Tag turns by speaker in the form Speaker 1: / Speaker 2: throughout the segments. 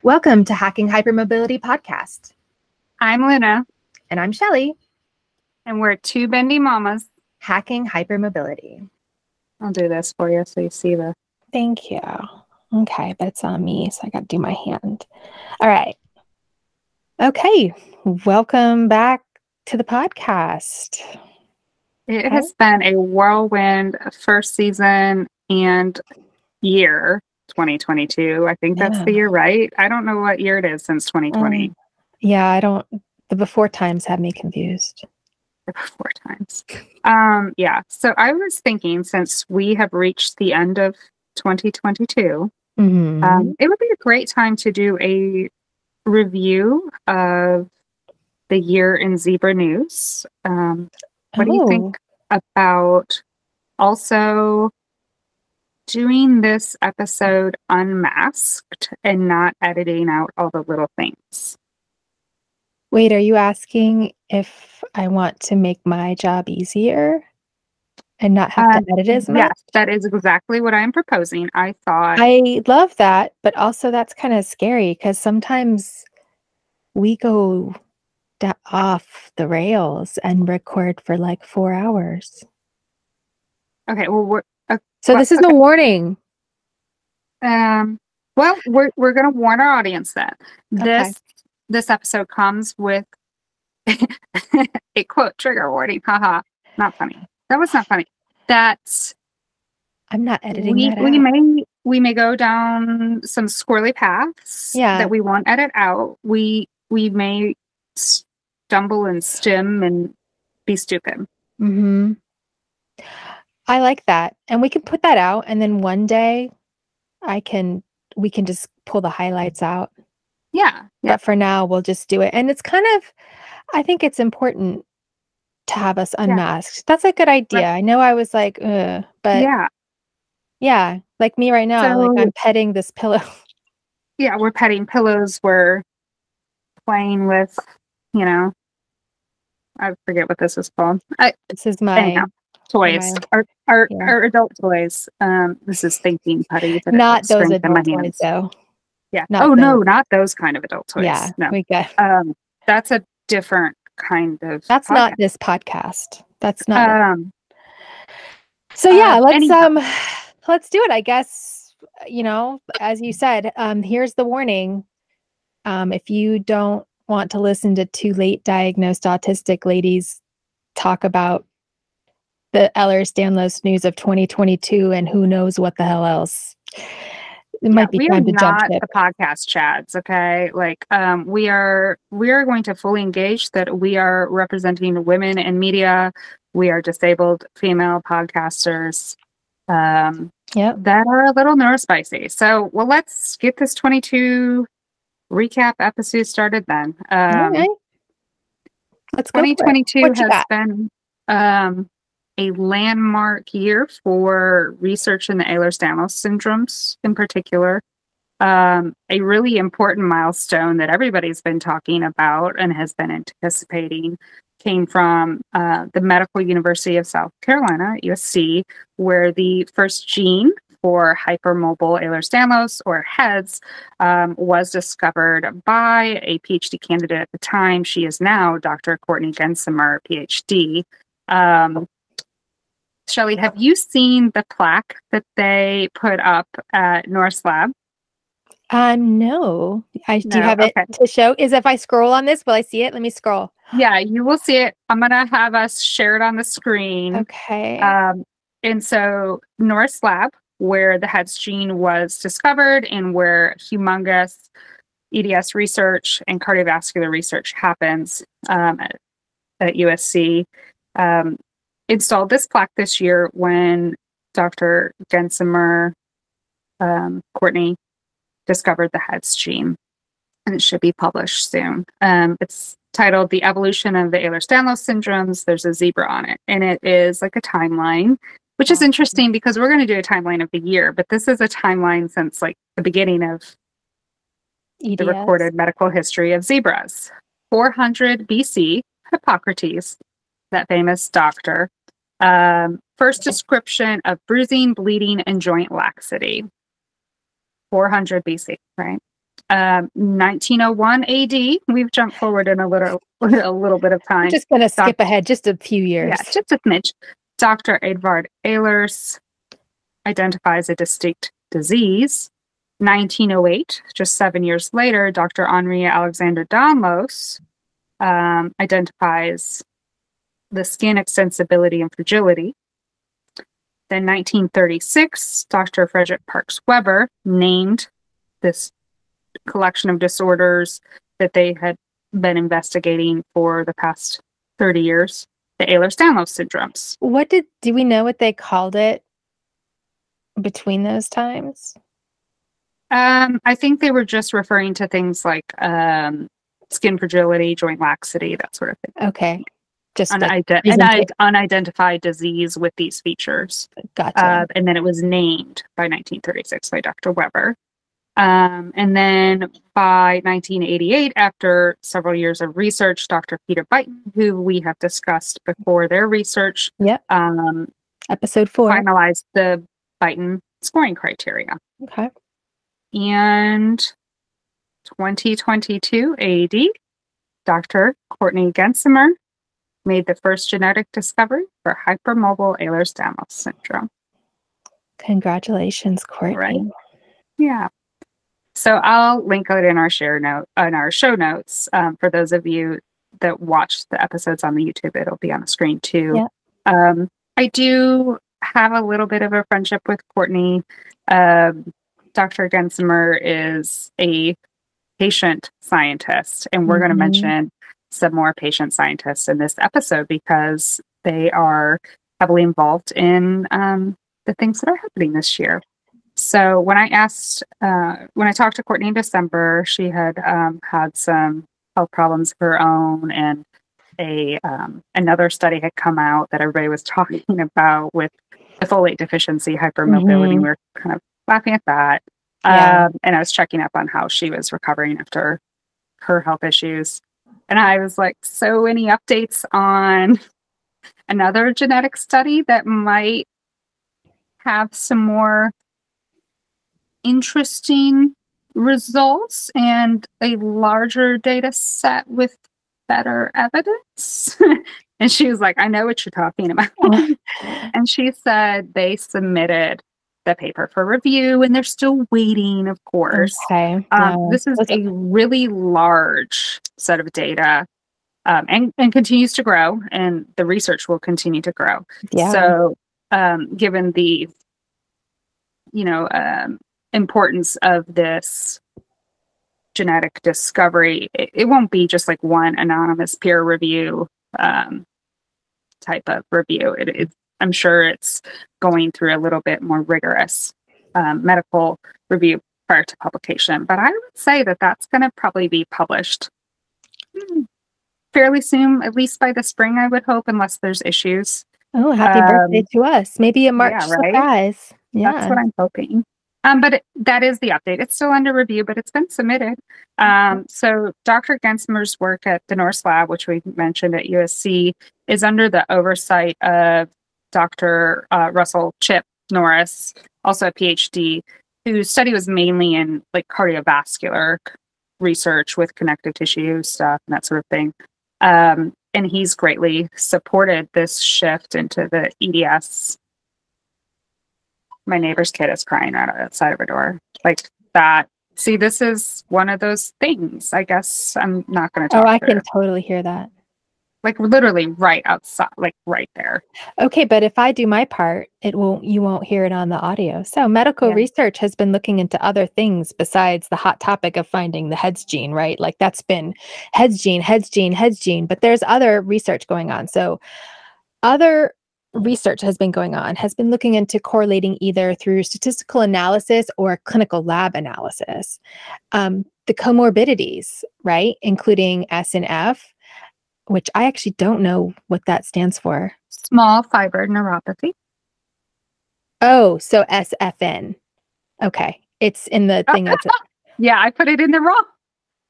Speaker 1: Welcome to Hacking Hypermobility Podcast.
Speaker 2: I'm Luna.
Speaker 1: And I'm Shelli.
Speaker 2: And we're two Bendy Mommas.
Speaker 1: Hacking Hypermobility.
Speaker 2: I'll do this for you so you see the...
Speaker 1: Thank you. Okay, but it's on me, so I got to do my hand. All right. Okay, welcome back to the podcast.
Speaker 2: It has been a whirlwind first season and year, 2022. I think that's the year, right? I don't know what year it is since 2020.
Speaker 1: Yeah, the before times have me confused.
Speaker 2: The before times. Yeah, so I was thinking, since we have reached the end of 2022, it would be a great time to do a review of the year in zebra news. What do you think about also doing this episode unmasked and not editing out all the little things?
Speaker 1: Wait, are you asking if I want to make my job easier and not have to edit as much?
Speaker 2: Yes, that is exactly what I'm proposing. I
Speaker 1: love that, but also that's kind of scary because sometimes we go off the rails and record for like 4 hours.
Speaker 2: Okay, well,
Speaker 1: this is no warning.
Speaker 2: Well, we're going to warn our audience then. This episode comes with a quote trigger warning. Haha, not funny. That was not funny.
Speaker 1: I'm not editing that out.
Speaker 2: We may go down some squirrely paths that we won't edit out. We may stumble and stim and be stupid.
Speaker 1: I like that. And we can put that out, and then one day we can just pull the highlights out.
Speaker 2: Yeah.
Speaker 1: But for now, we'll just do it. And it's kind of, I think it's important to have us unmasked. Yeah. That's a good idea. Right. I know I was like, but yeah, like me right now, like I'm petting this pillow.
Speaker 2: Yeah, we're petting pillows. We're playing with, I forget what this is called.
Speaker 1: This is my
Speaker 2: toys. Our adult toys. This is thinking putty.
Speaker 1: Not those adult toys, though.
Speaker 2: Yeah. Not those kind of adult toys.
Speaker 1: Yeah.
Speaker 2: No.
Speaker 1: We got.
Speaker 2: That's a different kind of.
Speaker 1: That's podcast. Not this podcast. That's not. So yeah, let's do it. I guess as you said. Here's the warning. If you don't want to listen to two late diagnosed autistic ladies talk about the Ehlers-Danlos news of 2022 and who knows what the hell else. It might be time to jump ship.
Speaker 2: We are not the podcast chads, okay? Like, we are going to fully engage that we are representing women in media. We are disabled female podcasters that are a little neurospicy. So, well, let's get this 22 recap episode started then.
Speaker 1: Okay. Let's go.
Speaker 2: 2022 has been a landmark year for research in the Ehlers-Danlos Syndromes in particular. A really important milestone that everybody's been talking about and has been anticipating came from the Medical University of South Carolina, USC, where the first gene for hypermobile Ehlers-Danlos, or HEDS, was discovered by a PhD candidate at the time. She is now Dr. Courtney Gensimer, PhD. Shelli, have you seen the plaque that they put up at North's lab?
Speaker 1: No. Do you have it to show? If I scroll on this, will I see it? Let me scroll.
Speaker 2: Yeah, you will see it. I'm going to have us share it on the screen.
Speaker 1: Okay.
Speaker 2: And so North's lab, where the HEDS gene was discovered and where humongous EDS research and cardiovascular research happens at USC, installed this plaque this year when Dr. Gensimer, Courtney, discovered the HEDS gene, and it should be published soon. It's titled The Evolution of the Ehlers-Danlos Syndromes. There's a zebra on it, and it is like a timeline, which is interesting because we're going to do a timeline of the year, but this is a timeline since like the beginning of the recorded medical history of zebras. 400 BC, Hippocrates, that famous doctor, first description of bruising, bleeding, and joint laxity. 400 BC, right? 1901 AD. We've jumped forward in a little bit of time.
Speaker 1: I'm just going to skip ahead just a few years.
Speaker 2: Yeah, just a smidge. Dr. Edvard Ehlers identifies a distinct disease. 1908, just 7 years later, Dr. Henri Alexander Danlos identifies the skin extensibility and fragility. Then 1936, Dr. Frederick Parks Weber named this collection of disorders that they had been investigating for the past 30 years, the Ehlers-Danlos Syndromes.
Speaker 1: Do we know what they called it between those times?
Speaker 2: I think they were just referring to things like skin fragility, joint laxity, that sort of thing.
Speaker 1: Okay. Just
Speaker 2: an unidentified disease with these features.
Speaker 1: Gotcha.
Speaker 2: And then it was named by 1936 by Dr. Weber. And then by 1988, after several years of research, Dr. Peter Beighton, who we have discussed before their research,
Speaker 1: episode 4,
Speaker 2: finalized the Beighton scoring criteria.
Speaker 1: Okay.
Speaker 2: And 2022 AD, Dr. Courtney Gensimer made the first genetic discovery for hypermobile Ehlers-Danlos Syndrome.
Speaker 1: Congratulations, Courtney.
Speaker 2: Right. Yeah. So I'll link it in our show notes. For those of you that watch the episodes on the YouTube, it'll be on the screen too.
Speaker 1: Yeah.
Speaker 2: I do have a little bit of a friendship with Courtney. Dr. Gensimer is a patient scientist, and we're going to mention some more patient scientists in this episode because they are heavily involved in the things that are happening this year. So when I talked to Courtney in December, she had had some health problems of her own, and another study had come out that everybody was talking about with the folate deficiency, hypermobility. We were kind of laughing at that.
Speaker 1: Yeah.
Speaker 2: And I was checking up on how she was recovering after her health issues. And I was like, so any updates on another genetic study that might have some more interesting results and a larger data set with better evidence? And she was like, I know what you're talking about. And she said they submitted the paper for review and they're still waiting, of course.
Speaker 1: Okay.
Speaker 2: This is a really large set of data and continues to grow, and the research will continue to grow.
Speaker 1: Yeah.
Speaker 2: So given the importance of this genetic discovery, it won't be just like one anonymous peer review type of review. I'm sure it's going through a little bit more rigorous medical review prior to publication. But I would say that that's going to probably be published fairly soon, at least by the spring, I would hope, unless there's issues.
Speaker 1: Oh, happy birthday to us. Maybe a March surprise. Yeah.
Speaker 2: That's what I'm hoping. But that is the update. It's still under review, but it's been submitted. So Dr. Gensimer's work at the Norse Lab, which we mentioned at USC, is under the oversight of Dr. Russell Chip Norris, also a PhD, whose study was mainly in like cardiovascular research with connective tissue stuff and that sort of thing. And he's greatly supported this shift into the EDS. My neighbor's kid is crying right outside of her door. Like that. See, this is one of those things. I guess I'm not going to talk.
Speaker 1: Oh, I can totally hear that.
Speaker 2: Like literally right outside, like right there.
Speaker 1: Okay, but if I do my part, you won't hear it on the audio. So medical research has been looking into other things besides the hot topic of finding the HEDS gene, right? Like that's been HEDS gene, but there's other research going on. So other research has been looking into correlating either through statistical analysis or clinical lab analysis. The comorbidities, right? Including S and F, which I actually don't know what that stands for.
Speaker 2: Small fiber neuropathy.
Speaker 1: Oh, so SFN. Okay. It's in the thing that's...
Speaker 2: Yeah, I put it in the wrong.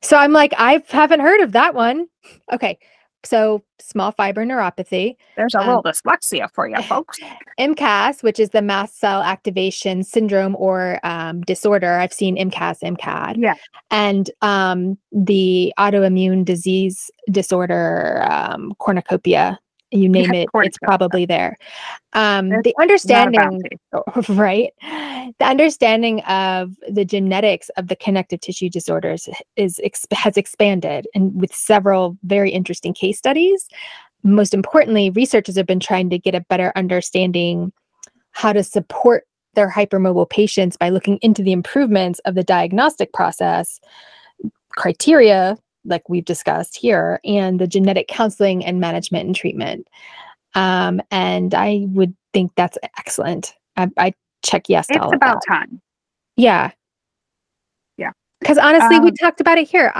Speaker 1: So I'm like, I haven't heard of that one. Okay. So small fiber neuropathy.
Speaker 2: There's a little dyslexia for you, folks.
Speaker 1: MCAS, which is the mast cell activation syndrome or disorder. I've seen MCAS, MCAD.
Speaker 2: Yeah.
Speaker 1: And the autoimmune disease disorder, cornucopia, you name it, it's probably there. The understanding, right? The understanding of the genetics of the connective tissue disorders has expanded, and with several very interesting case studies. Most importantly, researchers have been trying to get a better understanding how to support their hypermobile patients by looking into the improvements of the diagnostic process, criteria, like we've discussed here, and the genetic counseling and management and treatment. And I would think that's excellent. I check yes to all of that.
Speaker 2: It's about time.
Speaker 1: Yeah.
Speaker 2: Yeah.
Speaker 1: Because honestly, we talked about it here.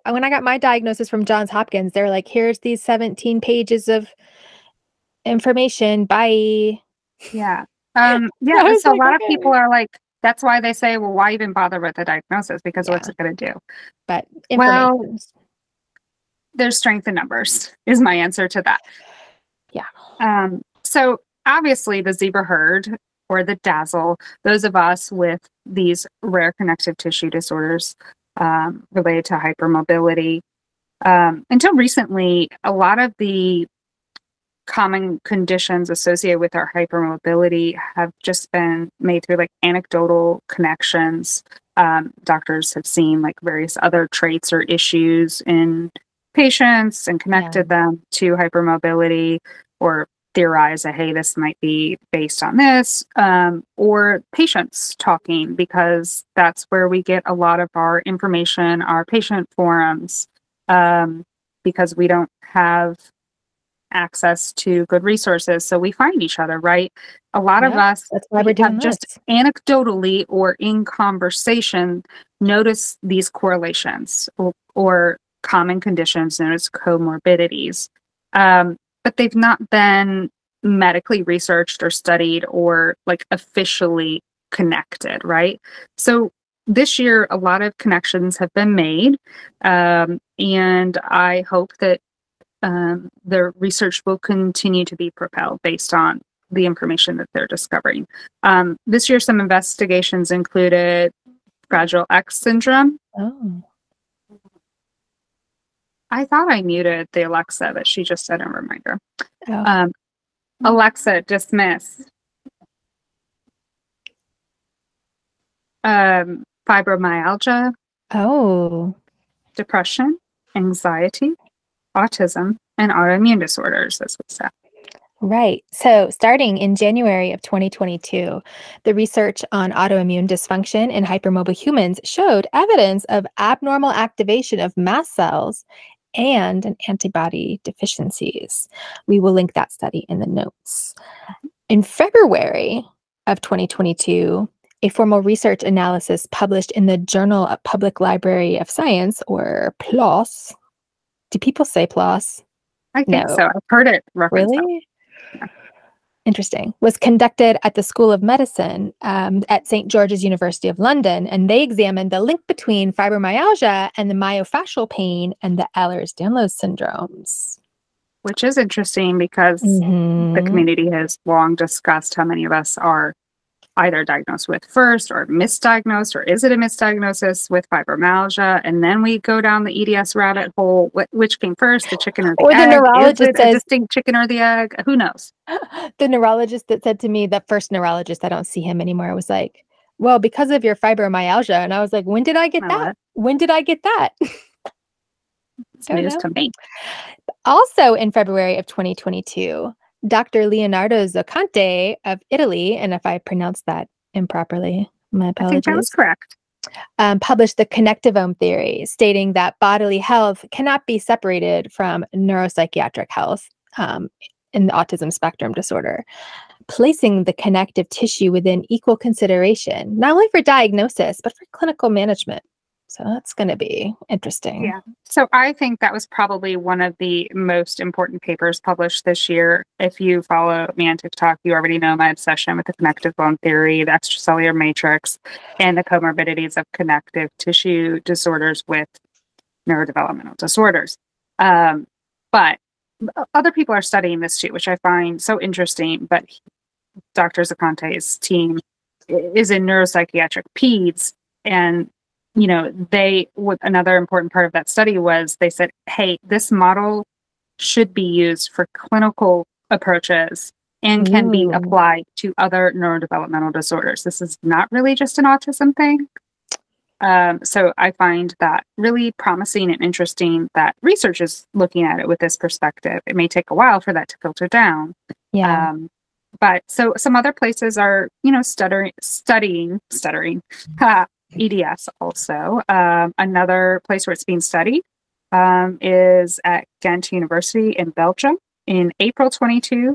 Speaker 1: When I got my diagnosis from Johns Hopkins, they're like, here's these 17 pages of information. Bye.
Speaker 2: Yeah. Yeah. So a lot of people are like, that's why they say, well, why even bother with the diagnosis? Because what's it going to do?
Speaker 1: But
Speaker 2: there's strength in numbers is my answer to that.
Speaker 1: Yeah.
Speaker 2: So obviously the zebra herd or the dazzle, those of us with these rare connective tissue disorders related to hypermobility, until recently, a lot of the common conditions associated with our hypermobility have just been made through like anecdotal connections. Doctors have seen like various other traits or issues in patients and connected them to hypermobility, or theorize that, hey, this might be based on this, or patients talking, because that's where we get a lot of our information, our patient forums, because we don't have access to good resources. So we find each other, right? A lot of us have just anecdotally or in conversation notice these correlations or common conditions known as comorbidities. But they've not been medically researched or studied or like officially connected, right? So this year, a lot of connections have been made, and I hope that the research will continue to be propelled based on the information that they're discovering. This year, some investigations included Fragile X syndrome.
Speaker 1: Oh.
Speaker 2: I thought I muted the Alexa, but she just said a reminder.
Speaker 1: Oh.
Speaker 2: Alexa, dismiss. Fibromyalgia.
Speaker 1: Oh.
Speaker 2: Depression, anxiety, autism, and autoimmune disorders, as we said.
Speaker 1: Right. So starting in January of 2022, the research on autoimmune dysfunction in hypermobile humans showed evidence of abnormal activation of mast cells and an antibody deficiencies. We will link that study in the notes. In February of 2022, a formal research analysis published in the Journal of Public Library of Science, or PLOS. Do people say PLOS?
Speaker 2: I think so. I've heard it referenced.
Speaker 1: Really? Yeah. Interesting. Was conducted at the School of Medicine at St. George's University of London, and they examined the link between fibromyalgia and the myofascial pain and the Ehlers-Danlos Syndromes.
Speaker 2: Which is interesting because the community has long discussed how many of us are either diagnosed with first or misdiagnosed, or is it a misdiagnosis with fibromyalgia? And then we go down the EDS rabbit hole. Which came first, the chicken or the egg?
Speaker 1: The neurologist
Speaker 2: says, a distinct chicken or the egg? Who knows?
Speaker 1: The neurologist that said to me, the first neurologist, I don't see him anymore, was like, well, because of your fibromyalgia. And I was like, when did I get that? When did I get that?
Speaker 2: It's news to me.
Speaker 1: Also in February of 2022, Dr. Leonardo Zoccante of Italy, and if I pronounced that improperly, my apologies.
Speaker 2: I think that was correct.
Speaker 1: Published the connectivome theory, stating that bodily health cannot be separated from neuropsychiatric health in the autism spectrum disorder, placing the connective tissue within equal consideration, not only for diagnosis, but for clinical management. So that's going to be interesting.
Speaker 2: Yeah. So I think that was probably one of the most important papers published this year. If you follow me on TikTok, you already know my obsession with the connective bone theory, the extracellular matrix, and the comorbidities of connective tissue disorders with neurodevelopmental disorders. But other people are studying this too, which I find so interesting, but Dr. Zaconte's team is in neuropsychiatric peds. And, you know, another important part of that study was they said, hey, this model should be used for clinical approaches and can be applied to other neurodevelopmental disorders. This is not really just an autism thing. So I find that really promising and interesting that research is looking at it with this perspective. It may take a while for that to filter down.
Speaker 1: Yeah.
Speaker 2: But so some other places are, you know, studying EDS also. Another place where it's being studied is at Ghent University in Belgium. In April 22,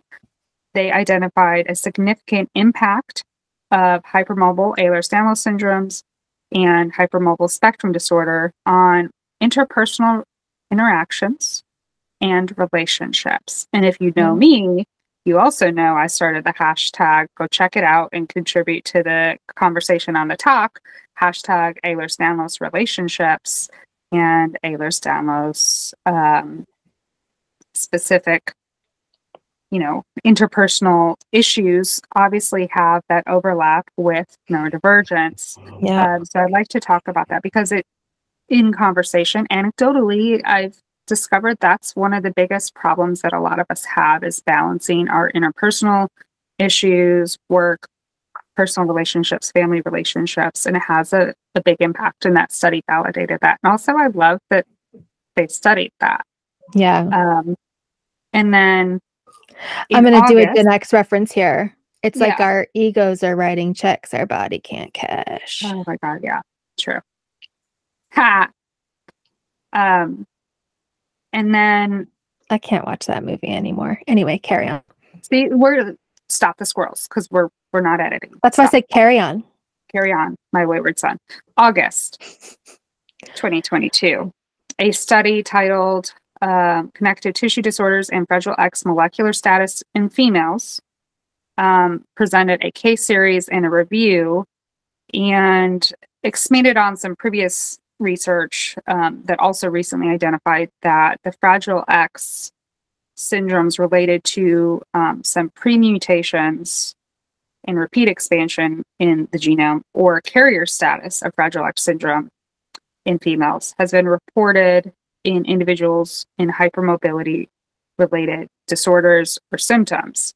Speaker 2: they identified a significant impact of hypermobile Ehlers-Danlos syndromes and hypermobile spectrum disorder on interpersonal interactions and relationships. And if you know me, you also know I started the hashtag, go check it out and contribute to the conversation on the talk, hashtag Ehlers-Danlos relationships and Ehlers-Danlos specific, you know, interpersonal issues obviously have that overlap with neurodivergence.
Speaker 1: Yeah.
Speaker 2: So I'd like to talk about that because in conversation, anecdotally, I've discovered that's one of the biggest problems that a lot of us have is balancing our interpersonal issues, work, personal relationships, family relationships, and it has a big impact, and that study validated that. And also I love that they studied that.
Speaker 1: Yeah.
Speaker 2: And then
Speaker 1: I'm going to do a Gen X reference here. It's like our egos are writing checks our body can't cash.
Speaker 2: Oh my God, yeah, true. Ha! And then
Speaker 1: I can't watch that movie anymore. Anyway, carry on.
Speaker 2: See, stop the squirrels because we're not editing.
Speaker 1: That's why I said carry on.
Speaker 2: Carry on, my wayward son. August 2022, a study titled Connective Tissue Disorders and Fragile X Molecular Status in Females presented a case series and a review and expanded on some previous research that also recently identified that the Fragile X syndromes related to some pre-mutations and repeat expansion in the genome or carrier status of Fragile X syndrome in females has been reported in individuals in hypermobility related disorders or symptoms.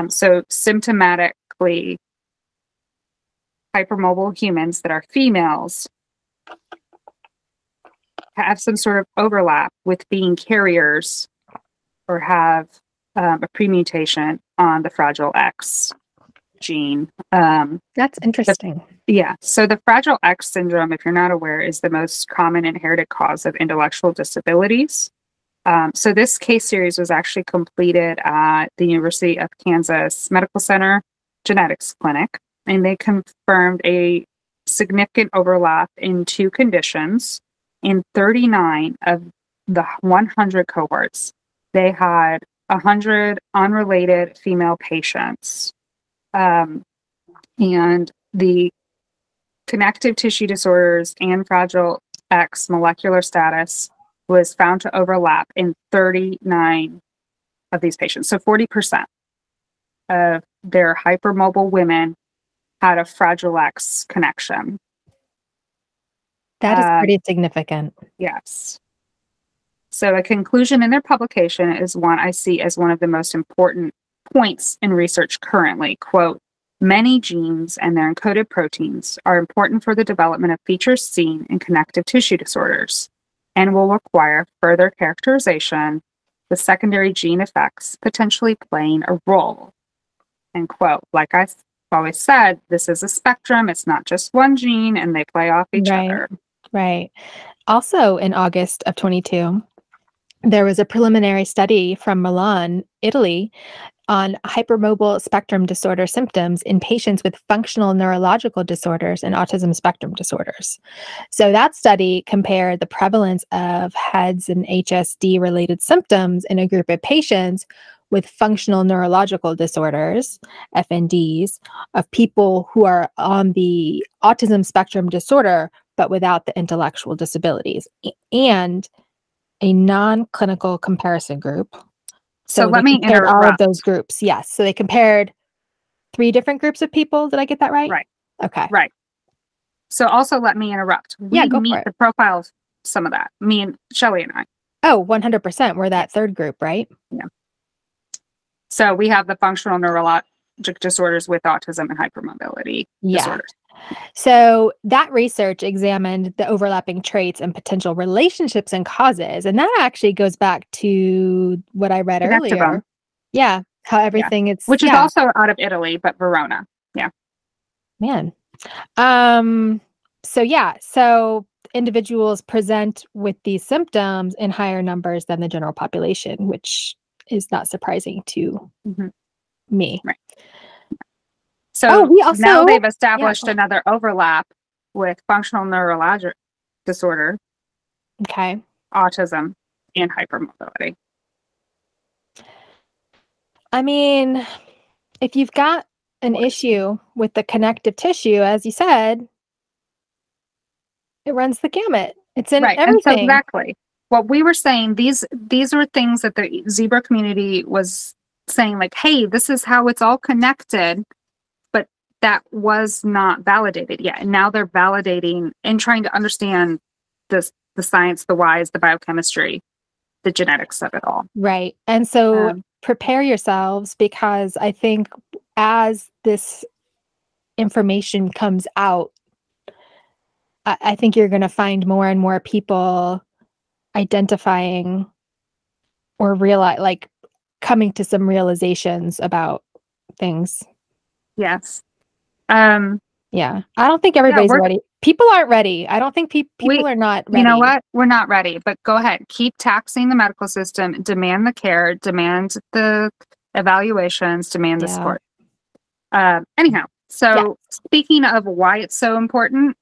Speaker 2: So symptomatically, hypermobile humans that are females have some sort of overlap with being carriers or have a pre-mutation on the Fragile X gene.
Speaker 1: That's interesting.
Speaker 2: So the Fragile X syndrome, if you're not aware, is the most common inherited cause of intellectual disabilities. So this case series was actually completed at the University of Kansas Medical Center Genetics Clinic, and they confirmed a significant overlap in two conditions. In 39 of the 100 cohorts, they had 100 unrelated female patients. And the connective tissue disorders and Fragile X molecular status was found to overlap in 39 of these patients. So 40% of their hypermobile women had a Fragile X connection.
Speaker 1: That is pretty significant.
Speaker 2: Yes. So a conclusion in their publication is one I see as one of the most important points in research currently. Quote, many genes and their encoded proteins are important for the development of features seen in connective tissue disorders and will require further characterization, with secondary gene effects potentially playing a role. End quote. Like I've always said, this is a spectrum. It's not just one gene and they play off each other.
Speaker 1: Right. Also in August of 22, there was a preliminary study from Milan, Italy, on hypermobile spectrum disorder symptoms in patients with functional neurological disorders and autism spectrum disorders. So that study compared the prevalence of HEDS and HSD related symptoms in a group of patients with functional neurological disorders, FNDs, of people who are on the autism spectrum disorder, but without the intellectual disabilities, and a non-clinical comparison group So
Speaker 2: let
Speaker 1: they
Speaker 2: me
Speaker 1: compared all of
Speaker 2: interrupt.
Speaker 1: those groups. Yes. So they compared 3 different groups of people. Did I get that right?
Speaker 2: Right.
Speaker 1: Okay.
Speaker 2: Right. So also let me interrupt. We
Speaker 1: go for
Speaker 2: meet
Speaker 1: it.
Speaker 2: the profile of some of that. Me and Shelli and I.
Speaker 1: Oh, 100%. We're that third group, right?
Speaker 2: Yeah. So we have the functional neurologic disorders with autism and hypermobility disorders.
Speaker 1: So that research examined the overlapping traits and potential relationships and causes. And that actually goes back to what I read earlier. Yeah. How everything
Speaker 2: Which is also out of Italy, but Verona. Yeah.
Speaker 1: Man. So individuals present with these symptoms in higher numbers than the general population, which is not surprising to me.
Speaker 2: Right. So now they've established another overlap with functional neurologic disorder, autism, and hypermobility.
Speaker 1: I mean, if you've got an issue with the connective tissue, as you said, it runs the gamut. It's in everything.
Speaker 2: And so exactly what we were saying, these are things that the zebra community was saying, like, hey, this is how it's all connected. But that was not validated yet. And now they're validating and trying to understand the science, the whys, the biochemistry, the genetics of it all.
Speaker 1: Right. And so prepare yourselves, because I think as this information comes out, I think you're going to find more and more people identifying or coming to some realizations about things.
Speaker 2: Yes.
Speaker 1: Yeah. I don't think everybody's ready. People aren't ready. I don't think people are not ready.
Speaker 2: You know what? We're not ready, but go ahead. Keep taxing the medical system, demand the care, demand the evaluations, demand the support. Anyhow, so speaking of why it's so important,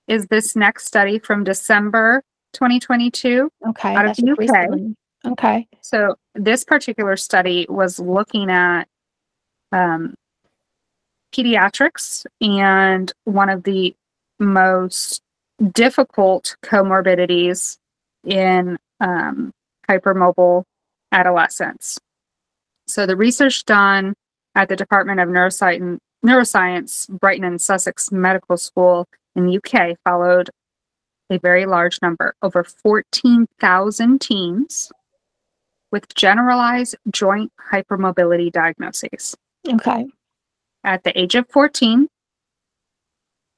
Speaker 2: is this next study from December 2022 out of the UK.
Speaker 1: Okay.
Speaker 2: So this particular study was looking at pediatrics, and one of the most difficult comorbidities in hypermobile adolescents. So the research done at the Department of Neuroscience, Brighton and Sussex Medical School in the UK followed a very large number, over 14,000 teens with generalized joint hypermobility diagnoses.
Speaker 1: Okay.
Speaker 2: At the age of 14,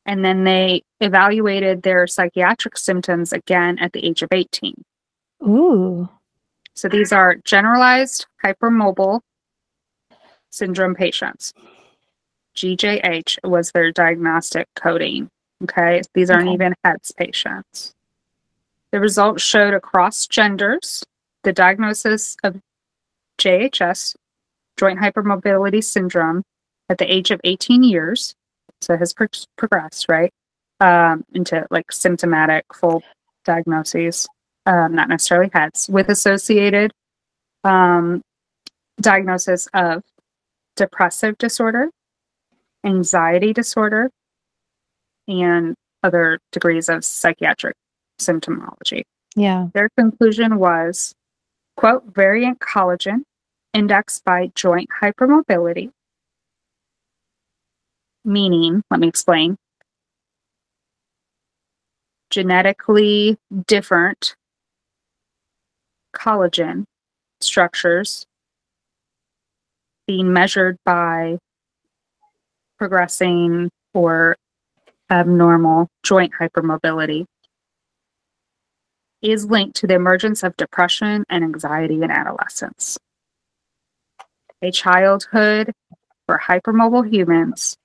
Speaker 2: and then they evaluated their psychiatric symptoms again at the age of 18.
Speaker 1: Ooh.
Speaker 2: So these are generalized hypermobile syndrome patients. GJH was their diagnostic coding. Okay, these aren't even HEDS patients. The results showed across genders the diagnosis of JHS, joint hypermobility syndrome, at the age of 18 years. So it has progressed, right, into like symptomatic full diagnoses, not necessarily HEDS, with associated diagnosis of depressive disorder, anxiety disorder, and other degrees of psychiatric symptomology.
Speaker 1: Yeah.
Speaker 2: Their conclusion was, quote, variant collagen indexed by joint hypermobility, meaning, let me explain, genetically different collagen structures being measured by progressing or abnormal joint hypermobility is linked to the emergence of depression and anxiety in adolescence. A childhood for hypermobile humans,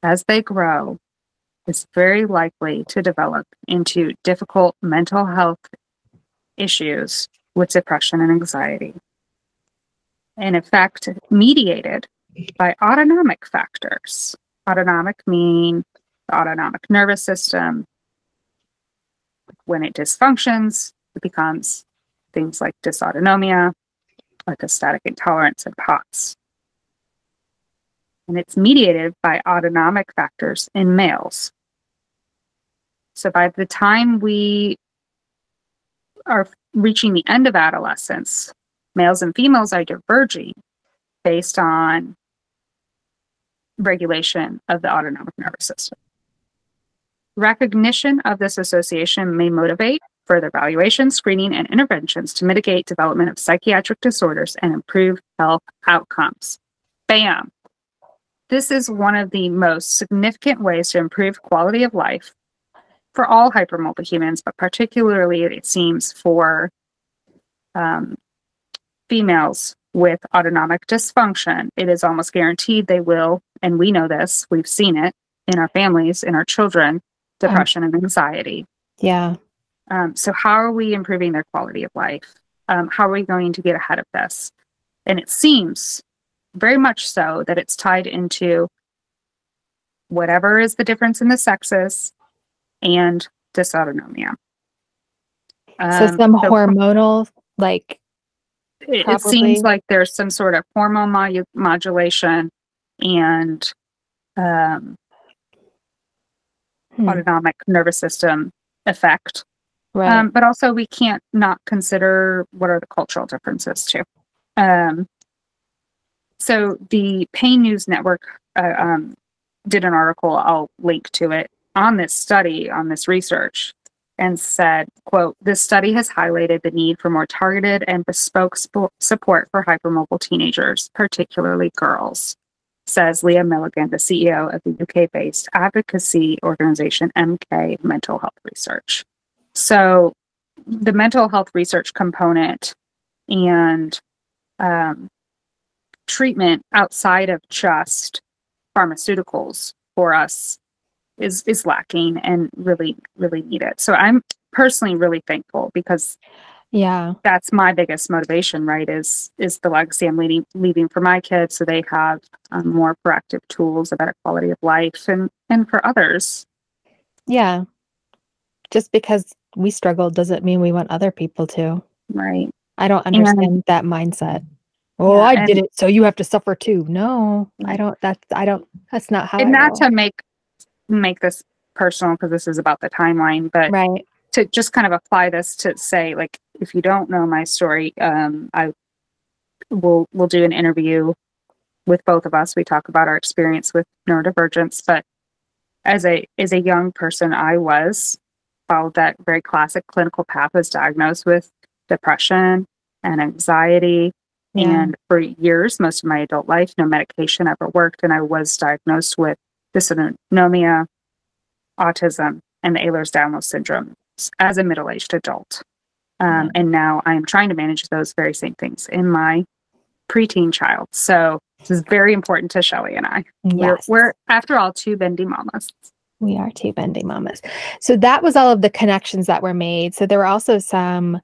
Speaker 2: as they grow, is very likely to develop into difficult mental health issues with depression and anxiety. In effect, mediated by autonomic factors. Autonomic meaning the autonomic nervous system. When it dysfunctions, it becomes things like dysautonomia, orthostatic intolerance, and POTS. And it's mediated by autonomic factors in males. So by the time we are reaching the end of adolescence, Males and females are diverging based on regulation of the autonomic nervous system. Recognition of this association may motivate further evaluation, screening, and interventions to mitigate development of psychiatric disorders and improve health outcomes. Bam! This is one of the most significant ways to improve quality of life for all hypermobile humans, but particularly, it seems, for females with autonomic dysfunction. It is almost guaranteed they will, and we know this, we've seen it in our families, in our children, depression and anxiety.
Speaker 1: Yeah.
Speaker 2: So how are we improving their quality of life? How are we going to get ahead of this? And it seems very much so that it's tied into whatever is the difference in the sexes and dysautonomia.
Speaker 1: So some hormonal, like,
Speaker 2: it seems like there's some sort of hormone modulation and autonomic nervous system effect. Right. But also we can't not consider what are the cultural differences too. So the Pain News Network did an article, I'll link to it, on this study, on this research, and said, quote, "This study has highlighted the need for more targeted and bespoke support for hypermobile teenagers, particularly girls," says Leah Milligan, the CEO of the UK-based advocacy organization MK Mental Health Research. So the mental health research component and treatment outside of just pharmaceuticals for us is lacking and really, really needed. So I'm personally really thankful because that's my biggest motivation, right? Is the legacy I'm leaving for my kids, so they have more proactive tools, a better quality of life, and for others.
Speaker 1: Yeah. Just because we struggle doesn't mean we want other people to.
Speaker 2: Right.
Speaker 1: I don't understand that mindset. Oh, I did it, so you have to suffer too. No, I don't. That's not how.
Speaker 2: And not to make this personal, because this is about the timeline, but to just kind of apply this to say, like, if you don't know my story, we'll do an interview with both of us. We talk about our experience with neurodivergence, but as a young person, I followed that very classic clinical path, was diagnosed with depression and anxiety. And for years, most of my adult life, no medication ever worked. And I was diagnosed with dysautonomia, autism, and the Ehlers-Danlos Syndrome as a middle-aged adult. And now I'm trying to manage those very same things in my preteen child. So this is very important to Shelli and I. Yes. We're, after all, two Bendy Mommas.
Speaker 1: We are two Bendy Mommas. So that was all of the connections that were made. So there were also some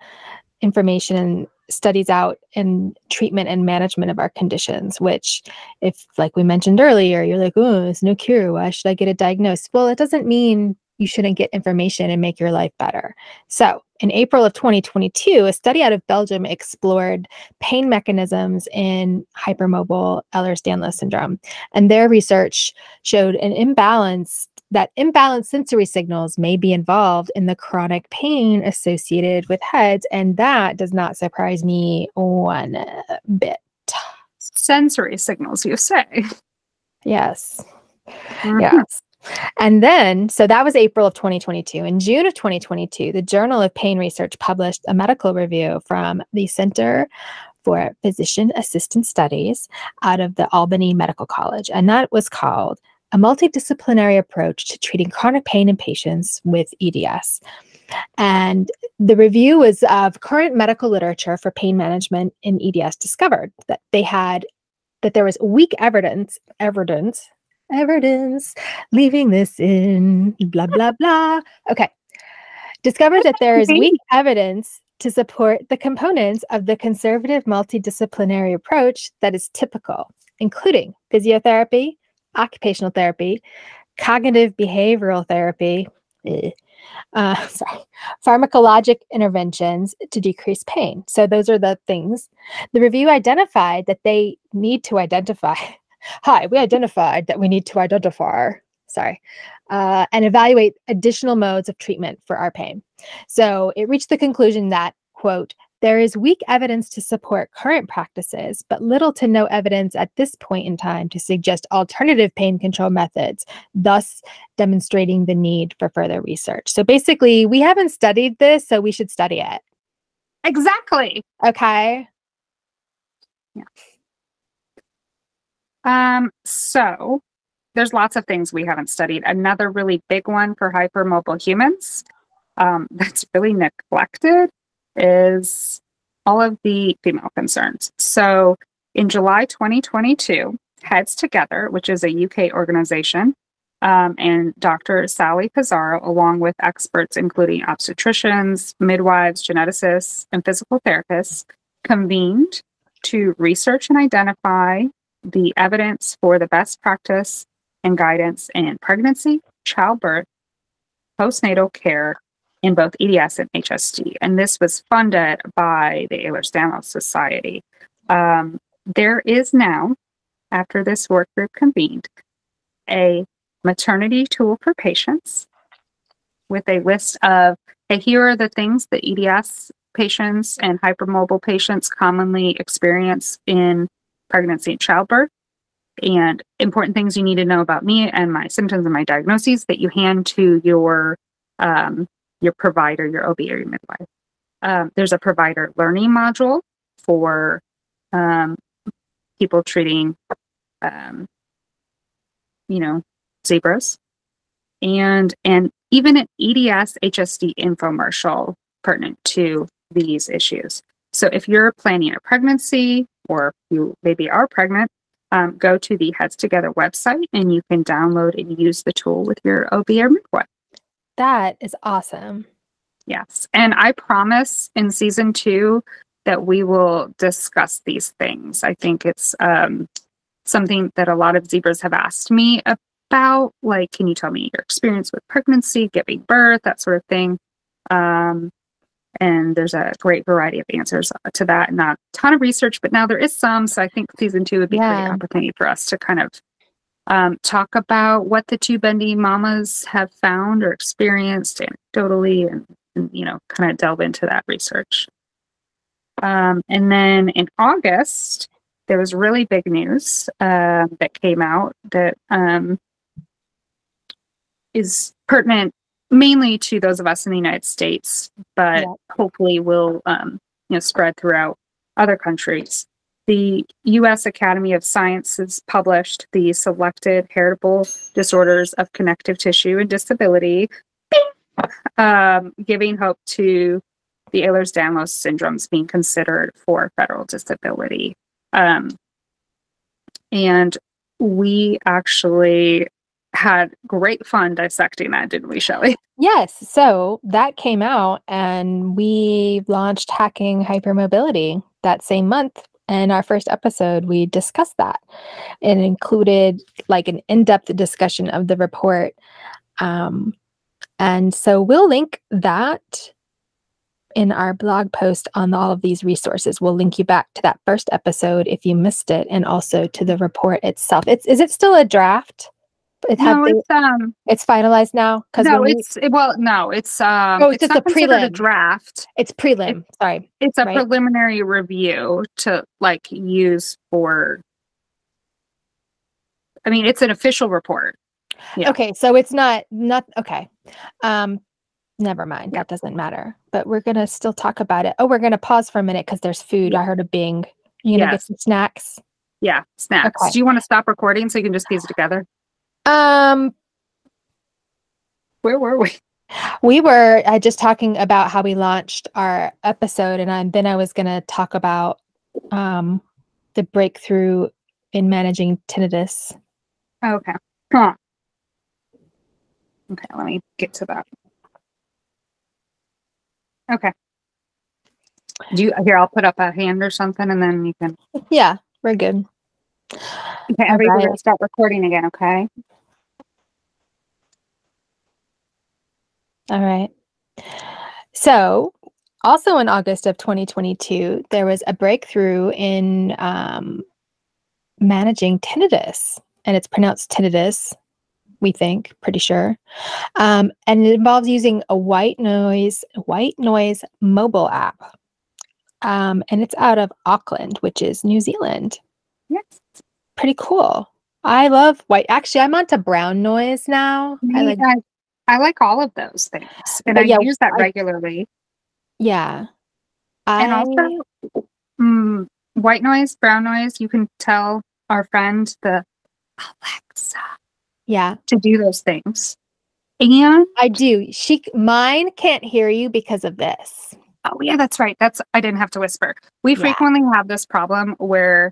Speaker 1: information and studies out in treatment and management of our conditions, which, if, like we mentioned earlier, you're like, oh, there's no cure, why should I get it diagnosed? Well, it doesn't mean you shouldn't get information and make your life better. So in April of 2022, a study out of Belgium explored pain mechanisms in hypermobile Ehlers-Danlos syndrome. And their research showed that imbalanced sensory signals may be involved in the chronic pain associated with heads. And that does not surprise me one bit.
Speaker 2: Sensory signals, you say?
Speaker 1: Yes. Mm-hmm. Yes. And then, so that was April of 2022. In June of 2022, the Journal of Pain Research published a medical review from the Center for Physician Assistant Studies out of the Albany Medical College. And that was called A Multidisciplinary Approach to Treating Chronic Pain in Patients with EDS. And the review was of current medical literature for pain management in EDS discovered that there was weak evidence, leaving this in, blah, blah, blah. Okay. Discovered that there is weak evidence to support the components of the conservative multidisciplinary approach that is typical, including physiotherapy, occupational therapy, cognitive behavioral therapy, pharmacologic interventions to decrease pain. So those are the things. The review identified that they need to identify. We identified that we need to identify, and evaluate additional modes of treatment for our pain. So it reached the conclusion that, quote, There is weak evidence to support current practices, but little to no evidence at this point in time to suggest alternative pain control methods, thus demonstrating the need for further research. So basically, we haven't studied this, so we should study it.
Speaker 2: Exactly.
Speaker 1: Okay.
Speaker 2: Yeah. So there's lots of things we haven't studied. Another really big one for hypermobile humans that's really neglected is all of the female concerns. So in July 2022, Heads Together, which is a UK organization, and Dr. Sally Pizarro, along with experts including obstetricians, midwives, geneticists, and physical therapists, convened to research and identify the evidence for the best practice and guidance in pregnancy, childbirth, postnatal care in both EDS and HSD. And this was funded by the Ehlers-Danlos Society. There is now, after this work group convened, a maternity tool for patients with a list of, hey, here are the things that EDS patients and hypermobile patients commonly experience in pregnancy and childbirth, and important things you need to know about me and my symptoms and my diagnoses that you hand to your provider, your OB or your midwife. There's a provider learning module for people treating, zebras, and even an EDS HSD infomercial pertinent to these issues. So if you're planning a pregnancy or you maybe are pregnant, go to the Heads Together website and you can download and use the tool with your OB or midwife.
Speaker 1: That is awesome.
Speaker 2: Yes. And I promise in season 2 that we will discuss these things. I think it's something that a lot of zebras have asked me about, like, can you tell me your experience with pregnancy, giving birth, that sort of thing. And there's a great variety of answers to that. Not a ton of research, but now there is some. So I think season 2 would be a great opportunity for us to kind of talk about what the 2 Bendy Mommas have found or experienced anecdotally and kind of delve into that research. And then in August, there was really big news that came out that is pertinent mainly to those of us in the United States, but hopefully will spread throughout other countries. The U.S. Academy of Sciences published the Selected Heritable Disorders of Connective Tissue and Disability, giving hope to the Ehlers-Danlos Syndromes being considered for federal disability. And we actually had great fun dissecting that, didn't we, Shelli?
Speaker 1: Yes. So that came out and we launched Hacking Hypermobility that same month. In our first episode, we discussed that. It included like an in-depth discussion of the report. And so we'll link that in our blog post on all of these resources. We'll link you back to that first episode if you missed it, and also to the report itself. Is it still a draft?
Speaker 2: It's
Speaker 1: finalized now.
Speaker 2: It's
Speaker 1: just a prelim.
Speaker 2: A draft.
Speaker 1: It's prelim. Sorry,
Speaker 2: it's a preliminary review to use for. I mean, it's an official report.
Speaker 1: Yeah. Okay, so it's not okay. Never mind. That doesn't matter. But we're gonna still talk about it. Oh, we're gonna pause for a minute because there's food. I heard a bing. You gonna get some snacks?
Speaker 2: Yeah, snacks. Okay. Do you want to stop recording so you can just piece it together? Where were we?
Speaker 1: We were just talking about how we launched our episode, and then I was going to talk about the breakthrough in managing tinnitus.
Speaker 2: Okay. Huh. Okay, let me get to that. Okay. I'll put up a hand or something, and then you can.
Speaker 1: Yeah, we're good.
Speaker 2: Okay, everybody, right. Start recording again, okay?
Speaker 1: All right. So, also in August of 2022, there was a breakthrough in managing tinnitus, and it's pronounced tinnitus, we think, pretty sure. And it involves using a white noise mobile app. And it's out of Auckland, which is New Zealand.
Speaker 2: Yes.
Speaker 1: Pretty cool. I love white. Actually, I'm onto brown noise now.
Speaker 2: I like all of those things, and I use that regularly.
Speaker 1: Yeah.
Speaker 2: And also, white noise, brown noise, you can tell our friend, the Alexa, to do those things. And
Speaker 1: I do. Mine can't hear you because of this.
Speaker 2: Oh, yeah, that's right. I didn't have to whisper. We frequently have this problem where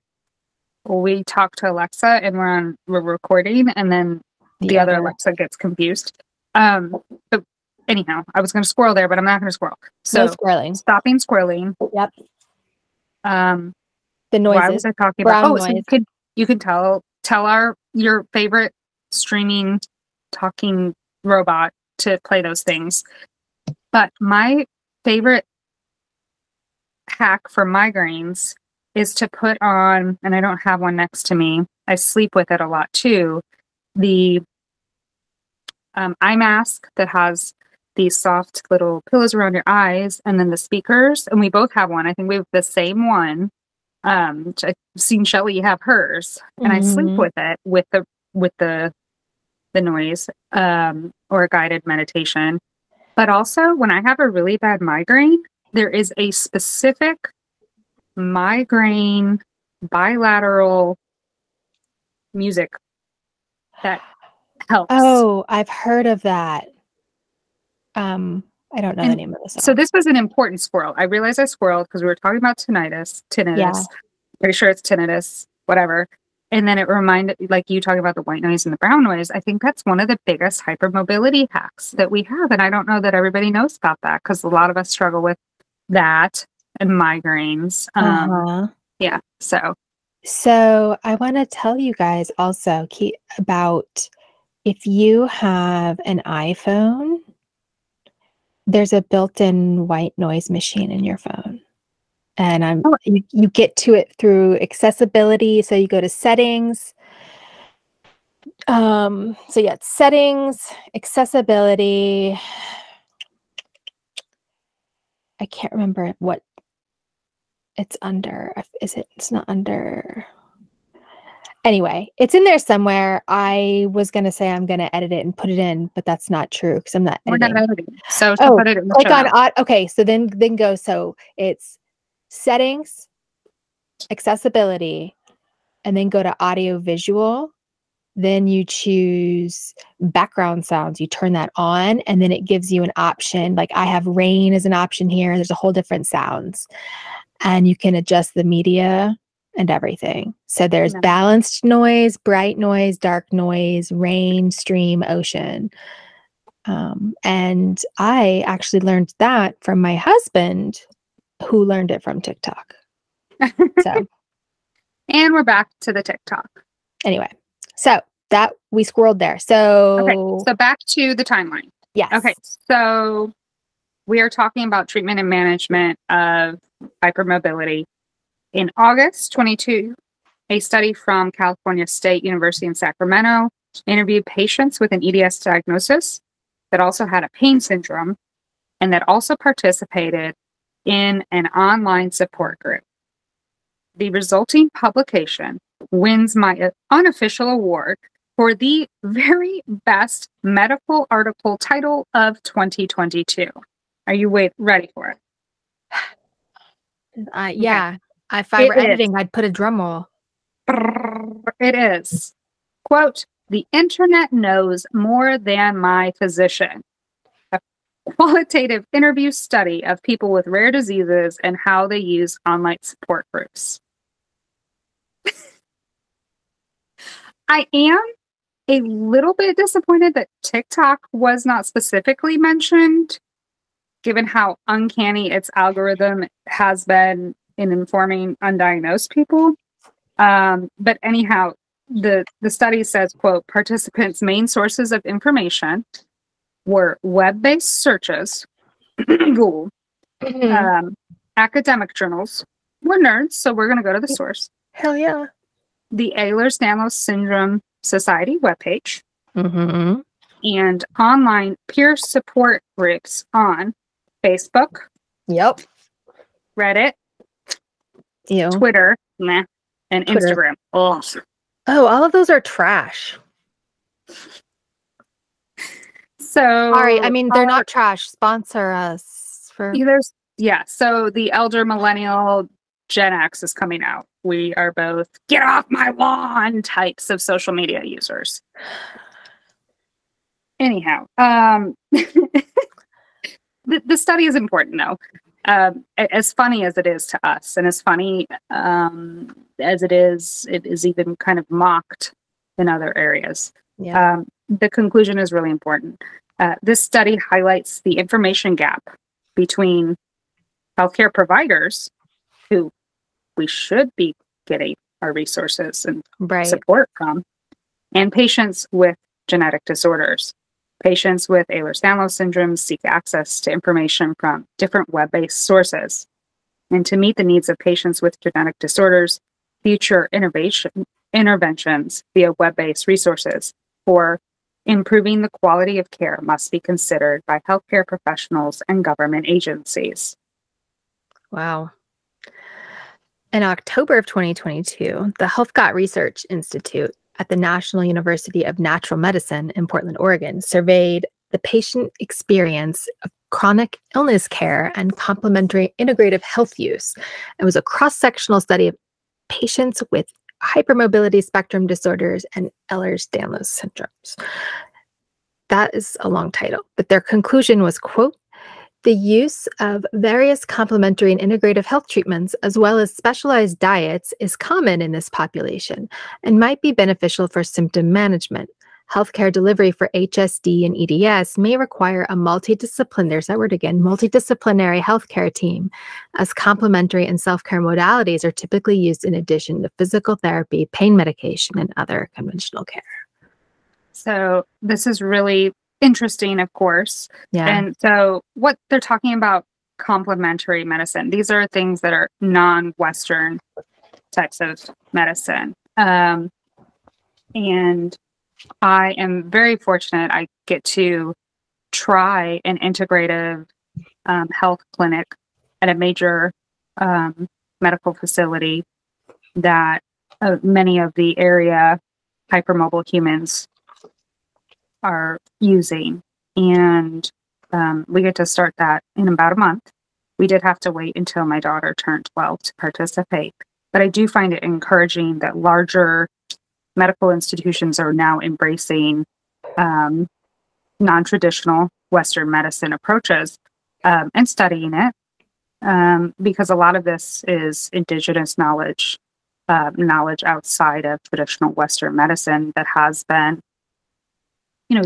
Speaker 2: we talk to Alexa and we're recording, and then the other Alexa gets confused. But anyhow, I was going to squirrel there, but I'm not going to squirrel. So
Speaker 1: no squirreling.
Speaker 2: Stopping squirreling.
Speaker 1: Yep.
Speaker 2: The noises. Why was I talking about? Oh, noise. So you can tell your favorite streaming talking robot to play those things. But my favorite hack for migraines is to put on, and I don't have one next to me, I sleep with it a lot too, the eye mask that has these soft little pillows around your eyes, and then the speakers, and we both have one. I think we have the same one. I've seen Shelli have hers, and I sleep with it with the noise or a guided meditation. But also, when I have a really bad migraine, there is a specific migraine bilateral music that helps.
Speaker 1: Oh, I've heard of that. I don't know the name of the song.
Speaker 2: So this was an important squirrel. I realized I squirreled because we were talking about tinnitus. Yeah. Pretty sure it's tinnitus, whatever. And then it reminded, like you talking about the white noise and the brown noise, I think that's one of the biggest hypermobility hacks that we have. And I don't know that everybody knows about that because a lot of us struggle with that and migraines. Yeah. So
Speaker 1: I want to tell you guys also about if you have an iPhone, there's a built-in white noise machine in your phone. And you get to it through accessibility. So you go to settings. It's settings, accessibility. I can't remember what it's under. It's not under. Anyway, it's in there somewhere. I was going to say I'm going to edit it and put it in, but that's not true because I'm not editing.
Speaker 2: We're not editing. So put it in the
Speaker 1: click on okay, so then go. So it's settings, accessibility, and then go to audio visual. Then you choose background sounds. You turn that on, and then it gives you an option. Like I have rain as an option here. There's a whole different sounds, and you can adjust the media and everything. So there's balanced noise, bright noise, dark noise, rain, stream, ocean. And I actually learned that from my husband, who learned it from TikTok. So,
Speaker 2: and we're back to the TikTok.
Speaker 1: Anyway, so that we squirreled there. So
Speaker 2: back to the timeline.
Speaker 1: Yes.
Speaker 2: Okay. So we are talking about treatment and management of hypermobility. In August 22, a study from California State University in Sacramento interviewed patients with an EDS diagnosis that also had a pain syndrome and that also participated in an online support group. The resulting publication wins my unofficial award for the very best medical article title of 2022. Are you ready for it?
Speaker 1: Yeah. If I were editing, I'd put a drum roll.
Speaker 2: It is. Quote, "The internet knows more than my physician. A qualitative interview study of people with rare diseases and how they use online support groups." I am a little bit disappointed that TikTok was not specifically mentioned, given how uncanny its algorithm has been in informing undiagnosed people. But anyhow, the study says, quote, "Participants' main sources of information were web-based searches, Google, academic journals. We're nerds, so we're going to go to the source.
Speaker 1: Hell yeah.
Speaker 2: The Ehlers-Danlos Syndrome Society webpage, and online peer support groups on Facebook,
Speaker 1: Reddit, Ew.
Speaker 2: Twitter, meh, and
Speaker 1: Twitter.
Speaker 2: Instagram. Ugh.
Speaker 1: Oh, all of those are trash.
Speaker 2: So
Speaker 1: sorry, I mean, they're not trash. Sponsor us for
Speaker 2: so the elder millennial Gen X is coming out. We are both get off my lawn types of social media users. Anyhow, the study is important though. As funny as it is to us, and as funny as it is even kind of mocked in other areas.
Speaker 1: Yeah.
Speaker 2: The conclusion is really important. This study highlights the information gap between healthcare providers, who we should be getting our resources and support from, and patients with genetic disorders. Patients with Ehlers-Danlos Syndromes seek access to information from different web-based sources. And to meet the needs of patients with genetic disorders, future interventions via web-based resources for improving the quality of care must be considered by healthcare professionals and government agencies.
Speaker 1: Wow. In October of 2022, the HealthGot Research Institute at the National University of Natural Medicine in Portland, Oregon, surveyed the patient experience of chronic illness care and complementary integrative health use. It was a cross-sectional study of patients with hypermobility spectrum disorders and Ehlers-Danlos syndromes. That is a long title, but their conclusion was, quote, the use of various complementary and integrative health treatments, as well as specialized diets, is common in this population and might be beneficial for symptom management. Healthcare delivery for HSD and EDS may require a multidisciplinary healthcare team, as complementary and self-care modalities are typically used in addition to physical therapy, pain medication, and other conventional care.
Speaker 2: So this is really interesting, of course.
Speaker 1: Yeah.
Speaker 2: And so what they're talking about, complementary medicine, these are things that are non-Western types of medicine. And I am very fortunate I get to try an integrative health clinic at a major medical facility that many of the area hypermobile humans are using. And we get to start that in about a month. We did have to wait until my daughter turned 12 to participate. But I do find it encouraging that larger medical institutions are now embracing non-traditional Western medicine approaches and studying it, because a lot of this is indigenous knowledge, knowledge outside of traditional Western medicine that has been,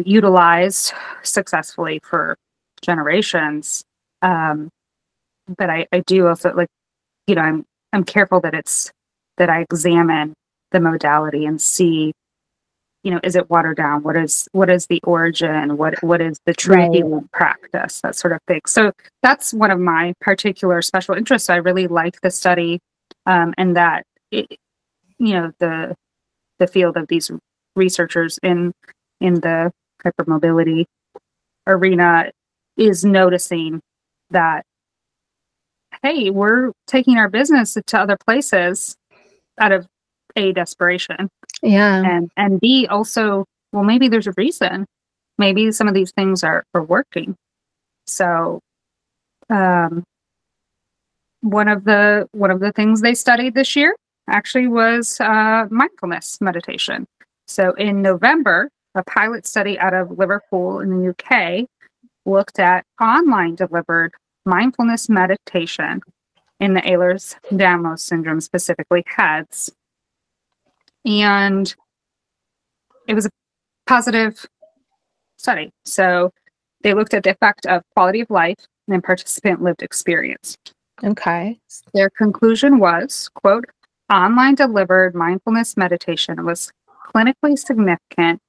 Speaker 2: utilized successfully for generations. But I do also I'm careful that I examine the modality and see, is it watered down? What is the origin? What is the true healing practice? That sort of thing. So that's one of my particular special interests. I really like the study, and that the field of these researchers in the hypermobility arena is noticing that, hey, we're taking our business to other places out of A, desperation.
Speaker 1: Yeah.
Speaker 2: And B, also, well, maybe there's a reason. Maybe some of these things are working. So one of the things they studied this year actually was mindfulness meditation. So in November, a pilot study out of Liverpool in the UK looked at online delivered mindfulness meditation in the Ehlers-Danlos Syndrome, specifically heads. And it was a positive study. So they looked at the effect of quality of life and participant lived experience.
Speaker 1: Okay.
Speaker 2: Their conclusion was, quote, online delivered mindfulness meditation was clinically significant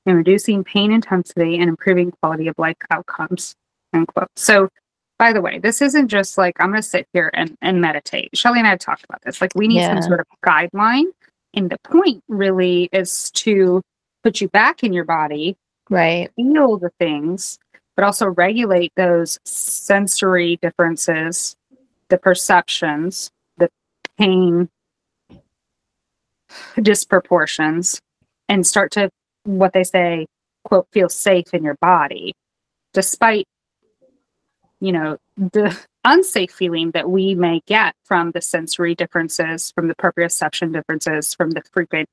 Speaker 2: in reducing pain intensity and improving quality of life outcomes, end quote. So, by the way, this isn't just like, I'm going to sit here and meditate. Shelli and I have talked about this. Like, we need some sort of guideline. And the point really is to put you back in your body, feel the things, but also regulate those sensory differences, the perceptions, the pain disproportions and start to, what they say, quote, feel safe in your body, despite, you know, the unsafe feeling that we may get from the sensory differences, from the proprioception differences, from the frequent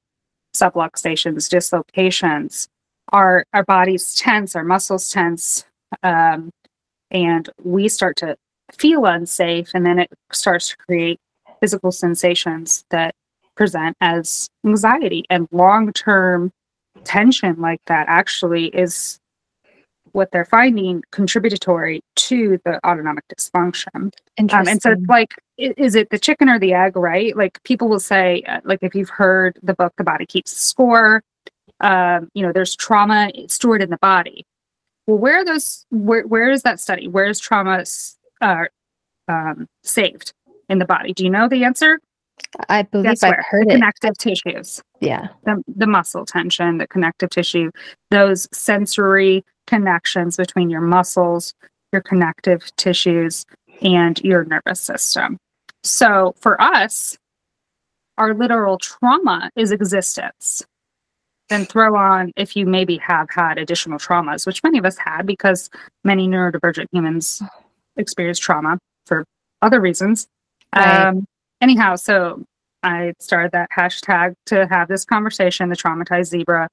Speaker 2: subluxations, dislocations. Our bodies tense, our muscles tense, and we start to feel unsafe, and then it starts to create physical sensations that present as anxiety. And long-term tension like that actually is what they're finding contributory to the autonomic dysfunction. And so it's like, is it the chicken or the egg, right? Like people will say, like if you've heard the book, The Body Keeps Score, you know, there's trauma stored in the body. Well, where is that study? Where is trauma saved in the body? Do you know the answer?
Speaker 1: I believe I've heard
Speaker 2: the connective tissues.
Speaker 1: Yeah.
Speaker 2: The muscle tension, the connective tissue, those sensory connections between your muscles, your connective tissues, and your nervous system. So for us, our literal trauma is existence. Then throw on if you maybe have had additional traumas, which many of us had because many neurodivergent humans experience trauma for other reasons.
Speaker 1: Right.
Speaker 2: Anyhow, so I started that hashtag to have this conversation, the traumatized zebra.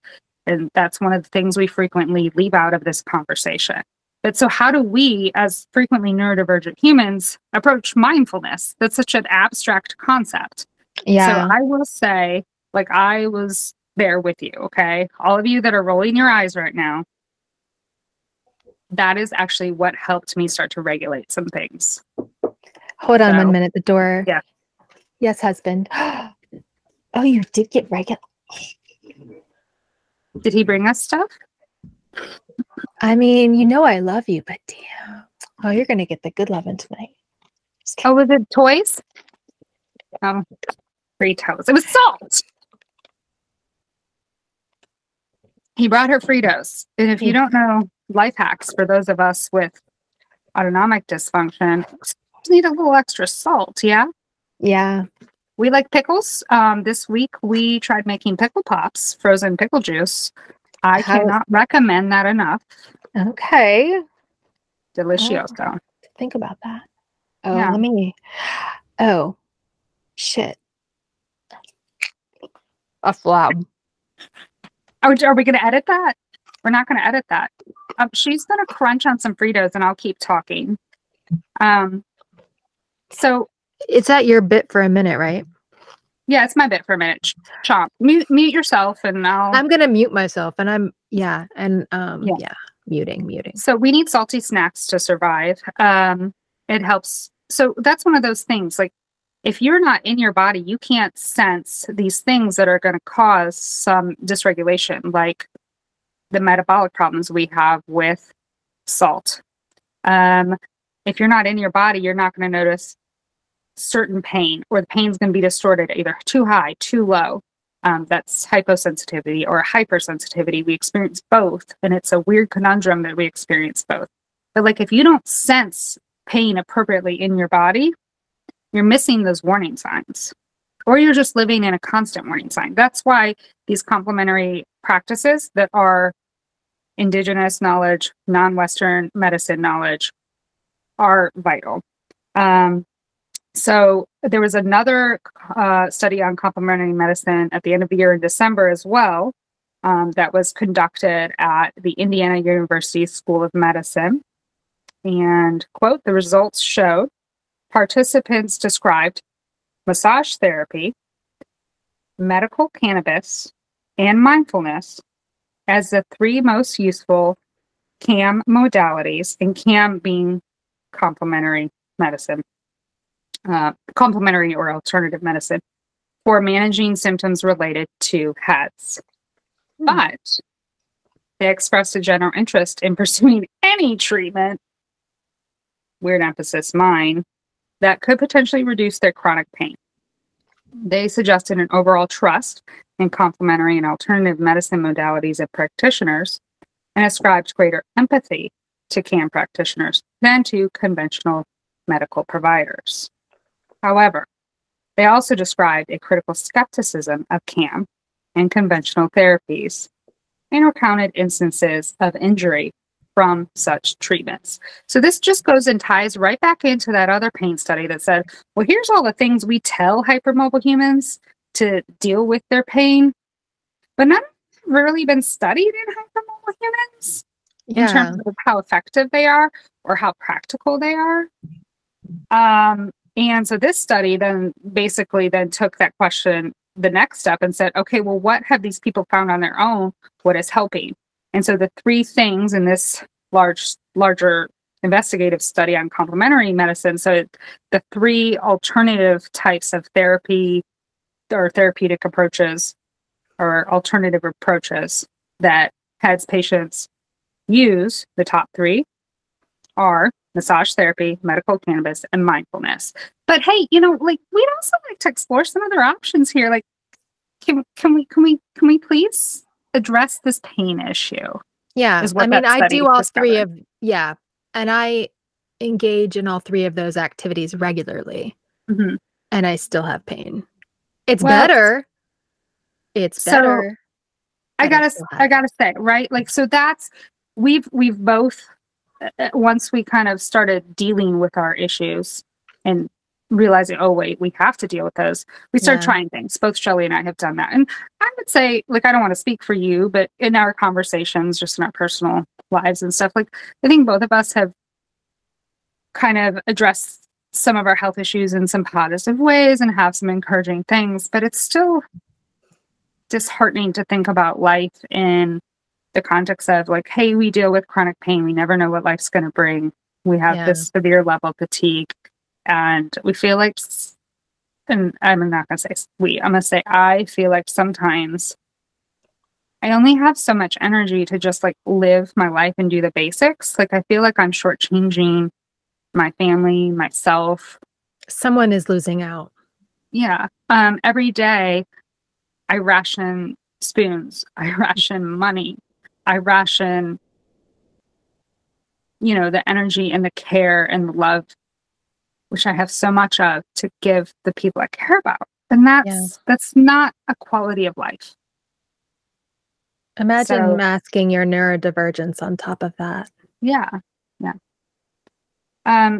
Speaker 2: And that's one of the things we frequently leave out of this conversation. But so how do we, as frequently neurodivergent humans, approach mindfulness? That's such an abstract concept.
Speaker 1: Yeah.
Speaker 2: So I will say, like, I was there with you, okay? All of you that are rolling your eyes right now, that is actually what helped me start to regulate some things.
Speaker 1: Hold on 1 minute, the door.
Speaker 2: Yeah.
Speaker 1: Yes, husband. Oh, you did get regular.
Speaker 2: Did he bring us stuff?
Speaker 1: I mean, you know I love you, but damn. Oh, you're going to get the good loving tonight.
Speaker 2: Oh, was it toys? Fritos. It was salt. He brought her Fritos. And if you don't know life hacks for those of us with autonomic dysfunction, just need a little extra salt, yeah?
Speaker 1: Yeah.
Speaker 2: We like pickles. This week we tried making pickle pops, frozen pickle juice. I cannot recommend that enough.
Speaker 1: Okay.
Speaker 2: Delicioso.
Speaker 1: Think about that. Oh,
Speaker 2: yeah.
Speaker 1: let me. Oh, shit. That's loud.
Speaker 2: Are we going to edit that? We're not going to edit that. She's going to crunch on some Fritos and I'll keep talking. So
Speaker 1: it's at your bit for a minute, right?
Speaker 2: Yeah, it's my bit for a minute. Chomp. Mute yourself and I'm
Speaker 1: going to mute myself and I'm muting.
Speaker 2: So we need salty snacks to survive. It helps. So that's one of those things, like if you're not in your body, you can't sense these things that are going to cause some dysregulation, like the metabolic problems we have with salt. If you're not in your body, you're not going to notice certain pain, or the pain's going to be distorted, either too high, too low. That's hyposensitivity or hypersensitivity. We experience both, and it's a weird conundrum that we experience both. But like if you don't sense pain appropriately in your body, you're missing those warning signs, or you're just living in a constant warning sign. That's why these complementary practices that are indigenous knowledge, non-Western medicine knowledge are vital. So there was another study on complementary medicine at the end of the year in December as well, that was conducted at the Indiana University School of Medicine. And, quote, the results showed participants described massage therapy, medical cannabis, and mindfulness as the three most useful CAM modalities, and CAM being complementary medicine. Complementary or alternative medicine for managing symptoms related to HEDS. But they expressed a general interest in pursuing any treatment, weird emphasis mine, that could potentially reduce their chronic pain. They suggested an overall trust in complementary and alternative medicine modalities of practitioners and ascribed greater empathy to CAM practitioners than to conventional medical providers. However, They also described a critical skepticism of CAM and conventional therapies and recounted instances of injury from such treatments. So this just goes and ties right back into that other pain study that said, well, here's all the things we tell hypermobile humans to deal with their pain, but none have really been studied in hypermobile humans in terms of how effective they are or how practical they are. And so this study then basically then took that question the next step and said, okay, well, what have these people found on their own? What is helping? And so the three things in this larger investigative study on complementary medicine, so the three alternative types of therapy or therapeutic approaches or alternative approaches that HEADS patients use, the top three are massage therapy, medical cannabis, and mindfulness. But hey, you know, like we'd also like to explore some other options here. Like, can we please address this pain issue?
Speaker 1: Yeah, I mean, I do all three of, and I engage in all three of those activities regularly, and I still have pain. It's better. It's better.
Speaker 2: I gotta say, right? Like, so that's we've both once we kind of started dealing with our issues and realizing, oh wait, we have to deal with those. We started trying things. Both Shelli and I have done that, and I would say, like, I don't want to speak for you, but in our conversations, just in our personal lives and stuff, like, I think both of us have kind of addressed some of our health issues in some positive ways and have some encouraging things, but it's still disheartening to think about life in the context of like, hey, we deal with chronic pain. We never know what life's going to bring. We have this severe level of fatigue, and we feel like, and I'm not going to say we, I'm going to say I feel like sometimes I only have so much energy to just like live my life and do the basics. Like, I feel like I'm shortchanging my family, myself.
Speaker 1: Someone is losing out.
Speaker 2: Yeah. Every day I ration spoons, I ration money, I ration, you know, the energy and the care and the love, which I have so much of, to give the people I care about. And that's not a quality of life.
Speaker 1: Imagine masking your neurodivergence on top of that.
Speaker 2: Yeah.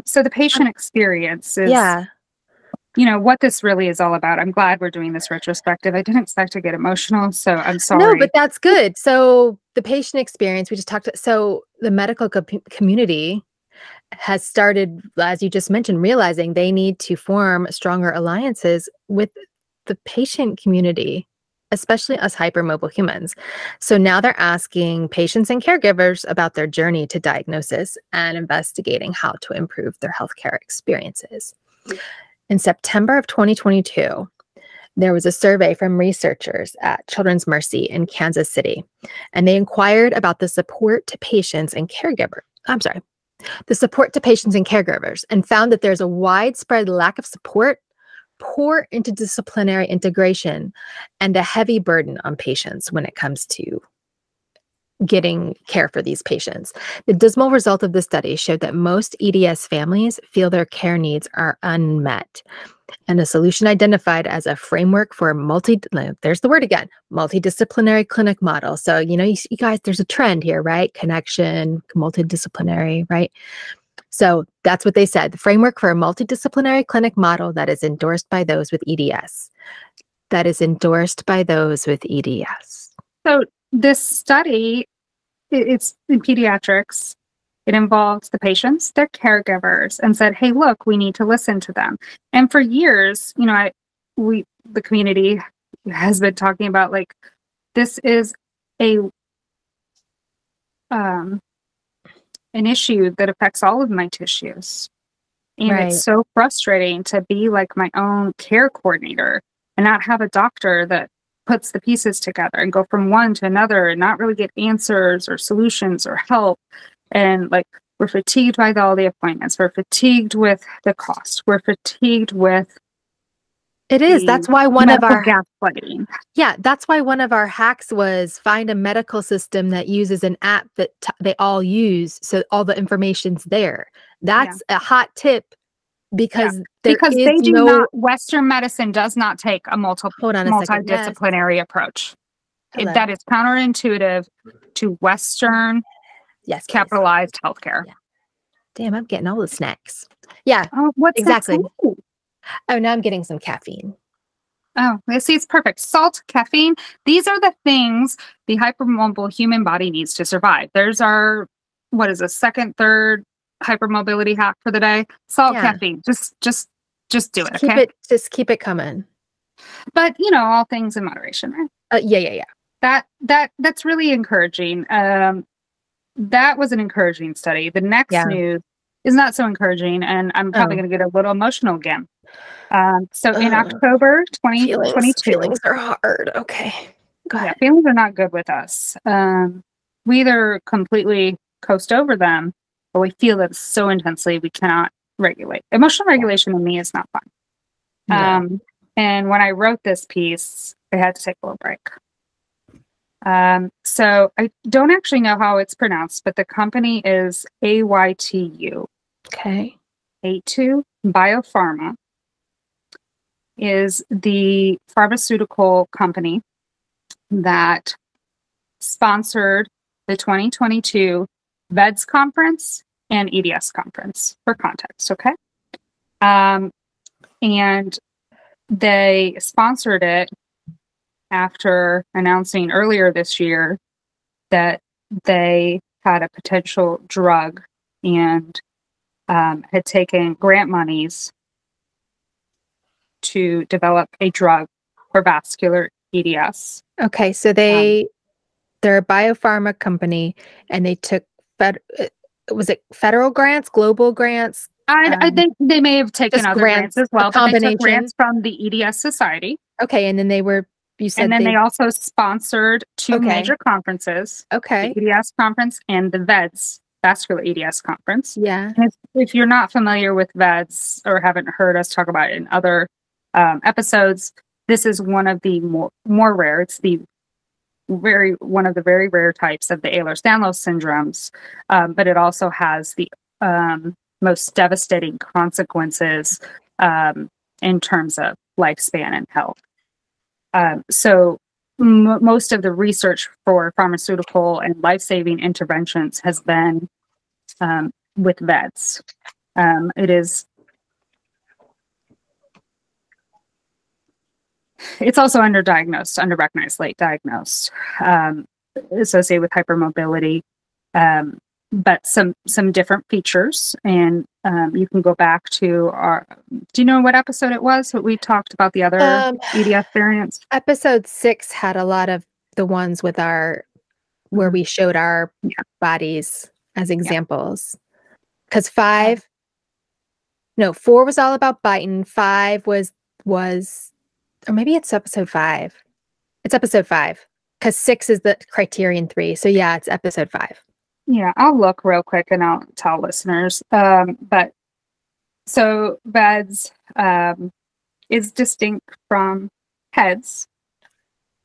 Speaker 2: So the patient experience is, you know, what this really is all about. I'm glad we're doing this retrospective. I didn't expect to get emotional, so I'm sorry.
Speaker 1: No, but that's good. So the patient experience, we just talked, so the medical community has started, as you just mentioned, realizing they need to form stronger alliances with the patient community, especially us hypermobile humans. So now they're asking patients and caregivers about their journey to diagnosis and investigating how to improve their healthcare experiences. In September of 2022, there was a survey from researchers at Children's Mercy in Kansas City, and they inquired about the support to patients and caregivers. The support to patients and caregivers, and found that there's a widespread lack of support, poor interdisciplinary integration, and a heavy burden on patients when it comes to getting care for these patients. The dismal result of the study showed that most EDS families feel their care needs are unmet, and a solution identified as a framework for there's the word again, multidisciplinary clinic model. So, you know, you guys, there's a trend here, right? Connection, multidisciplinary, right? So that's what they said, the framework for a multidisciplinary clinic model that is endorsed by those with EDS. That is endorsed by those with EDS.
Speaker 2: So this study, it's in pediatrics. It involved the patients, their caregivers, and said, hey, look, we need to listen to them. And for years, you know, the community has been talking about, like, this is an issue that affects all of my tissues. And it's so frustrating to be like my own care coordinator and not have a doctor that puts the pieces together and go from one to another and not really get answers or solutions or help. And like, we're fatigued by all the appointments. We're fatigued with the cost. We're fatigued with
Speaker 1: that's why one of our
Speaker 2: gaslighting.
Speaker 1: Yeah, that's why one of our hacks was find a medical system that uses an app that they all use, so all the information's there. That's a hot tip because
Speaker 2: because they do not, Western medicine does not take a multidisciplinary approach. That is counterintuitive to Western capitalized healthcare.
Speaker 1: Yeah. Damn, I'm getting all the snacks. Yeah,
Speaker 2: what's
Speaker 1: exactly. Oh, now I'm getting some caffeine.
Speaker 2: Oh, see, it's perfect. Salt, caffeine, these are the things the hypermobile human body needs to survive. There's our, what is a second, third hypermobility hack for the day? Salt, caffeine. Just do it, okay?
Speaker 1: Just keep it coming.
Speaker 2: But, you know, all things in moderation, right?
Speaker 1: Yeah.
Speaker 2: That's really encouraging. That was an encouraging study. The next news is not so encouraging, and I'm probably going to get a little emotional again. So in October 2022,
Speaker 1: feelings are hard. Okay, go ahead.
Speaker 2: Feelings are not good with us. We either completely coast over them, or we feel it so intensely we cannot regulate. Emotional regulation in me is not fun. And when I wrote this piece, I had to take a little break. So I don't actually know how it's pronounced, but the company is AYTU.
Speaker 1: Okay.
Speaker 2: A2 Biopharma is the pharmaceutical company that sponsored the 2022 VEDS conference and EDS conference, for context, okay? And they sponsored it after announcing earlier this year that they had a potential drug and had taken grant monies to develop a drug for vascular EDS.
Speaker 1: Okay, so they're a biopharma company, and they took was it federal grants, global grants?
Speaker 2: I think they may have taken other grants as well, but they took grants from the EDS Society.
Speaker 1: Okay, and then
Speaker 2: they also sponsored two major conferences.
Speaker 1: Okay.
Speaker 2: The EDS conference and the VEDS, Vascular EDS conference.
Speaker 1: Yeah.
Speaker 2: And if you're not familiar with VEDS or haven't heard us talk about it in other episodes, this is one of the more rare. It's the one of the very rare types of the Ehlers-Danlos Syndromes, but it also has the most devastating consequences in terms of lifespan and health. So most of the research for pharmaceutical and life-saving interventions has been with VEDS. It's also underdiagnosed, underrecognized, late diagnosed, associated with hypermobility, but some different features. And you can go back to do you know what episode it was that we talked about the other EDS variants?
Speaker 1: Episode 6 had a lot of the ones with where we showed our bodies as examples. Because 4 was all about biting. 5 was, or maybe it's episode 5. It's episode 5 because 6 is the criterion 3. So yeah, it's episode 5.
Speaker 2: Yeah, I'll look real quick and I'll tell listeners. But so VEDS is distinct from HEDS.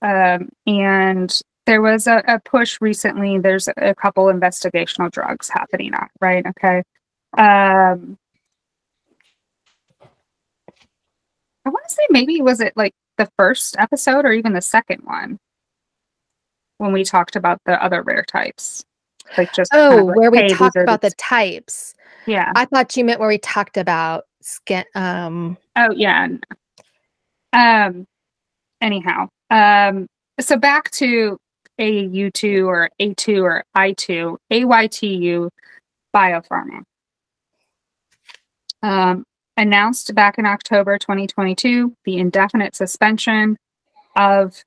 Speaker 2: And there was a push recently. There's a couple investigational drugs happening on, right? Okay. I want to say maybe was it like the first episode or even the second one when we talked about the other rare types. Like just
Speaker 1: where we talked about the types.
Speaker 2: Yeah.
Speaker 1: I thought you meant where we talked about skin.
Speaker 2: Oh yeah. Anyhow. So back to AU2 or A2 or I2, AYTU Biopharma. Announced back in October 2022 the indefinite suspension of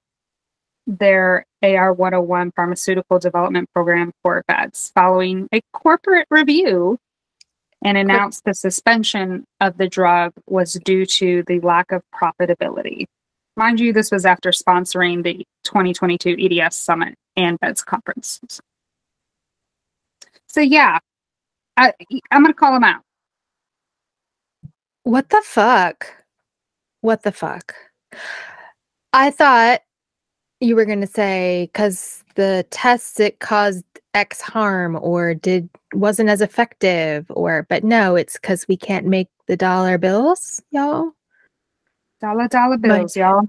Speaker 2: their AR101 pharmaceutical development program for VEDS following a corporate review, and announced the suspension of the drug was due to the lack of profitability. Mind you, this was after sponsoring the 2022 EDS Summit and VEDS conferences. So yeah, I'm going to call them out.
Speaker 1: What the fuck? What the fuck? I thought you were going to say, because the tests, it caused X harm or wasn't as effective, but no, it's because we can't make the dollar bills, y'all.
Speaker 2: Dollar bills, y'all.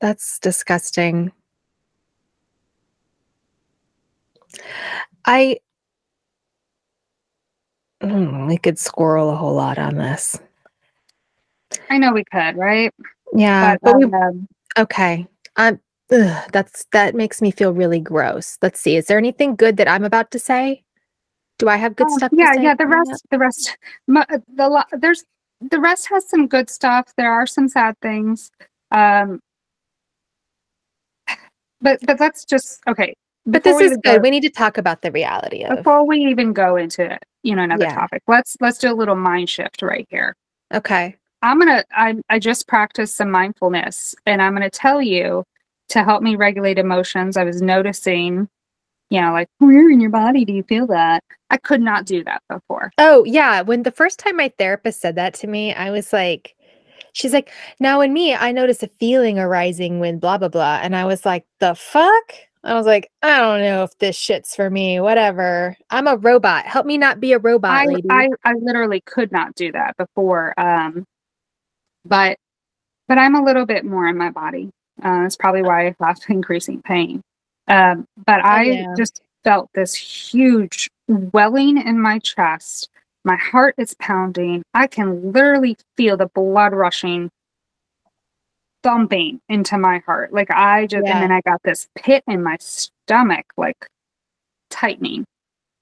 Speaker 1: That's disgusting. We could squirrel a whole lot on this.
Speaker 2: I know we could, right?
Speaker 1: Yeah, but okay. That makes me feel really gross. Let's see. Is there anything good that I'm about to say? Do I have good stuff to say?
Speaker 2: Yeah, the rest has some good stuff. There are some sad things. But that's just okay.
Speaker 1: But this is good. We need to talk about the reality of
Speaker 2: before we even go into, another topic. Let's do a little mind shift right here.
Speaker 1: Okay.
Speaker 2: I just practiced some mindfulness, and I'm gonna tell you to help me regulate emotions. I was noticing, like, where in your body do you feel that? I could not do that before.
Speaker 1: Oh, yeah. When the first time my therapist said that to me, I was like, she's like, now in me, I notice a feeling arising when blah, blah, blah. And I was like, the fuck? I was like, I don't know if this shit's for me, whatever. I'm a robot. Help me not be a robot, lady.
Speaker 2: I literally could not do that before. But I'm a little bit more in my body. That's probably why I have increasing pain. But I just felt this huge welling in my chest. My heart is pounding. I can literally feel the blood rushing, thumping into my heart. Like and then I got this pit in my stomach, like tightening.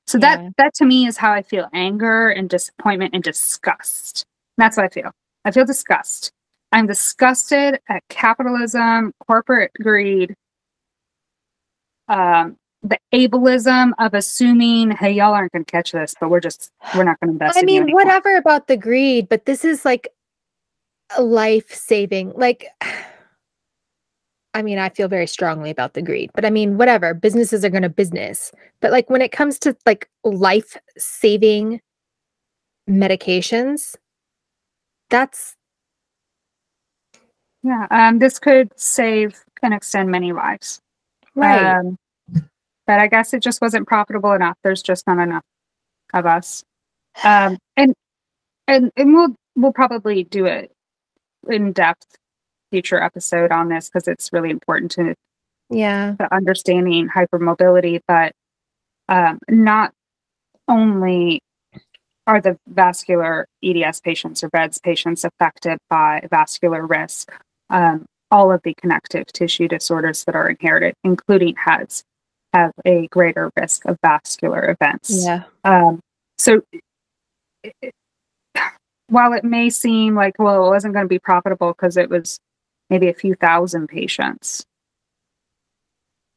Speaker 2: So that to me is how I feel: anger and disappointment and disgust. That's what I feel. I feel disgust. I'm disgusted at capitalism, corporate greed, the ableism of assuming, hey, y'all aren't going to catch this, but we're not going to invest in you anymore.
Speaker 1: Whatever about the greed, but this is like a life-saving, like, I feel very strongly about the greed, but whatever, businesses are going to business. But like when it comes to like life-saving medications, that's...
Speaker 2: Yeah, this could save and extend many lives.
Speaker 1: Right.
Speaker 2: But I guess it just wasn't profitable enough. There's just not enough of us. And we'll probably do an in-depth future episode on this because it's really important to understanding hypermobility. But not only are the vascular EDS patients or VEDS patients affected by vascular risk, all of the connective tissue disorders that are inherited, including HEDS, have a greater risk of vascular events.
Speaker 1: Yeah.
Speaker 2: So while it may seem like, well, it wasn't going to be profitable because it was maybe a few thousand patients,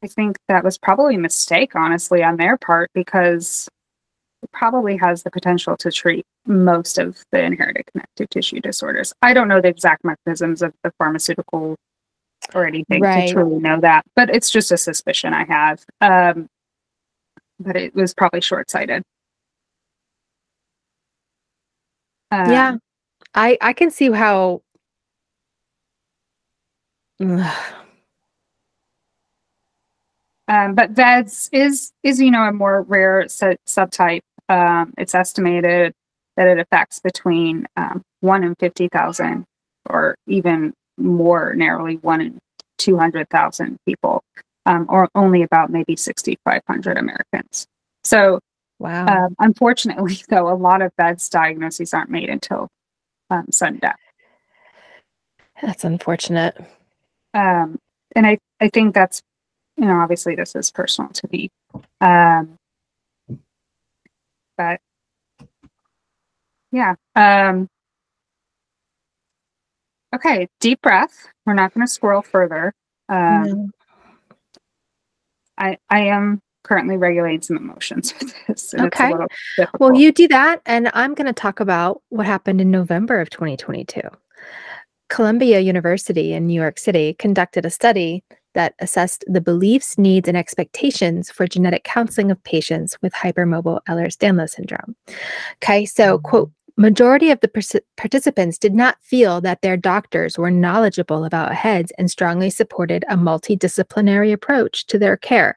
Speaker 2: I think that was probably a mistake, honestly, on their part, because it probably has the potential to treat most of the inherited connective tissue disorders. I don't know the exact mechanisms of the pharmaceutical or anything to truly know that, but it's just a suspicion I have. But it was probably short-sighted.
Speaker 1: Yeah, I can see how.
Speaker 2: But VEDS is a more rare subtype. It's estimated that it affects between 1 in 50,000, or even more narrowly 1 in 200,000 people, or only about maybe 6,500 Americans. So,
Speaker 1: wow.
Speaker 2: Unfortunately, though, a lot of VEDS diagnoses aren't made until sudden death.
Speaker 1: That's unfortunate.
Speaker 2: And I think that's, obviously this is personal to me. But yeah. Okay, deep breath. We're not going to squirrel further.
Speaker 1: No.
Speaker 2: I am currently regulating some emotions with this. And
Speaker 1: okay.
Speaker 2: It's a little difficult.
Speaker 1: Well, you do that, and I'm going to talk about what happened in November of 2022. Columbia University in New York City conducted a study that assessed the beliefs, needs, and expectations for genetic counseling of patients with hypermobile Ehlers-Danlos syndrome. Okay, so, quote, Majority of the participants did not feel that their doctors were knowledgeable about heads and strongly supported a multidisciplinary approach to their care.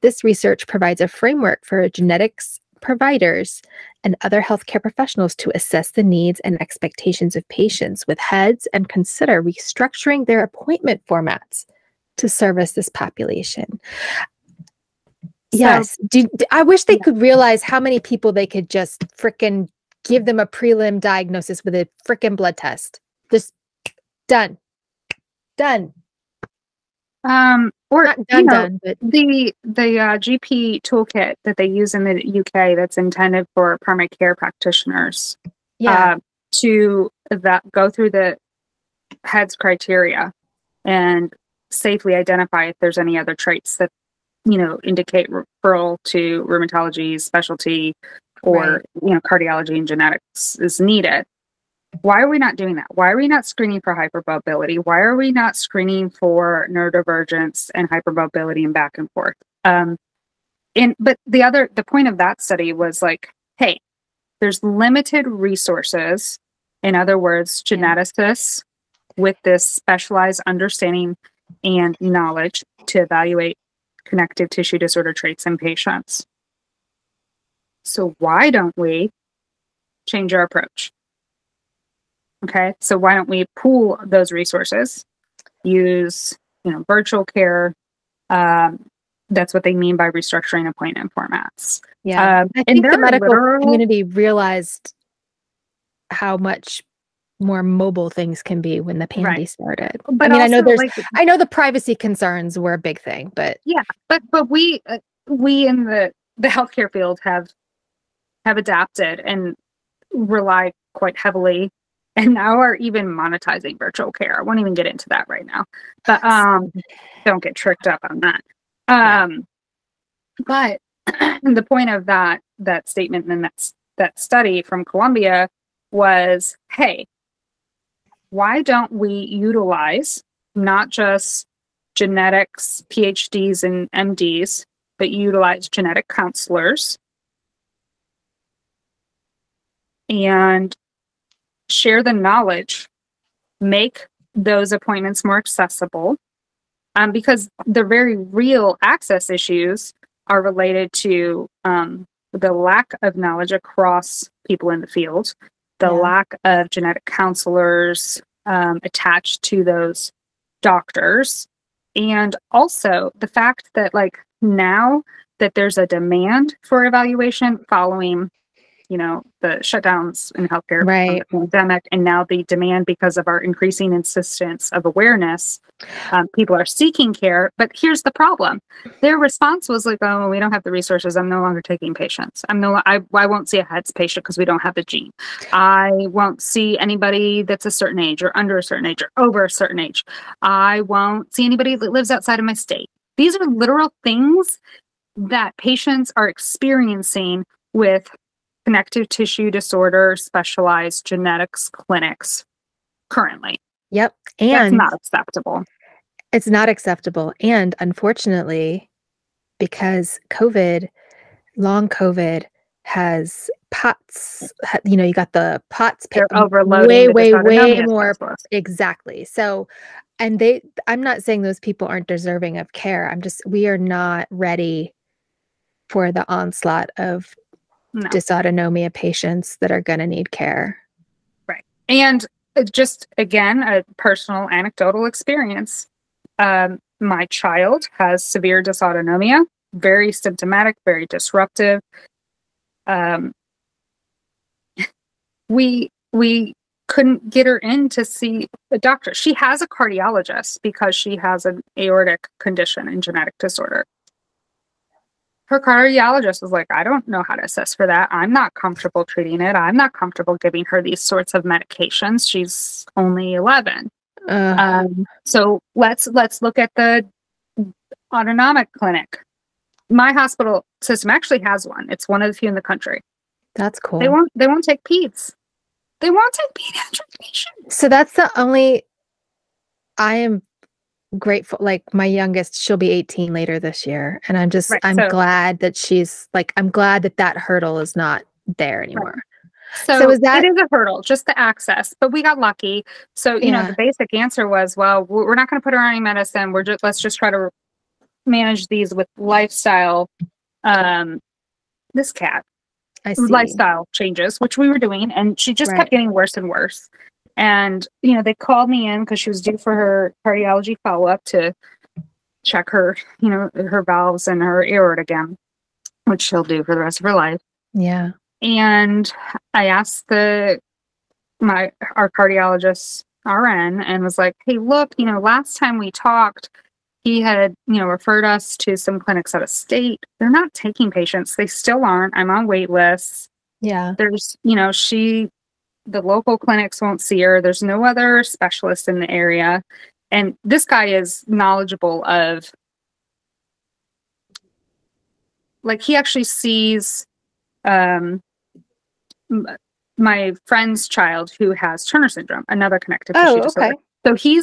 Speaker 1: This research provides a framework for genetics providers and other healthcare professionals to assess the needs and expectations of patients with heads and consider restructuring their appointment formats to service this population. Yes. I wish they could realize how many people they could just frickin' give them a prelim diagnosis with a frickin' blood test. Just done.
Speaker 2: Or
Speaker 1: not done, but
Speaker 2: the GP toolkit that they use in the UK that's intended for primary care practitioners, to go through the HEADS criteria and safely identify if there's any other traits that indicate referral to rheumatology specialty or cardiology and genetics is needed. Why are we not doing that? Why are we not screening for hypermobility? Why are we not screening for neurodivergence and hypermobility and back and forth? But the point of that study was like, hey, there's limited resources. In other words, geneticists with this specialized understanding and knowledge to evaluate connective tissue disorder traits in patients. So why don't we change our approach? Okay, so why don't we pool those resources, use virtual care? That's what they mean by restructuring appointment formats.
Speaker 1: Yeah, I think the medical community realized how much more mobile things can be when the pandemic started. But I mean, I know the privacy concerns were a big thing, but
Speaker 2: but we in the healthcare field have adapted and rely quite heavily. And now are even monetizing virtual care. I won't even get into that right now, but don't get tricked up on that. But the point of that statement and that study from Columbia was, hey, why don't we utilize not just genetics PhDs and MDs, but utilize genetic counselors and share the knowledge, make those appointments more accessible, because the very real access issues are related to the lack of knowledge across people in the field, the lack of genetic counselors attached to those doctors, and also the fact that now that there's a demand for evaluation following the shutdowns in healthcare from the pandemic, and now the demand because of our increasing insistence of awareness, people are seeking care. But here's the problem. Their response was like, oh, we don't have the resources. I'm no longer taking patients. I won't see a HEADS patient because we don't have the gene. I won't see anybody that's a certain age or under a certain age or over a certain age. I won't see anybody that lives outside of my state. These are literal things that patients are experiencing with connective tissue disorder specialized genetics clinics currently.
Speaker 1: Yep. And
Speaker 2: that's not acceptable.
Speaker 1: It's not acceptable. And unfortunately, because long COVID has POTS, you got the POTS
Speaker 2: overloading
Speaker 1: way more. Exactly. So, and I'm not saying those people aren't deserving of care. We are not ready for the onslaught of dysautonomia patients that are going to need care.
Speaker 2: Right. And just, again, a personal anecdotal experience. My child has severe dysautonomia, very symptomatic, very disruptive. We couldn't get her in to see a doctor. She has a cardiologist because she has an aortic condition and genetic disorder. Her cardiologist was like, I don't know how to assess for that. I'm not comfortable treating it. I'm not comfortable giving her these sorts of medications. She's only 11. So let's look at the autonomic clinic. My hospital system actually has one. It's one of the few in the country.
Speaker 1: That's cool.
Speaker 2: They won't take peds. They won't take pediatric patients.
Speaker 1: So that's the only. I am grateful. Like my youngest, she'll be 18 later this year, and I'm glad that she's I'm glad that hurdle is not there anymore.
Speaker 2: So is that, it is a hurdle, just the access, but we got lucky. So, you know, the basic answer was, well, we're not going to put her on any medicine. Let's just try to manage these with lifestyle, this cat, lifestyle changes, which we were doing. And she just kept getting worse and worse. And, you know, they called me in because she was due for her cardiology follow-up to check her, you know, her valves and her aorta again, which she'll do for the rest of her life.
Speaker 1: Yeah.
Speaker 2: And I asked our cardiologist RN and was like, hey, look, you know, last time we talked, he had, you know, referred us to some clinics out of state. They're not taking patients. They still aren't. I'm on wait lists.
Speaker 1: Yeah.
Speaker 2: There's, you know, the local clinics won't see her. There's no other specialist in the area. And this guy is knowledgeable of, like, he actually sees my friend's child who has Turner syndrome, another connective tissue disorder. So he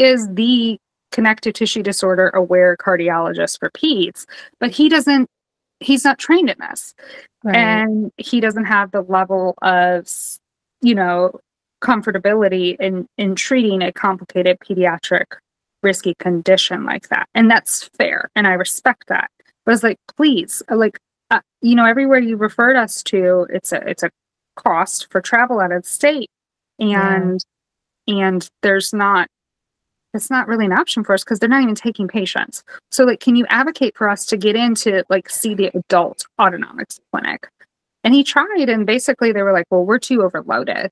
Speaker 2: is the connective tissue disorder aware cardiologist for peds, but he's not trained in this. And he doesn't have the level of, you know, comfortability in treating a complicated pediatric risky condition like that. And that's fair. And I respect that. But it's like, please, like, you know, everywhere you referred us to, it's a cost for travel out of state. And it's not really an option for us because they're not even taking patients. So, like, can you advocate for us to get into, like, see the adult autonomics clinic? And he tried, and basically they were like, well, we're too overloaded.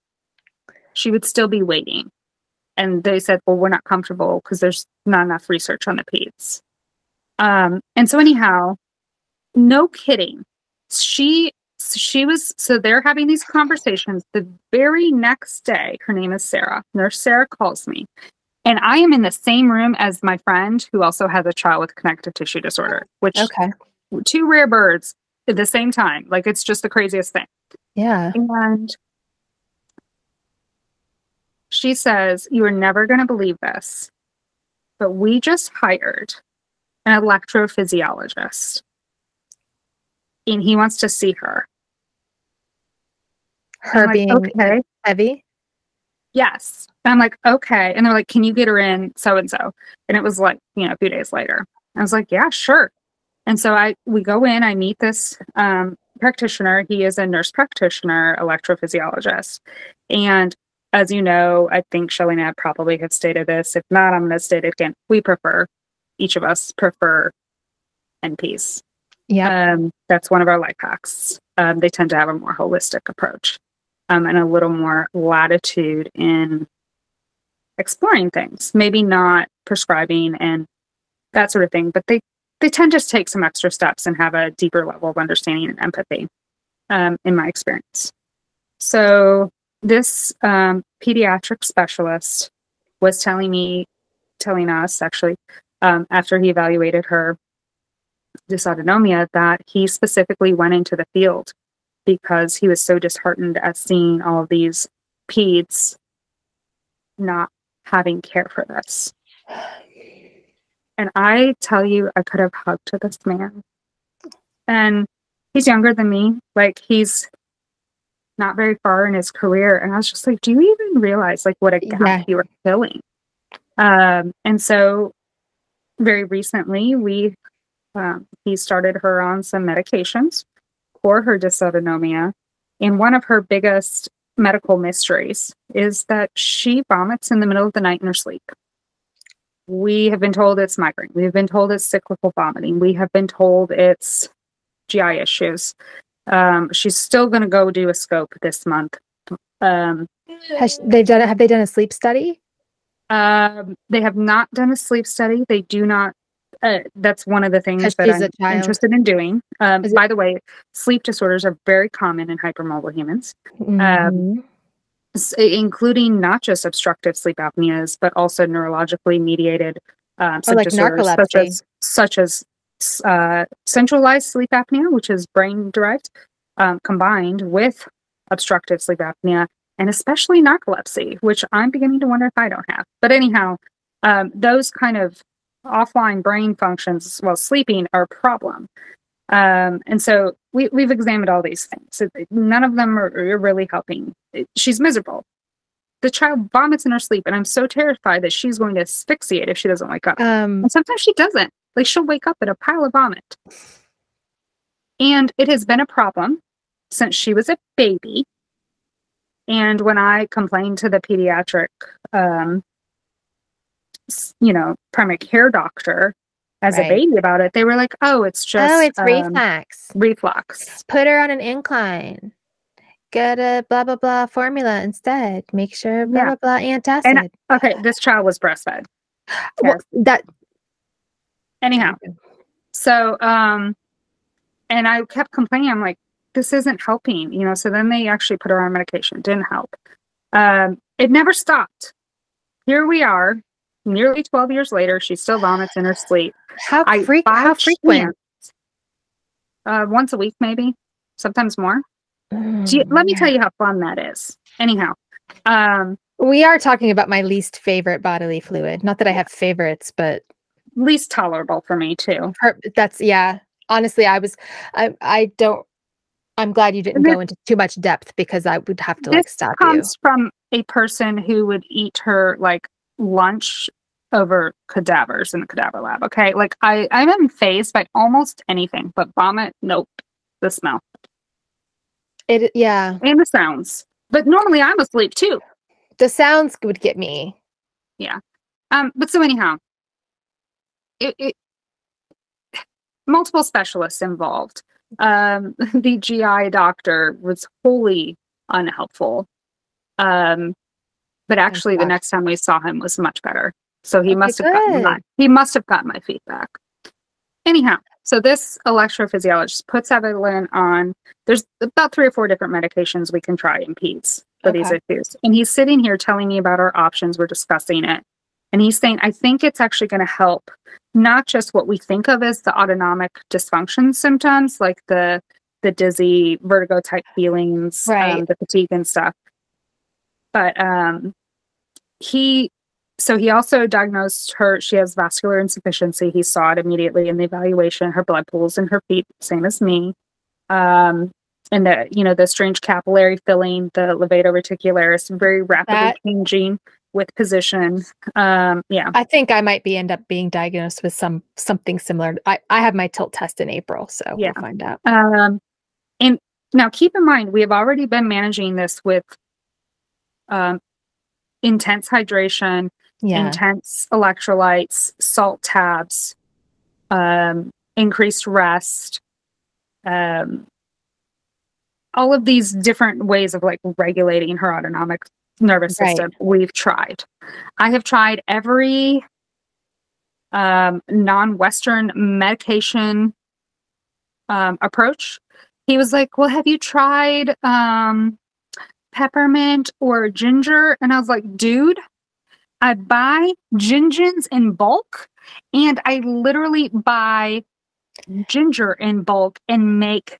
Speaker 2: She would still be waiting. And they said, well, we're not comfortable because there's not enough research on the peds. And so anyhow, no kidding. So they're having these conversations. The very next day, her name is Sarah. Nurse Sarah calls me. And I am in the same room as my friend who also has a child with connective tissue disorder, which two rare birds at the same time. Like, it's just the craziest thing.
Speaker 1: Yeah.
Speaker 2: And she says, you are never going to believe this, but we just hired an electrophysiologist and he wants to see her.
Speaker 1: Her being heavy?
Speaker 2: Yes. And I'm like, okay. And they're like, can you get her in so-and-so? And it was like, you know, a few days later. I was like, yeah, sure. And so we go in, I meet this practitioner. He is a nurse practitioner, electrophysiologist. And as you know, I think Shelli and I probably have stated this. If not, I'm going to state it again. Each of us prefer NPs.
Speaker 1: Yeah.
Speaker 2: That's one of our life hacks. They tend to have a more holistic approach and a little more latitude in exploring things. Maybe not prescribing and that sort of thing, but they tend to take some extra steps and have a deeper level of understanding and empathy, in my experience. So this pediatric specialist was telling us actually, after he evaluated her dysautonomia, that he specifically went into the field because he was so disheartened at seeing all of these peds not having care for this. And I tell you, I could have hugged this man. And he's younger than me. Like, he's not very far in his career. And I was just like, do you even realize, like, what a gap you are filling? And so very recently, he started her on some medications for her dysautonomia. And one of her biggest medical mysteries is that she vomits in the middle of the night in her sleep. We have been told it's migraine. We've been told it's cyclical vomiting. We have been told it's GI issues. She's still going to go do a scope this month.
Speaker 1: Have they done a sleep study?
Speaker 2: They have not done a sleep study. They do not. That's one of the things that I'm interested in doing. By the way, sleep disorders are very common in hypermobile humans. Including not just obstructive sleep apneas, but also neurologically mediated sleep disorders, such as centralized sleep apnea, which is brain derived, combined with obstructive sleep apnea, and especially narcolepsy, which I'm beginning to wonder if I don't have. But anyhow, those kind of offline brain functions while sleeping are a problem. And so we've examined all these things. None of them are really helping. She's miserable. The child vomits in her sleep, and I'm so terrified that she's going to asphyxiate if she doesn't wake up. And sometimes she doesn't. Like, she'll wake up in a pile of vomit. And it has been a problem since she was a baby. And when I complained to the pediatric, primary care doctor as a baby about it, they were like, oh, it's just...
Speaker 1: Oh, it's reflux.
Speaker 2: Reflux.
Speaker 1: Put her on an incline. Get a blah, blah, blah formula instead. Make sure blah, blah, blah antacid.
Speaker 2: And, okay, this child was breastfed.
Speaker 1: Well,
Speaker 2: anyhow. So, and I kept complaining. I'm like, this isn't helping, so then they actually put her on medication. Didn't help. It never stopped. Here we are, nearly 12 years later. She still vomits in her sleep.
Speaker 1: How frequent?
Speaker 2: Once a week, maybe. Sometimes more. Let me tell you how fun that is. Anyhow.
Speaker 1: We are talking about my least favorite bodily fluid. Not that I have favorites, but...
Speaker 2: least tolerable for me, too.
Speaker 1: Honestly, I'm glad you didn't go into too much depth, because I would have to stop you.
Speaker 2: This comes from a person who would eat her lunch over cadavers in the cadaver lab. Okay, I'm fazed by almost anything, but vomit, nope. The smell, and the sounds. But normally I'm asleep too.
Speaker 1: The sounds would get me.
Speaker 2: Yeah. But so anyhow, it multiple specialists involved. The GI doctor was wholly unhelpful. But actually the next time we saw him was much better. So he must have gotten my feedback. Anyhow, so this electrophysiologist puts Evelyn on, there's about 3 or 4 different medications we can try in peds for these issues. And he's sitting here telling me about our options. We're discussing it. And he's saying, I think it's actually going to help not just what we think of as the autonomic dysfunction symptoms, like the dizzy, vertigo type feelings, the fatigue and stuff. But he also diagnosed her, she has vascular insufficiency. He saw it immediately in the evaluation, her blood pools in her feet, same as me. And the strange capillary filling, the levator reticularis, very rapidly changing with position. I think I might end up being diagnosed with something similar. I have my tilt test in April, so we'll find out. And now keep in mind, we have already been managing this with intense hydration, intense electrolytes, salt tabs, increased rest, all of these different ways of regulating her autonomic nervous system. We've tried. I have tried every non-Western medication approach. He was like, well, have you tried peppermint or ginger? And I was like, dude, I buy gingins in bulk, and I literally buy ginger in bulk and make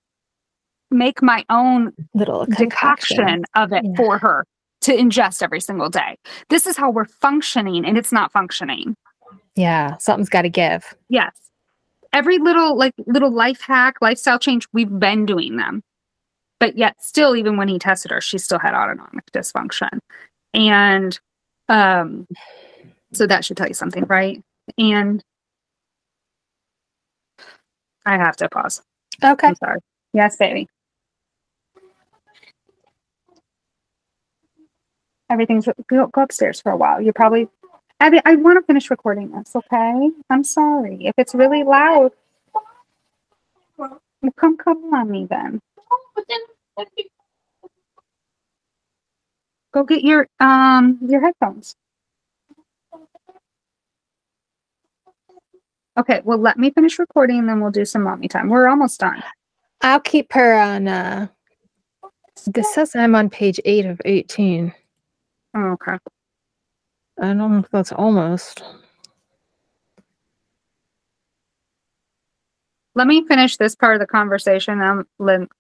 Speaker 2: my own
Speaker 1: little
Speaker 2: decoction of it for her to ingest every single day. This is how we're functioning, and it's not functioning.
Speaker 1: Yeah, something's got to give.
Speaker 2: Yes. Every little life hack, lifestyle change, we've been doing them. But yet still, even when he tested her, she still had autonomic dysfunction. And so that should tell you something, right? And I have to pause.
Speaker 1: Okay.
Speaker 2: I'm sorry. Yes, baby. Everything's go upstairs for a while. You probably, Abby, I want to finish recording this, okay? I'm sorry. If it's really loud, well, come on me then. Go get your headphones. Okay, well, let me finish recording and then we'll do some mommy time. We're almost done.
Speaker 1: I'll keep her on, this says I'm on page 8 of 18.
Speaker 2: Oh, okay.
Speaker 1: I don't know if that's almost.
Speaker 2: Let me finish this part of the conversation.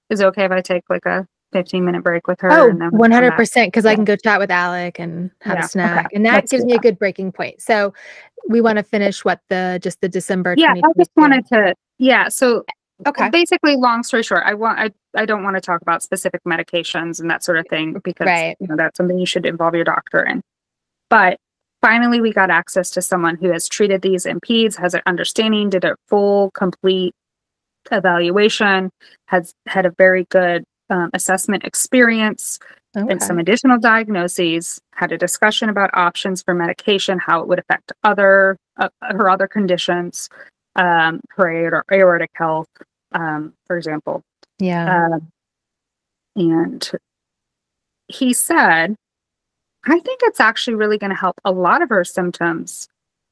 Speaker 2: Is it okay if I take a 15-minute break with her?
Speaker 1: Oh, 100%, because I can go chat with Alec and have a snack. Okay. And that gives me a good breaking point. So we want to finish just the December 2022.
Speaker 2: I just wanted to, so
Speaker 1: Okay.
Speaker 2: Basically, long story short, I don't want to talk about specific medications and that sort of thing because that's something you should involve your doctor in. But finally, we got access to someone who has treated these in peds, has an understanding, did a full, complete evaluation, has had a very good assessment experience, and some additional diagnoses, had a discussion about options for medication, how it would affect her other conditions, her aortic health, for example.
Speaker 1: Yeah.
Speaker 2: And he said, I think it's actually really going to help a lot of her symptoms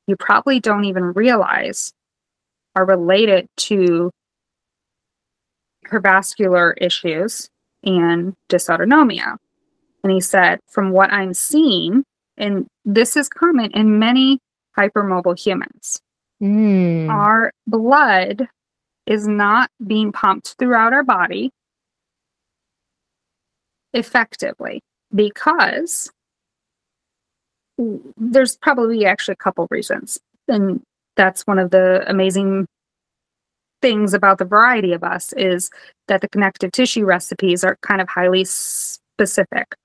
Speaker 2: you probably don't even realize are related to her vascular issues and dysautonomia. And he said, from what I'm seeing, and this is common in many hypermobile humans, our blood is not being pumped throughout our body effectively because there's probably actually a couple reasons. And that's one of the amazing things about the variety of us is that the connective tissue recipes are kind of highly specific.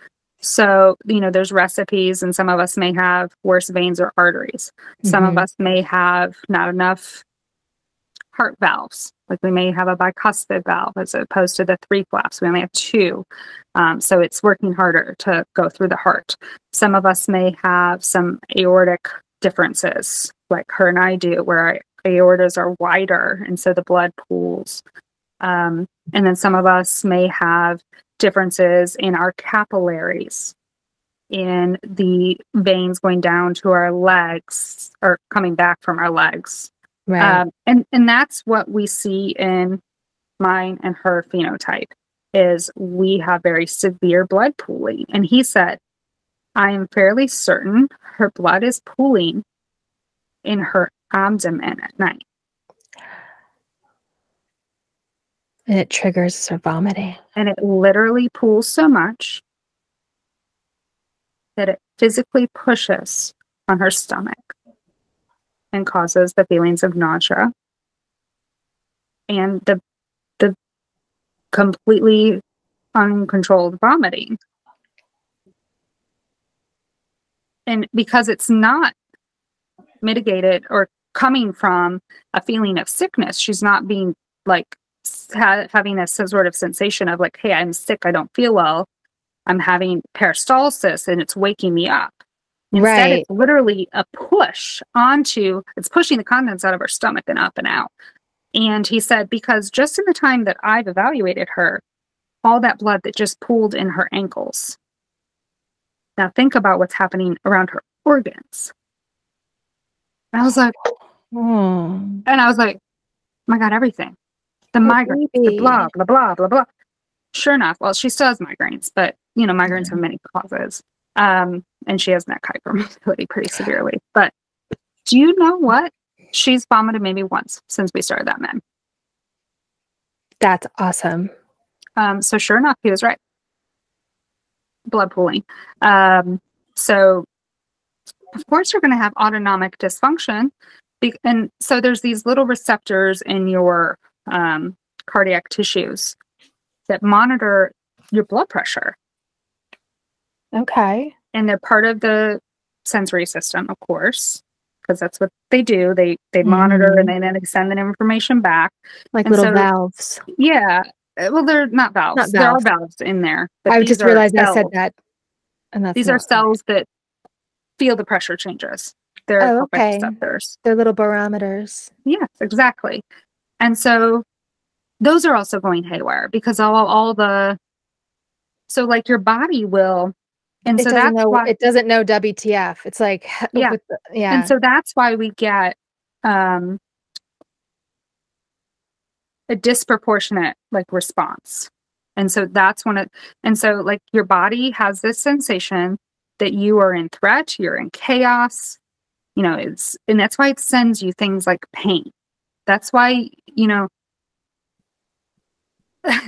Speaker 2: So, there's recipes, and some of us may have worse veins or arteries. Some of us may have not enough heart valves. Like we may have a bicuspid valve as opposed to the 3 flaps. We only have 2. So it's working harder to go through the heart. Some of us may have some aortic differences, like her and I do, where our aortas are wider, and so the blood pools. And then some of us may have differences in our capillaries, in the veins going down to our legs or coming back from our legs.
Speaker 1: Right.
Speaker 2: And that's what we see in mine and her phenotype is we have very severe blood pooling. And he said, I am fairly certain her blood is pooling in her abdomen at night.
Speaker 1: And it triggers her vomiting.
Speaker 2: And it literally pools so much that it physically pushes on her stomach and causes the feelings of nausea and the completely uncontrolled vomiting. And because it's not mitigated or coming from a feeling of sickness, she's not being like having a sort of sensation of like, hey, I'm sick, I don't feel well, I'm having peristalsis and it's waking me up. Instead, it's literally a push it's pushing the contents out of her stomach and up and out. And he said, because just in the time that I've evaluated her, all that blood that just pooled in her ankles. Now think about what's happening around her organs. And I was like, and I was like, my God, everything. The migraines, the blah, blah, blah, blah, blah. Sure enough, well, she still has migraines, but, migraines have many causes. And she has neck hypermobility pretty severely. But do you know what? She's vomited maybe once since we started that med.
Speaker 1: That's awesome.
Speaker 2: So sure enough, he was right. Blood pooling. So of course you're going to have autonomic dysfunction. And so there's these little receptors in your cardiac tissues that monitor your blood pressure.
Speaker 1: Okay.
Speaker 2: And they're part of the sensory system, of course, because that's what they do. They monitor and then they send that information back.
Speaker 1: Like little valves.
Speaker 2: Yeah. Well, they're not valves.
Speaker 1: Not valves.
Speaker 2: There are valves in there.
Speaker 1: But I just realized I said that. And
Speaker 2: these are cells that feel the pressure changes. They're receptors.
Speaker 1: They're little barometers.
Speaker 2: Yes, exactly. And so those are also going haywire because all the, so like your body will, and so that's why
Speaker 1: it doesn't know WTF. It's like,
Speaker 2: yeah. And so that's why we get a disproportionate like response. And so that's and so like your body has this sensation that you are in threat, you're in chaos, and that's why it sends you things like pain. That's why,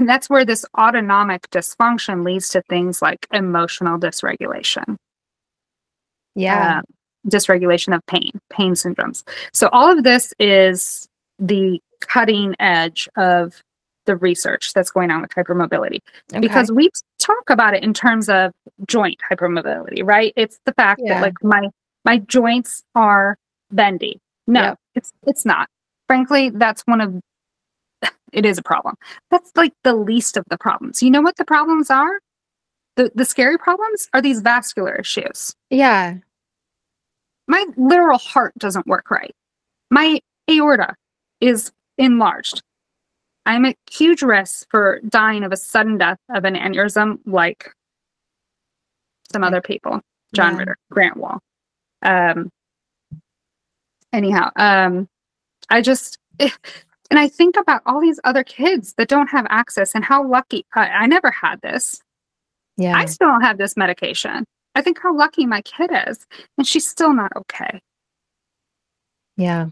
Speaker 2: that's where this autonomic dysfunction leads to things like emotional dysregulation.
Speaker 1: Yeah.
Speaker 2: Dysregulation of pain syndromes. So all of this is the cutting edge of the research that's going on with hypermobility.
Speaker 1: Okay.
Speaker 2: Because we talk about it in terms of joint hypermobility, right? It's the fact that like my joints are bendy. No, it's not. Frankly, that's it is a problem. That's like the least of the problems. You know what the problems are? The scary problems are these vascular issues.
Speaker 1: Yeah.
Speaker 2: My literal heart doesn't work right. My aorta is enlarged. I'm at huge risk for dying of a sudden death of an aneurysm like some other people. John Ritter, Grant Wall. And I think about all these other kids that don't have access and how lucky I never had this. Yeah. I still don't have this medication. I think how lucky my kid is, and she's still not okay.
Speaker 1: Yeah.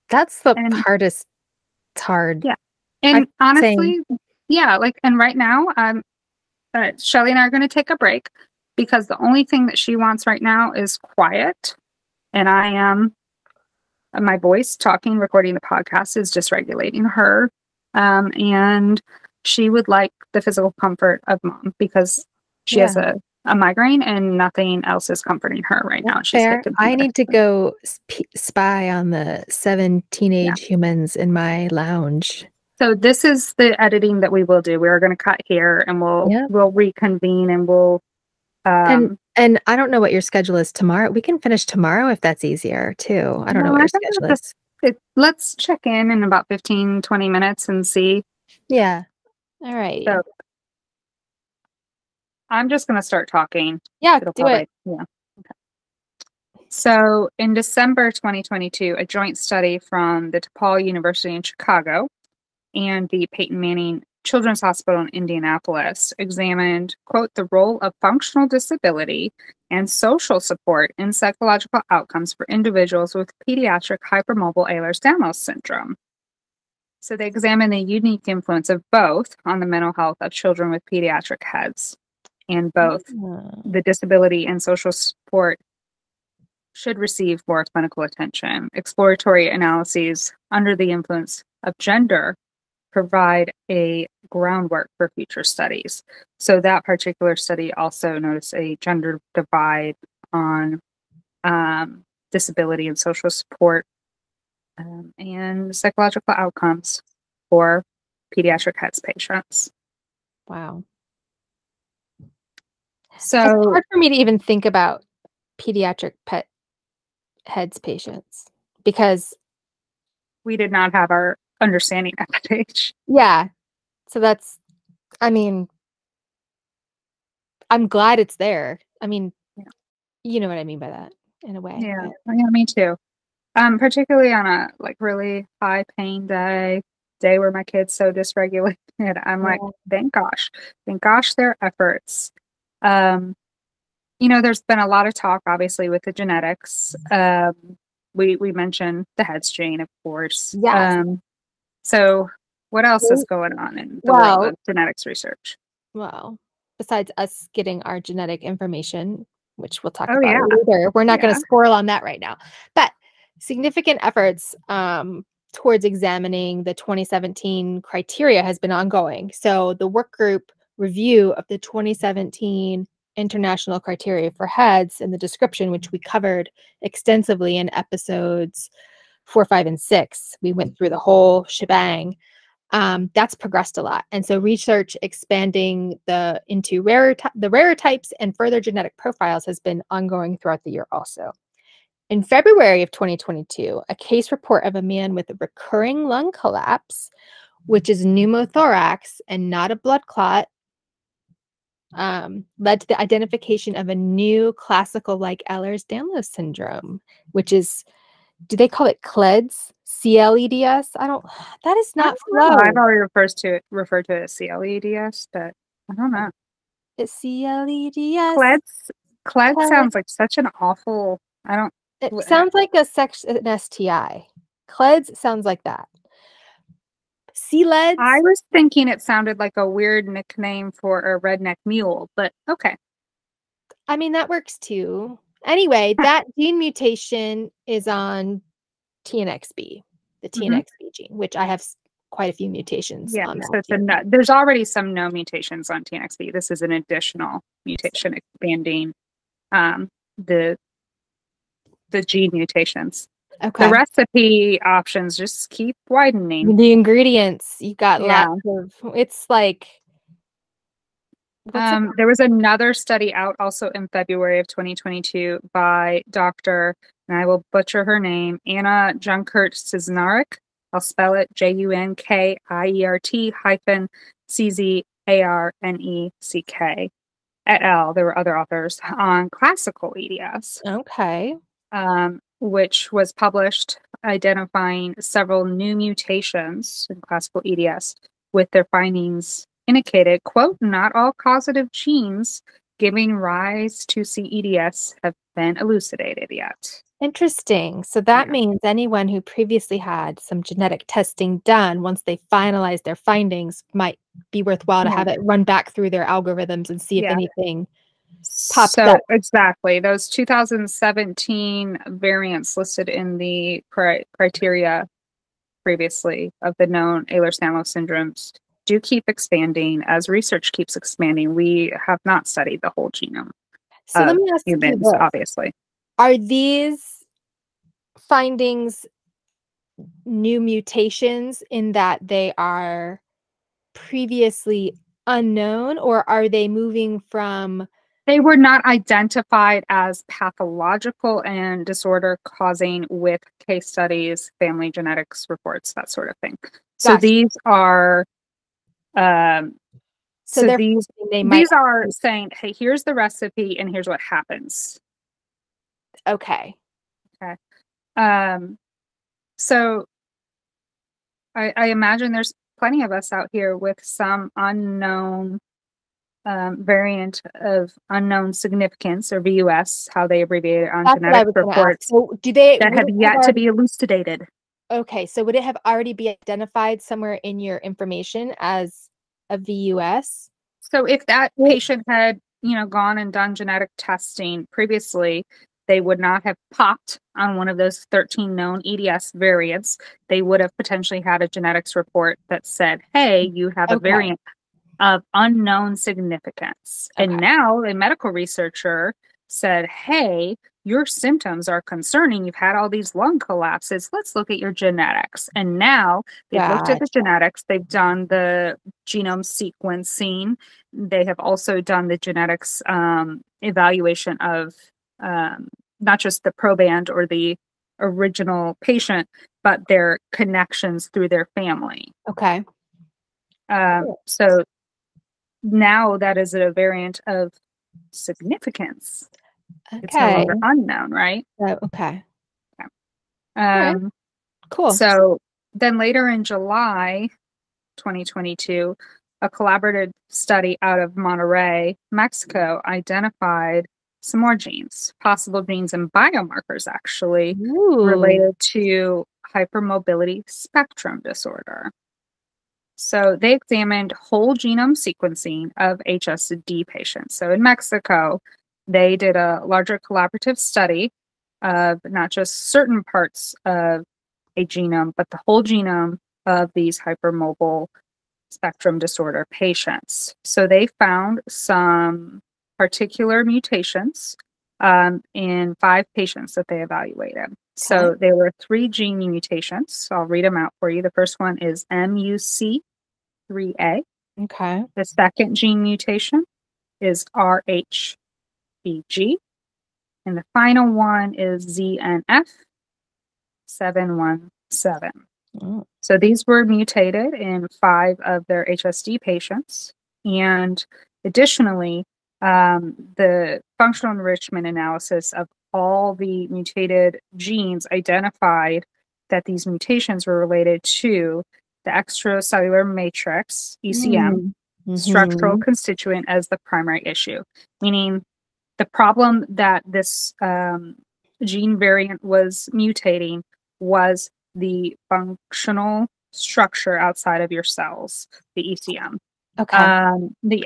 Speaker 1: That's the hardest. It's hard.
Speaker 2: Yeah. And honestly, and right now, Shelli and I are going to take a break because the only thing that she wants right now is quiet. And I am, my voice talking, recording the podcast is dysregulating her. And she would like the physical comfort of mom because she has a migraine and nothing else is comforting her right now. She's
Speaker 1: I need to go spy on the 7 teenage humans in my lounge.
Speaker 2: So this is the editing that we will do. We're going to cut here and we'll reconvene and we'll
Speaker 1: and I don't know what your schedule is tomorrow. We can finish tomorrow if that's easier too. I don't know what your schedule is.
Speaker 2: Let's check in about 15-20 minutes and see.
Speaker 1: Yeah. All right.
Speaker 2: So I'm just going to start talking.
Speaker 1: Yeah, do it.
Speaker 2: Yeah. Okay. So in December 2022, a joint study from the DePaul University in Chicago and the Peyton Manning Children's Hospital in Indianapolis examined, quote, the role of functional disability and social support in psychological outcomes for individuals with pediatric hypermobile Ehlers-Danlos Syndrome. So they examined the unique influence of both on the mental health of children with pediatric heads. And both the disability and social support should receive more clinical attention. Exploratory analyses under the influence of gender provide a groundwork for future studies. So that particular study also noticed a gender divide on disability and social support and psychological outcomes for pediatric heads patients.
Speaker 1: Wow.
Speaker 2: So
Speaker 1: it's hard for me to even think about pediatric pet heads patients because
Speaker 2: we did not have our understanding at that age.
Speaker 1: Yeah. So that's, I mean, I'm glad it's there. I mean, you know what I mean by that in a way.
Speaker 2: Yeah, me too. Particularly on a like really high pain day where my kid's so dysregulated. I'm like, thank gosh their efforts. There's been a lot of talk, obviously, with the genetics. We mentioned the heads gene, of course.
Speaker 1: Yeah.
Speaker 2: So what else is going on in the world of genetics research?
Speaker 1: Well, besides us getting our genetic information, which we'll talk about later, we're not going to squirrel on that right now. But significant efforts towards examining the 2017 criteria has been ongoing. So the work group review of the 2017 international criteria for heads and the description, which we covered extensively in episodes 4, 5, and 6. We went through the whole shebang. That's progressed a lot. And so research expanding into the rarer types and further genetic profiles has been ongoing throughout the year also. In February of 2022, a case report of a man with a recurring lung collapse, which is pneumothorax and not a blood clot, led to the identification of a new classical like Ehlers-Danlos Syndrome, which is, do they call it CLEDS? CLEDS? That is not flow.
Speaker 2: I've already referred to it as CLEDS, but I don't know.
Speaker 1: It's CLEDS.
Speaker 2: CLEDS sounds like such an awful,
Speaker 1: it sounds like an STI. CLEDS sounds like that. CLEDS?
Speaker 2: I was thinking it sounded like a weird nickname for a redneck mule, but okay.
Speaker 1: I mean, that works too. Anyway, that gene mutation is on TNXB. the TNXB gene, which I have quite a few mutations on.
Speaker 2: So there's already some known mutations on TNXB. This is an additional mutation expanding the gene mutations.
Speaker 1: Okay.
Speaker 2: The recipe options just keep widening.
Speaker 1: The ingredients, you got lots of, it's like,
Speaker 2: there was another study out also in February of 2022 by Dr., and I will butcher her name, Anna Junkert-Czarnek. I'll spell it JUNKIERT-CZARNECK et al. There were other authors on classical EDS.
Speaker 1: Okay.
Speaker 2: Which was published identifying several new mutations in classical EDS, with their findings indicated, quote, not all causative genes giving rise to CEDS have been elucidated yet.
Speaker 1: Interesting. So that means anyone who previously had some genetic testing done, once they finalize their findings, might be worthwhile to have it run back through their algorithms and see if anything pops up.
Speaker 2: Exactly. Those 2017 variants listed in the criteria previously of the known Ehlers-Danlos syndromes do keep expanding as research keeps expanding. We have not studied the whole genome.
Speaker 1: So let me ask you this.
Speaker 2: Obviously.
Speaker 1: Are these findings new mutations in that they are previously unknown, or are they moving from...
Speaker 2: They were not identified as pathological and disorder causing with case studies, family genetics reports, that sort of thing. So these are... these are saying, hey, here's the recipe and here's what happens.
Speaker 1: Okay.
Speaker 2: So I imagine there's plenty of us out here with some unknown variant of unknown significance, or VUS, how they abbreviate it on genetic reports,
Speaker 1: so that
Speaker 2: have yet to be elucidated.
Speaker 1: Okay, so would it have already been identified somewhere in your information as a VUS?
Speaker 2: So if that patient had, gone and done genetic testing previously, they would not have popped on one of those 13 known EDS variants. They would have potentially had a genetics report that said, hey, you have a variant of unknown significance. And now a medical researcher said, hey, your symptoms are concerning. You've had all these lung collapses. Let's look at your genetics. And now they've looked at the genetics. They've done the genome sequencing. They have also done the genetics evaluation of not just the proband or the original patient, but their connections through their family.
Speaker 1: Okay.
Speaker 2: So now that is a variant of significance. It's no longer unknown, right?
Speaker 1: Okay.
Speaker 2: Cool. So then later in July 2022, a collaborative study out of Monterrey, Mexico, identified some more genes, possible genes and biomarkers actually, related to hypermobility spectrum disorder. So they examined whole genome sequencing of HSD patients. So in Mexico, they did a larger collaborative study of not just certain parts of a genome, but the whole genome of these hypermobile spectrum disorder patients. So they found some particular mutations in 5 patients that they evaluated. So there were 3 gene mutations. So I'll read them out for you. The first one is MUC3A.
Speaker 1: Okay.
Speaker 2: The second gene mutation is RHBG. And the final one is ZNF717. So these were mutated in 5 of their HSD patients. And additionally, the functional enrichment analysis of all the mutated genes identified that these mutations were related to the extracellular matrix, ECM, structural constituent as the primary issue, meaning the problem that this gene variant was mutating was the functional structure outside of your cells, the ECM. The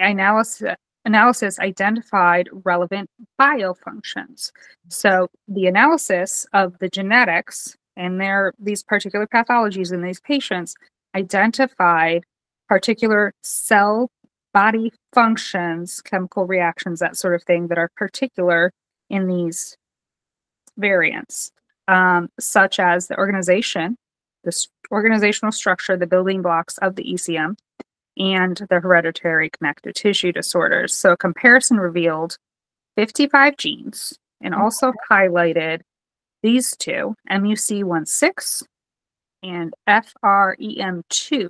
Speaker 2: analysis identified relevant biofunctions. So the analysis of the genetics and these particular pathologies in these patients identified particular cell body functions, chemical reactions, that sort of thing, that are particular in these variants, such as the organizational structure, the building blocks of the ECM, and the hereditary connective tissue disorders. So a comparison revealed 55 genes and also highlighted these two, MUC16 and FREM2.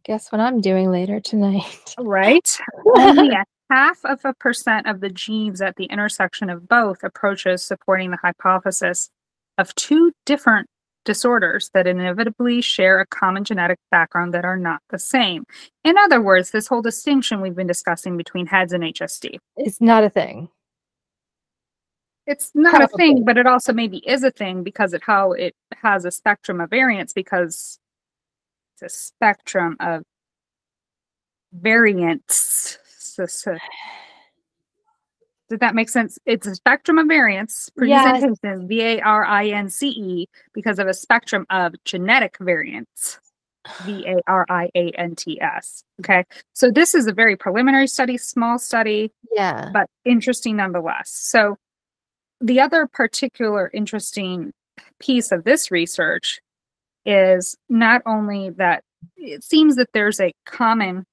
Speaker 1: Guess what I'm doing later tonight.
Speaker 2: Right? Only a 0.5% of the genes at the intersection of both approaches supporting the hypothesis of two different disorders that inevitably share a common genetic background that are not the same. In other words, this whole distinction we've been discussing between HEDS and HSD.
Speaker 1: It's not a thing.
Speaker 2: It's not a thing, but it also maybe is a thing because how it has a spectrum of variants, because it's a spectrum of variants. Did that make sense? It's a spectrum of variants, presentation, VARINCE, because of a spectrum of genetic variants, VARIANTS. Okay, so this is a very preliminary study, small study, but interesting nonetheless. So the other particular interesting piece of this research is not only that it seems that there's a common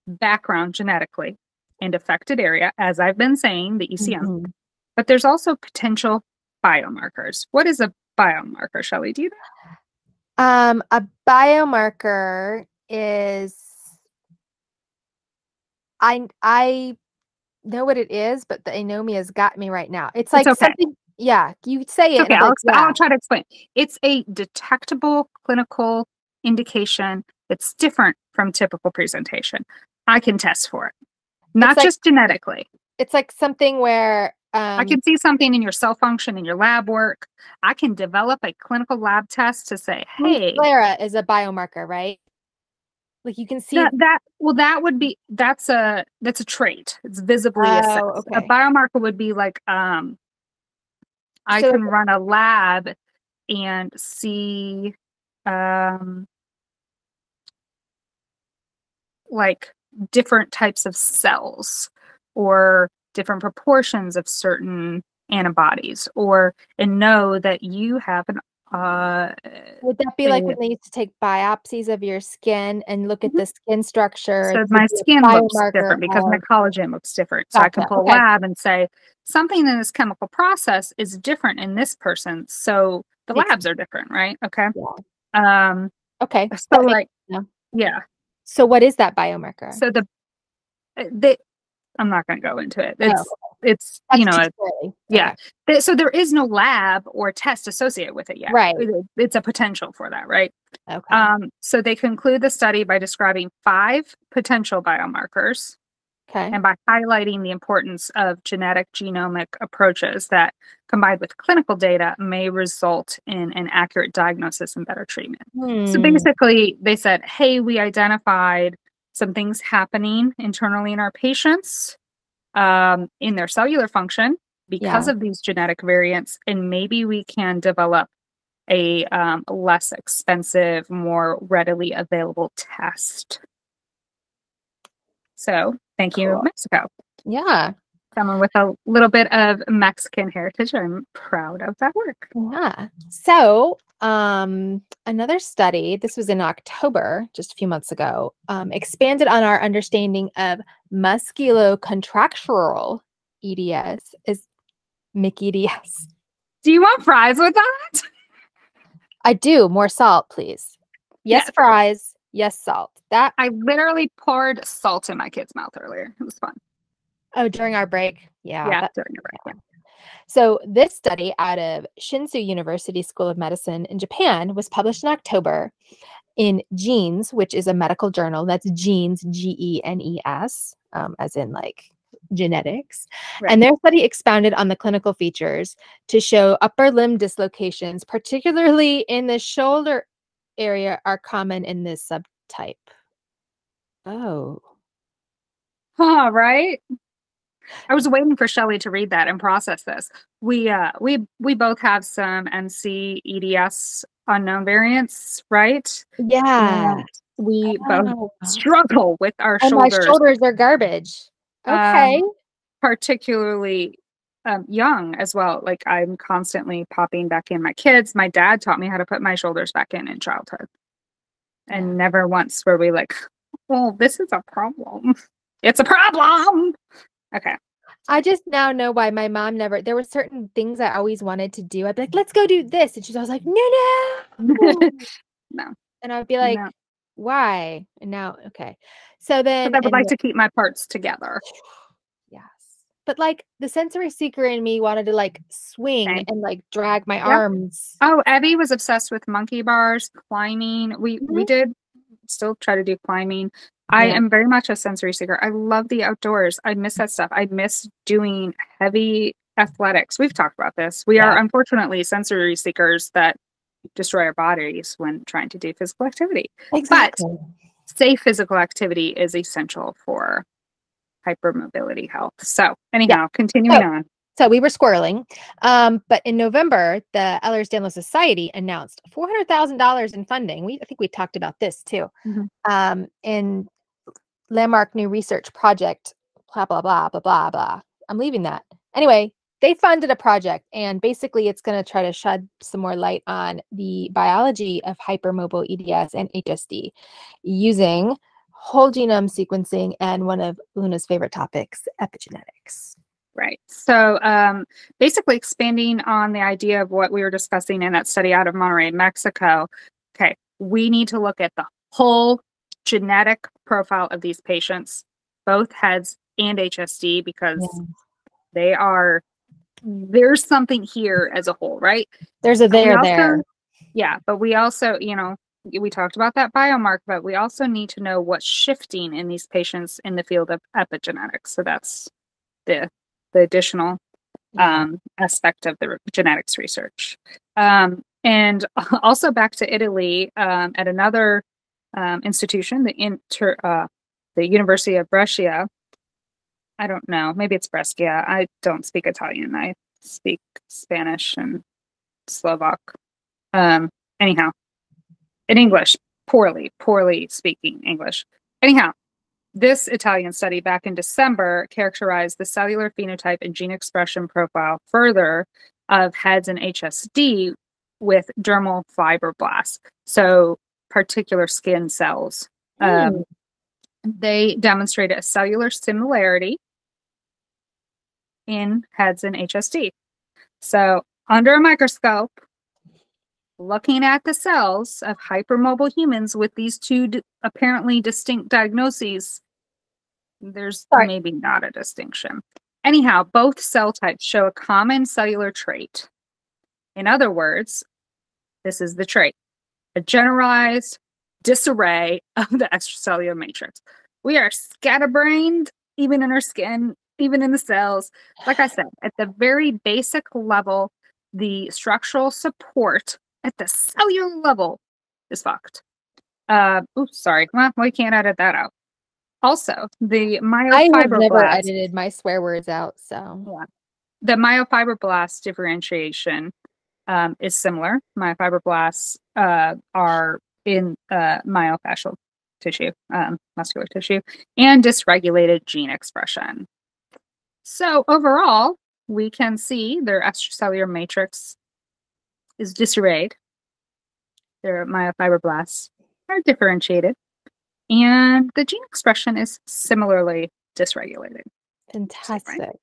Speaker 2: background genetically and affected area, as I've been saying, the ECM, but there's also potential biomarkers. What is a biomarker, Shelli? Do you know?
Speaker 1: A biomarker is, I know what it is, but the anomia has got me right now. It's like something, you say it.
Speaker 2: Okay, I'll try to explain. It's a detectable clinical indication that's different from typical presentation. I can test for it. Not just genetically.
Speaker 1: It's like something where
Speaker 2: I can see something in your cell function, in your lab work. I can develop a clinical lab test to say, hey.
Speaker 1: Sclera is a biomarker, right? Like you can see
Speaker 2: that's a trait. It's visibly assessed.
Speaker 1: Okay.
Speaker 2: A biomarker would be like I can run a lab and see like different types of cells or different proportions of certain antibodies, and know that you have an
Speaker 1: would that be like when they used to take biopsies of your skin and look at the skin structure?
Speaker 2: So my skin looks different because my collagen looks different. So I can pull a lab and say something in this chemical process is different in this person. So the labs are different, right? Okay.
Speaker 1: Yeah. Okay.
Speaker 2: So like,
Speaker 1: So what is that biomarker?
Speaker 2: So I'm not going to go into it. It's you know, so there is no lab or test associated with it yet.
Speaker 1: Right.
Speaker 2: It's a potential for that, right?
Speaker 1: Okay.
Speaker 2: So they conclude the study by describing 5 potential biomarkers.
Speaker 1: Okay.
Speaker 2: And by highlighting the importance of genetic genomic approaches that, combined with clinical data, may result in an accurate diagnosis and better treatment. So basically, they said, hey, we identified some things happening internally in our patients in their cellular function because of these genetic variants, and maybe we can develop a less expensive, more readily available test. So thank you, Mexico.
Speaker 1: Yeah.
Speaker 2: Someone with a little bit of Mexican heritage. I'm proud of that work.
Speaker 1: Yeah. So another study, this was in October, just a few months ago, expanded on our understanding of musculocontractural EDS is MCEDS.
Speaker 2: Do you want fries with that?
Speaker 1: I do. More salt, please. Yes, fries. Yes, salt. That
Speaker 2: I literally poured salt in my kid's mouth earlier. It was fun.
Speaker 1: Oh, during our break?
Speaker 2: Yeah, during your break. Yeah.
Speaker 1: So this study out of Shinshu University School of Medicine in Japan was published in October in Genes, which is a medical journal. That's Genes, GENES, as in like genetics. Right. And their study expounded on the clinical features to show upper limb dislocations, particularly in the shoulder area, are common in this subtype. Oh.
Speaker 2: Huh, right? I was waiting for Shelli to read that and process this. We both have some MC EDS unknown variants, right?
Speaker 1: Yeah.
Speaker 2: And we both
Speaker 1: Oh.
Speaker 2: struggle with our
Speaker 1: And my
Speaker 2: shoulders.
Speaker 1: shoulders are garbage. Okay.
Speaker 2: Particularly young as well. Like I'm constantly popping back in my kids. My dad taught me how to put my shoulders back in childhood. And never once were we like, well, this is a problem. It's a problem. Okay.
Speaker 1: I just now know why my mom there were certain things I always wanted to do. I'd be like, let's go do this. And she's always like, no.
Speaker 2: No.
Speaker 1: And I'd be like,
Speaker 2: No.
Speaker 1: why? And now, okay. So then.
Speaker 2: But I would like to keep my parts together.
Speaker 1: Yes. But like the sensory seeker in me wanted to like swing and like drag my arms.
Speaker 2: Oh, Evie was obsessed with monkey bars, climbing. We did still try to do climbing. I am very much a sensory seeker. I love the outdoors. I miss that stuff. I miss doing heavy athletics. We've talked about this. We are unfortunately sensory seekers that destroy our bodies when trying to do physical activity.
Speaker 1: Exactly.
Speaker 2: But safe physical activity is essential for hypermobility health. So anyhow, continuing on.
Speaker 1: So we were squirreling. But in November, the Ehlers-Danlos Society announced $400,000 in funding. I think we talked about this too. In landmark new research project, blah, blah, blah, blah, blah, blah. I'm leaving that. Anyway, they funded a project, and basically it's going to try to shed some more light on the biology of hypermobile EDS and HSD using whole genome sequencing and one of Luna's favorite topics, epigenetics.
Speaker 2: Right. So basically expanding on the idea of what we were discussing in that study out of Monterrey, Mexico. Okay, we need to look at the whole genetic profile of these patients, both HEDS and HSD, because there's something here as a whole, right?
Speaker 1: There's a there.
Speaker 2: Yeah, but we also, we talked about that biomarker, but we also need to know what's shifting in these patients in the field of epigenetics. So that's the additional aspect of the genetics research. And also back to Italy, at another institution, the University of Brescia. I don't know, maybe it's Brescia. I don't speak Italian. I speak Spanish and Slovak. Anyhow, in English, poorly speaking English. Anyhow, this Italian study back in December characterized the cellular phenotype and gene expression profile further of HEDS and HSD with dermal fibroblasts, so particular skin cells. They demonstrated a cellular similarity in HEDS and HSD. So under a microscope, looking at the cells of hypermobile humans with these two apparently distinct diagnoses, there's maybe not a distinction. Anyhow, both cell types show a common cellular trait. In other words, this is the trait: a generalized disarray of the extracellular matrix. We are scatterbrained, even in our skin, even in the cells. Like I said, at the very basic level, the structural support at the cellular level is fucked. Oops, sorry. Well, we can't edit that out. Also, the myofibroblast.
Speaker 1: I have never edited my swear words out, so.
Speaker 2: Yeah. The myofibroblast differentiation is similar. Myofibroblasts are in myofascial tissue, muscular tissue, and dysregulated gene expression. So overall, we can see their extracellular matrix is disarrayed. Their myofibroblasts are differentiated, and the gene expression is similarly dysregulated.
Speaker 1: Fantastic.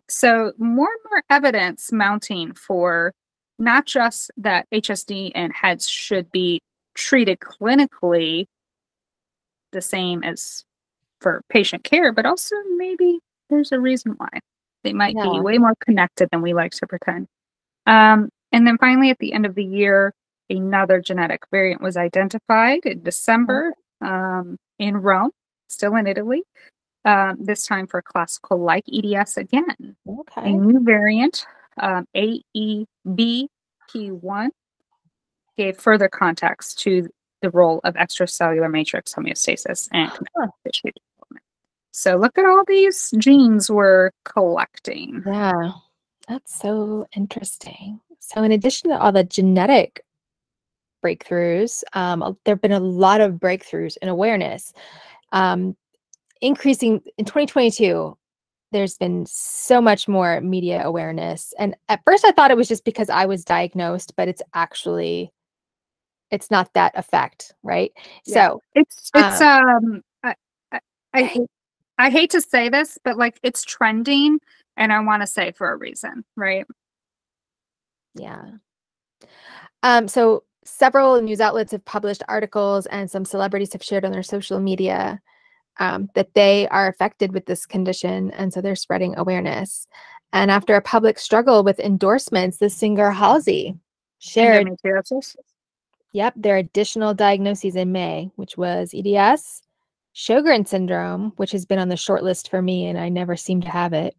Speaker 2: So more and more evidence mounting for not just that HSD and HEDS should be treated clinically the same as for patient care, but also maybe there's a reason why they might be way more connected than we like to pretend. And then finally, at the end of the year, another genetic variant was identified in December in Rome, still in Italy, this time for classical-like EDS again. A new variant, AEBP1, gave further context to the role of extracellular matrix homeostasis and connective tissue development. So look at all these genes we're collecting.
Speaker 1: Yeah, that's so interesting. So in addition to all the genetic breakthroughs, there have been a lot of breakthroughs in awareness. Increasing in 2022, there's been so much more media awareness. And at first I thought it was just because I was diagnosed, but it's not that effect, right?
Speaker 2: Yeah.
Speaker 1: So
Speaker 2: it's I hate to say this, but like it's trending, and I want to say for a reason, right?
Speaker 1: yeah. So several news outlets have published articles, and some celebrities have shared on their social media that they are affected with this condition, and so they're spreading awareness. And after a public struggle with endorsements, the singer Halsey shared their additional diagnoses in May, which was EDS, Sjogren's syndrome, which has been on the short list for me, and I never seem to have it.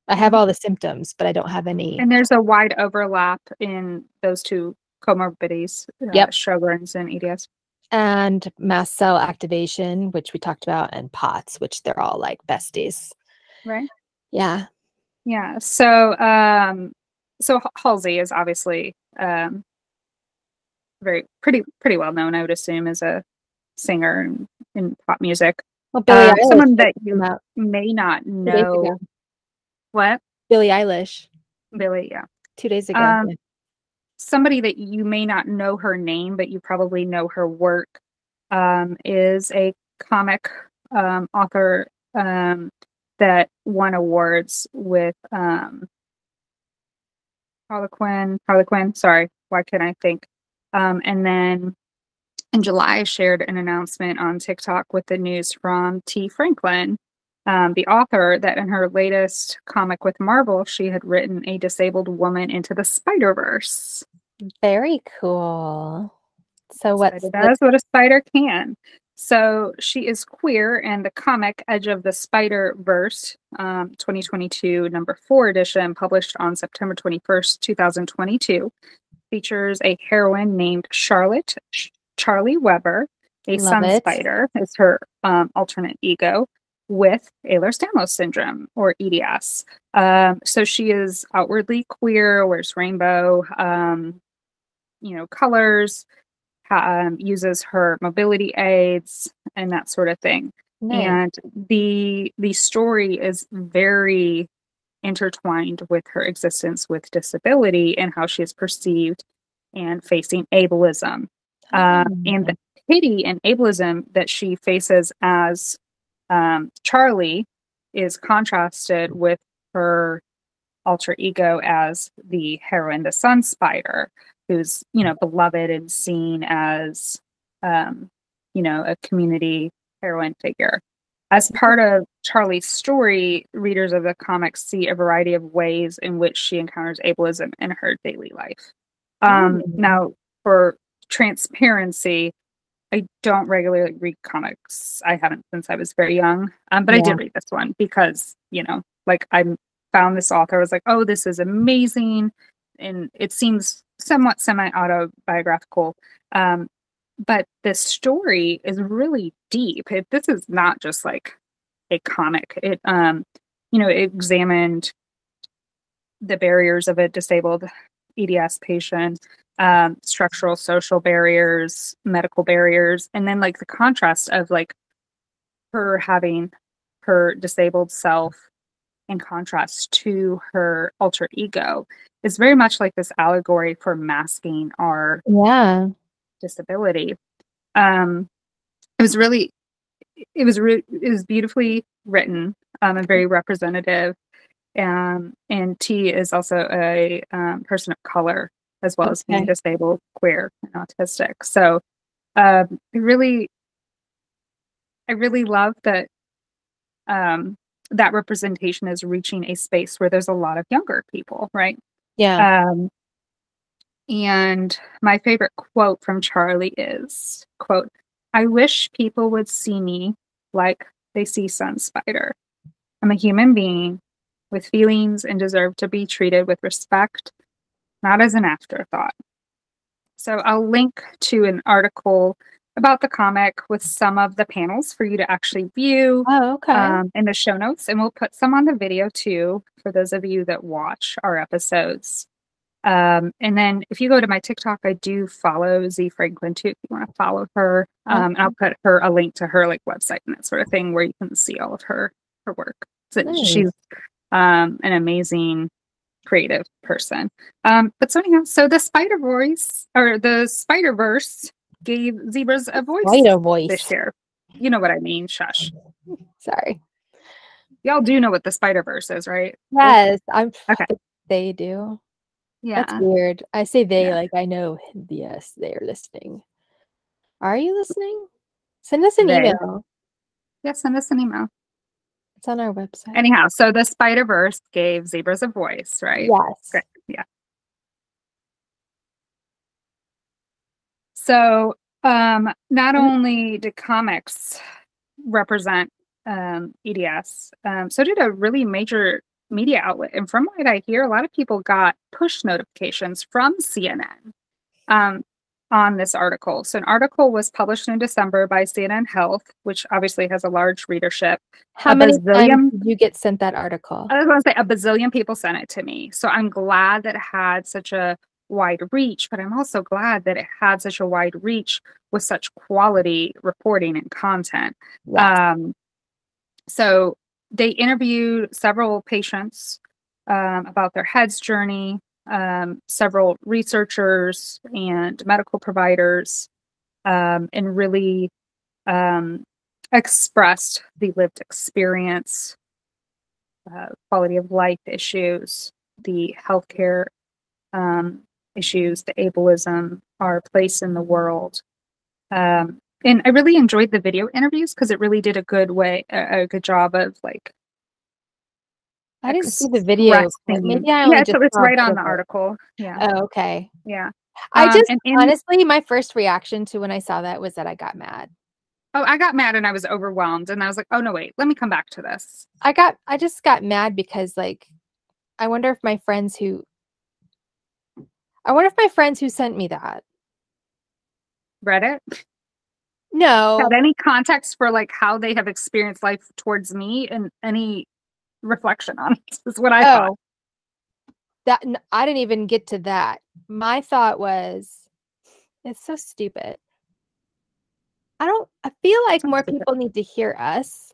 Speaker 1: I have all the symptoms, but I don't have any.
Speaker 2: And there's a wide overlap in those two comorbidities, Sjogren's and EDS.
Speaker 1: And mast cell activation, which we talked about, and POTS, which they're all like besties.
Speaker 2: Right.
Speaker 1: Yeah.
Speaker 2: Yeah. So, so Halsey is obviously pretty well known, I would assume, as a singer in pop music.
Speaker 1: Well, Billie Eilish,
Speaker 2: someone that you may not know. What?
Speaker 1: Billie Eilish.
Speaker 2: Billie, yeah.
Speaker 1: 2 days ago.
Speaker 2: Somebody that you may not know her name, but you probably know her work, is a comic author that won awards with Harlequin. Sorry, why can't I think? And then in July, shared an announcement on TikTok with the news from T. Franklin, the author, that in her latest comic with Marvel, she had written a disabled woman into the Spider-Verse.
Speaker 1: Very cool. So
Speaker 2: that's what a spider can. So she is queer, and the comic Edge of the Spider-Verse, 2022 number 4 edition, published on September 21st, 2022, features a heroine named Charlotte Charlie Weber, a sun spider, is her alternate ego, with Ehlers-Danlos Syndrome, or EDS. So she is outwardly queer, wears rainbow, colors, uses her mobility aids, and that sort of thing. Nice. And the story is very intertwined with her existence with disability and how she is perceived and facing ableism. And the pity and ableism that she faces as Charlie is contrasted with her alter ego as the heroine, the sun spider, who's, beloved and seen as, a community heroine figure. As part of Charlie's story, readers of the comics see a variety of ways in which she encounters ableism in her daily life. Now, for transparency, I don't regularly read comics. I haven't since I was very young. But I did read this one because, I found this author, I was like, oh, this is amazing. And it seems somewhat semi-autobiographical. But this story is really deep. This is not just like a comic. It, it examined the barriers of a disabled EDS patient, structural social barriers, medical barriers, and then like the contrast of like her having her disabled self in contrast to her alter ego is very much like this allegory for masking our disability. It was beautifully written, and very representative. And T is also a person of color, as well as being disabled, queer, and autistic. So I really love that that representation is reaching a space where there's a lot of younger people, right?
Speaker 1: Yeah.
Speaker 2: And my favorite quote from Charlie is, quote, "I wish people would see me like they see Sun Spider. I'm a human being with feelings and deserve to be treated with respect, not as an afterthought." So I'll link to an article about the comic with some of the panels for you to actually view in the show notes. And we'll put some on the video too, for those of you that watch our episodes. And then if you go to my TikTok, I do follow Z Franklin too, if you want to follow her. And I'll put a link to her like website and that sort of thing where you can see all of her work. So
Speaker 1: Nice.
Speaker 2: She's an amazing creative person. But so anyhow, so the Spider-Verse gave zebras a voice this year. You know what I mean, shush.
Speaker 1: Sorry.
Speaker 2: Y'all do know what the Spider-Verse is, right?
Speaker 1: Yes,
Speaker 2: okay.
Speaker 1: They do.
Speaker 2: Yeah.
Speaker 1: That's weird. I say they like I know. Yes, they are listening. Are you listening? Send us an email.
Speaker 2: Yeah, send us an email.
Speaker 1: It's on our website.
Speaker 2: Anyhow, so the Spider-Verse gave zebras a voice, right?
Speaker 1: Yes.
Speaker 2: Great. Yeah. So not only did comics represent EDS, so did a really major media outlet. And from what I hear, a lot of people got push notifications from CNN on this article. So an article was published in December by CNN Health, which obviously has a large readership.
Speaker 1: How many times did you get sent that article?
Speaker 2: I was going to say a bazillion people sent it to me. So I'm glad that it had such a wide reach, but I'm also glad that it had such a wide reach with such quality reporting and content.
Speaker 1: Yes.
Speaker 2: So they interviewed several patients about their head's journey, several researchers and medical providers, and really expressed the lived experience, quality of life issues, the healthcare issues, the ableism, our place in the world. And I really enjoyed the video interviews because it really did a good job of like.
Speaker 1: I didn't see the video. Maybe
Speaker 2: so it's right on the article. Yeah.
Speaker 1: Oh, okay.
Speaker 2: Yeah.
Speaker 1: I just honestly, my first reaction to when I saw that was that I got mad.
Speaker 2: Oh, I got mad and I was overwhelmed and I was like, oh no, wait, let me come back to this.
Speaker 1: I just got mad because like, I wonder if my friends who sent me that
Speaker 2: read it.
Speaker 1: No.
Speaker 2: Had any context for like how they have experienced life towards me and any reflection on it is what I thought.
Speaker 1: That I didn't even get to that. My thought was, it's so stupid. I feel like more people need to hear us.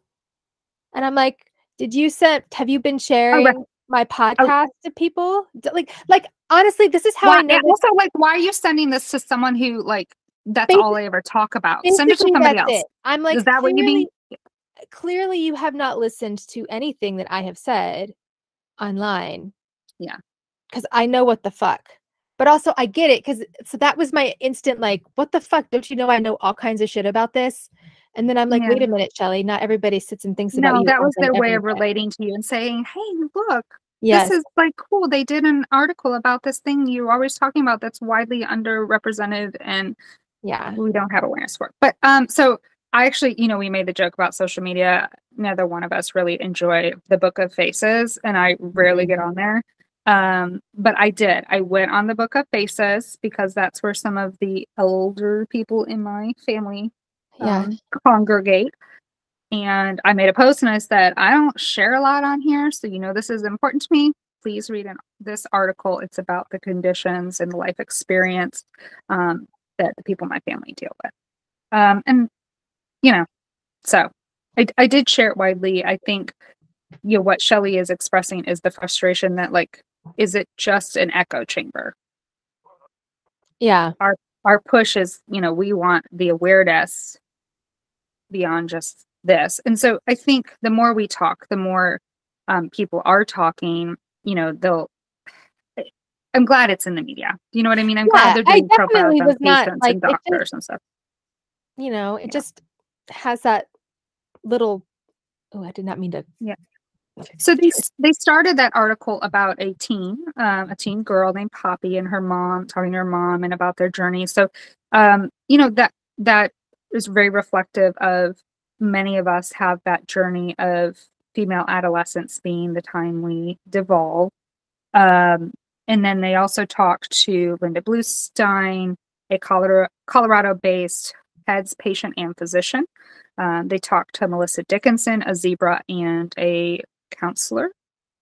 Speaker 1: And I'm like, have you been sharing my podcast to people? Like honestly, this is how I know.
Speaker 2: Also, like, why are you sending this to someone who like that's all I ever talk about? Send it to somebody else.
Speaker 1: I'm like,
Speaker 2: is that what you mean?
Speaker 1: Clearly you have not listened to anything that I have said online.
Speaker 2: Yeah.
Speaker 1: Because I know what the fuck. But also I get it, so that was my instant like, what the fuck? Don't you know I know all kinds of shit about this? And then I'm like, wait a minute, Shelli, not everybody sits and thinks about you.
Speaker 2: No, that was their way of relating to you and saying, hey, look, this is like cool. They did an article about this thing you're always talking about that's widely underrepresented and we don't have awareness for it. But so I actually, we made the joke about social media. Neither one of us really enjoy the Book of Faces, and I rarely get on there. But I did. I went on the Book of Faces because that's where some of the older people in my family congregate. And I made a post and I said, I don't share a lot on here, so this is important to me. Please read this article. It's about the conditions and the life experience that the people in my family deal with. And so I did share it widely. I think what Shelli is expressing is the frustration that like, is it just an echo chamber?
Speaker 1: Yeah.
Speaker 2: Our push is, we want the awareness beyond just this. And so I think the more we talk, the more people are talking, I'm glad it's in the media. You know what I mean? I'm glad they're doing profiles on patients and doctors and stuff.
Speaker 1: It just has that little, I did not mean to.
Speaker 2: Yeah. So they started that article about a teen girl named Poppy and her mom, talking to her mom and about their journey. So, that is very reflective of many of us have that journey of female adolescence being the time we devolve. And then they also talked to Linda Bluestein, a Colorado-based heads, patient, and physician. They talked to Melissa Dickinson, a zebra and a counselor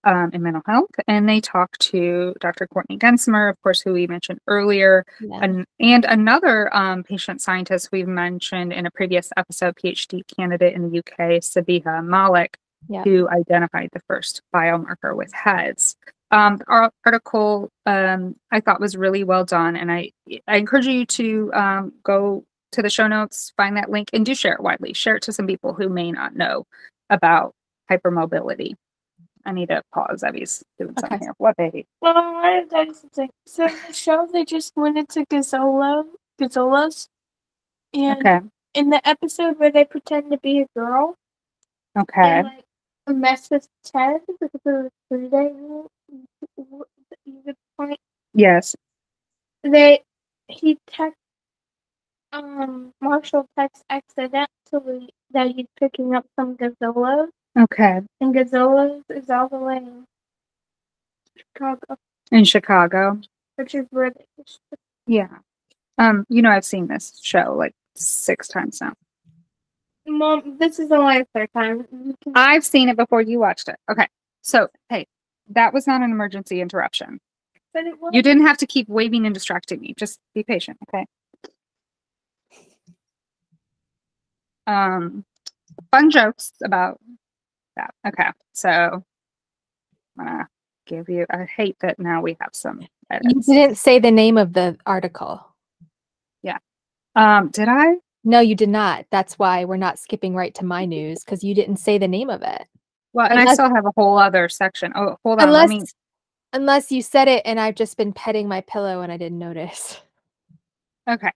Speaker 2: in mental health. And they talked to Dr. Courtney Gensimer, of course, who we mentioned earlier, and another patient scientist we've mentioned in a previous episode, PhD candidate in the UK, Sabiha Malik, who identified the first biomarker with heads. Our article I thought was really well done, and I encourage you to go to the show notes, find that link, and do share it widely. Share it to some people who may not know about hypermobility. I need to pause. Abby's doing something here. What, baby?
Speaker 3: Well, I tell you something. So in the show, they just went into gazolas, and in the episode where they pretend to be a girl, and like mess with Ted because of the 3-day rule. Point.
Speaker 2: Yes.
Speaker 3: Marshall texts accidentally that he's picking up some gazolas.
Speaker 2: Okay.
Speaker 3: And gazolas is all the way in Chicago.
Speaker 2: In Chicago.
Speaker 3: Which is where they
Speaker 2: Yeah. I've seen this show like 6 times now.
Speaker 3: Mom, this is only the 3rd time.
Speaker 2: I've seen it before you watched it. Okay. So, hey, that was not an emergency interruption.
Speaker 3: But it was.
Speaker 2: You didn't have to keep waving and distracting me. Just be patient, okay? Fun jokes about that. Okay. So, I'm going to give you, I hate that now we have some edits.
Speaker 1: You didn't say the name of the article.
Speaker 2: Yeah. Did I?
Speaker 1: No, you did not. That's why we're not skipping right to my news, because you didn't say the name of it.
Speaker 2: Well, and I still have a whole other section. Oh, hold on.
Speaker 1: Unless you said it and I've just been petting my pillow and I didn't notice.
Speaker 2: Okay.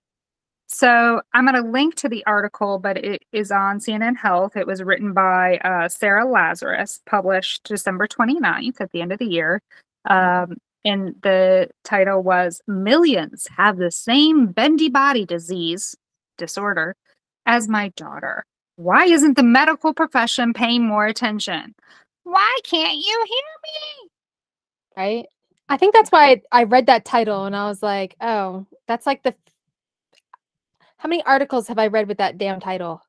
Speaker 2: So I'm going to link to the article, but it is on CNN Health. It was written by Sarah Lazarus, published December 29th at the end of the year. And the title was "Millions Have the Same Bendy Body Disorder as My Daughter. Why isn't the medical profession paying more attention? Why can't you hear me?"
Speaker 1: Right? I think that's why I read that title and I was like, oh, that's like how many articles have I read with that damn title?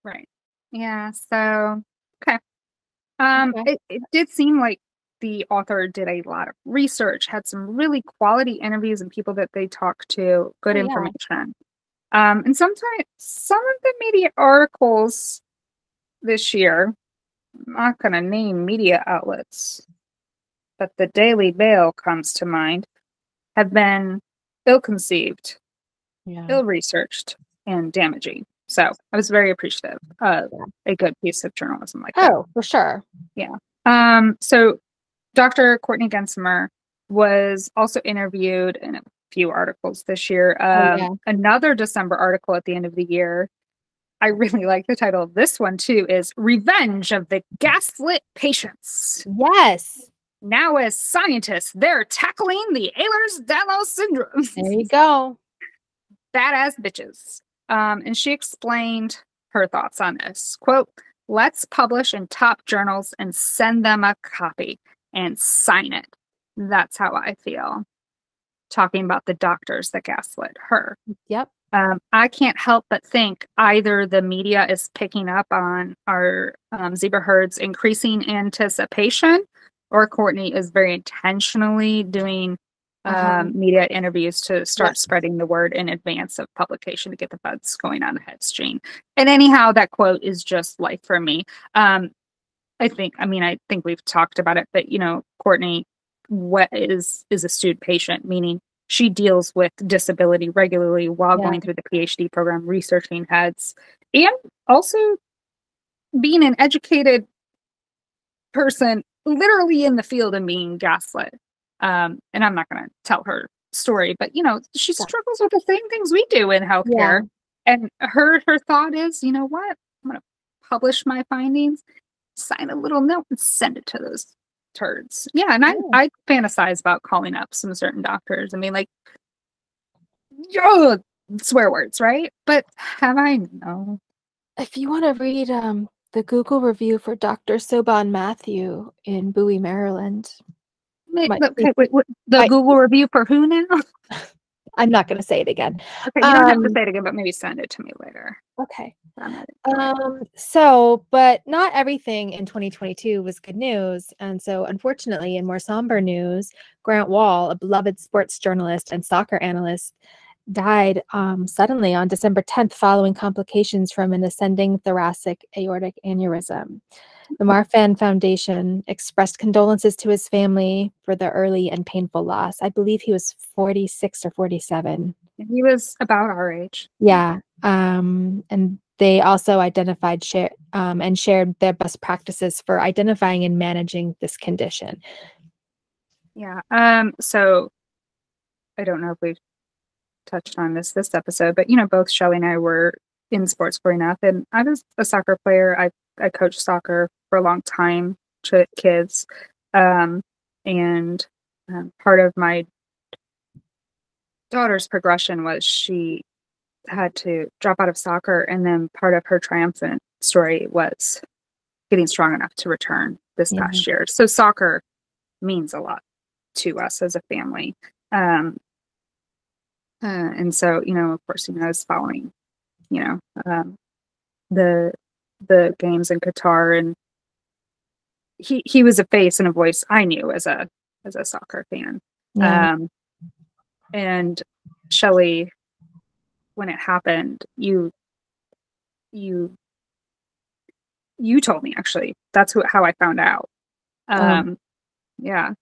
Speaker 2: Right. Yeah. So, okay. It did seem like the author did a lot of research, had some really quality interviews and people that they talked to, good information. And sometimes some of the media articles this year, I'm not going to name media outlets, but the Daily Mail comes to mind, have been ill-conceived, ill-researched, and damaging. So I was very appreciative of a good piece of journalism like that.
Speaker 1: Oh, for sure.
Speaker 2: Yeah. So Dr. Courtney Gensimer was also interviewed in a few articles this year. Another December article at the end of the year, I really like the title of this one too, is "Revenge of the Gaslit Patients."
Speaker 1: Yes.
Speaker 2: Now as scientists, they're tackling the Ehlers-Danlos Syndromes.
Speaker 1: There you go.
Speaker 2: Badass bitches. And she explained her thoughts on this. Quote, "Let's publish in top journals and send them a copy and sign it. That's how I feel." Talking about the doctors that gaslit her.
Speaker 1: Yep.
Speaker 2: I can't help but think either the media is picking up on our zebra herd's increasing anticipation, or Courtney is very intentionally doing media interviews to start spreading the word in advance of publication to get the buzz going on the heads gene. And anyhow, that quote is just life for me. I think we've talked about it, but Courtney is a student patient, meaning she deals with disability regularly while going through the PhD program, researching heads, and also being an educated person literally in the field and being gaslit. And I'm not going to tell her story, but she struggles with the same things we do in healthcare. And her thought is, you know what? I'm going to publish my findings, sign a little note, and send it to those turds. Yeah, and I fantasize about calling up some certain doctors and being like, yo, swear words, right? But have I? No.
Speaker 1: If you want to read the Google review for Dr. Soban Matthew in Bowie, Maryland.
Speaker 2: Wait, the Google review for who now?
Speaker 1: I'm not going to say it again.
Speaker 2: Okay, you don't have to say it again, but maybe send it to me later.
Speaker 1: Okay. But not everything in 2022 was good news. And so unfortunately, in more somber news, Grant Wahl, a beloved sports journalist and soccer analyst, died suddenly on December 10th following complications from an ascending thoracic aortic aneurysm. The Marfan Foundation expressed condolences to his family for the early and painful loss. I believe he was 46 or 47.
Speaker 2: He was about our age.
Speaker 1: Yeah. And they also identified and shared their best practices for identifying and managing this condition.
Speaker 2: Yeah. So I don't know if we've touched on this episode, but both Shelli and I were in sports growing up, and I was a soccer player. I coached soccer for a long time to kids, and part of my daughter's progression was she had to drop out of soccer, and then part of her triumphant story was getting strong enough to return this past year. So soccer means a lot to us as a family. And so, of course, I was following, the games in Qatar, and he was a face and a voice I knew as a soccer fan.
Speaker 1: Yeah.
Speaker 2: And Shelli, when it happened, you told me, actually. That's how I found out. Yeah.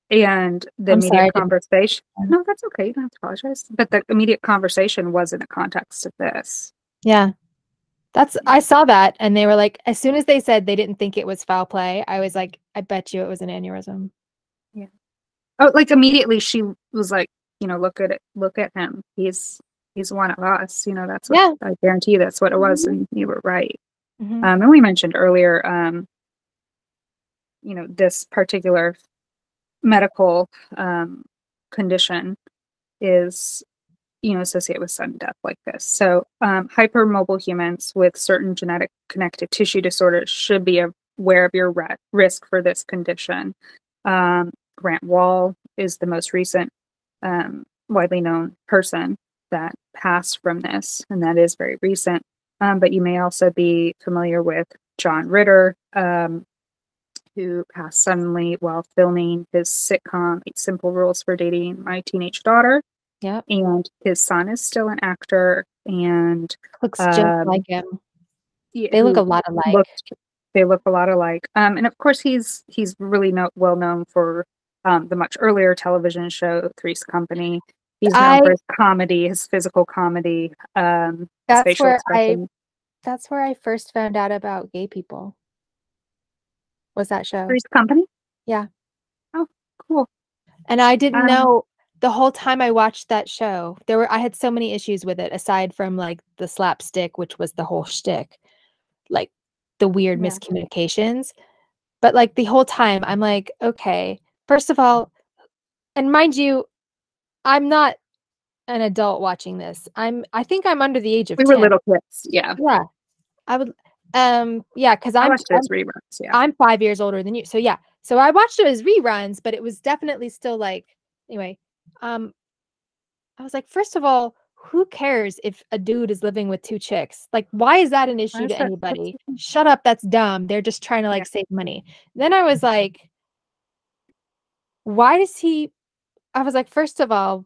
Speaker 2: And the immediate conversation. No, that's okay. You don't have to apologize. But the immediate conversation was in the context of this.
Speaker 1: Yeah. I saw that, and they were like, as soon as they said they didn't think it was foul play, I was like, I bet you it was an aneurysm.
Speaker 2: Yeah. Oh, like immediately she was like, look at it, look at him. He's one of us. That's what I guarantee you that's what it was, and you were right. And we mentioned earlier, this particular medical condition is associated with sudden death like this. So hypermobile humans with certain genetic connective tissue disorders should be aware of your risk for this condition. Grant Wahl is the most recent widely known person that passed from this, and that is very recent. But you may also be familiar with John Ritter, who passed suddenly while filming his sitcom, 8 Simple Rules for Dating My Teenage Daughter.
Speaker 1: Yeah.
Speaker 2: And his son is still an actor, and
Speaker 1: looks just like him. They look a lot alike.
Speaker 2: They look a lot alike. And of course, he's really well known for the much earlier television show, Three's Company. He's known for his comedy, his physical comedy, his facial expression.
Speaker 1: That's where I first found out about gay people. Was that show?
Speaker 2: Three's Company?
Speaker 1: Yeah.
Speaker 2: Oh, cool.
Speaker 1: And I didn't know the whole time I watched that show. I had so many issues with it, aside from like the slapstick, which was the whole shtick, like the weird miscommunications. But like the whole time, I'm like, okay, first of all, and mind you, I'm not an adult watching this. I think I'm under the age of 10.
Speaker 2: We were little kids. Yeah.
Speaker 1: Yeah. I would because
Speaker 2: I watched it as reruns. Yeah.
Speaker 1: I'm 5 years older than you. So yeah. So I watched it as reruns, but it was definitely still like, anyway. I was like, first of all, who cares if a dude is living with 2 chicks? Like, why is that an issue to anybody? Shut up, that's dumb. They're just trying to like save money. Then I was like, I was like, first of all,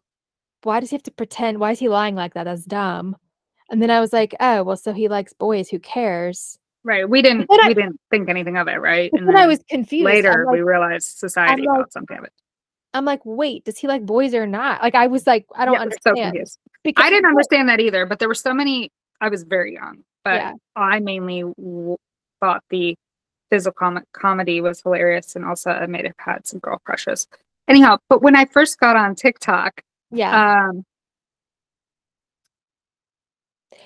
Speaker 1: why does he have to pretend? Why is he lying like that? That's dumb. And then I was like, oh, well, so he likes boys. Who cares?
Speaker 2: Right. We didn't think anything of it, right?
Speaker 1: And then I was confused.
Speaker 2: Later, we realized society thought something of it.
Speaker 1: I'm like, wait, does he like boys or not? Like, I was like, I don't understand.
Speaker 2: So confused. I didn't understand that either, but there were so many. I was very young, but I mainly thought the physical comedy was hilarious, and also I may have had some girl crushes. Anyhow, but when I first got on TikTok,
Speaker 1: now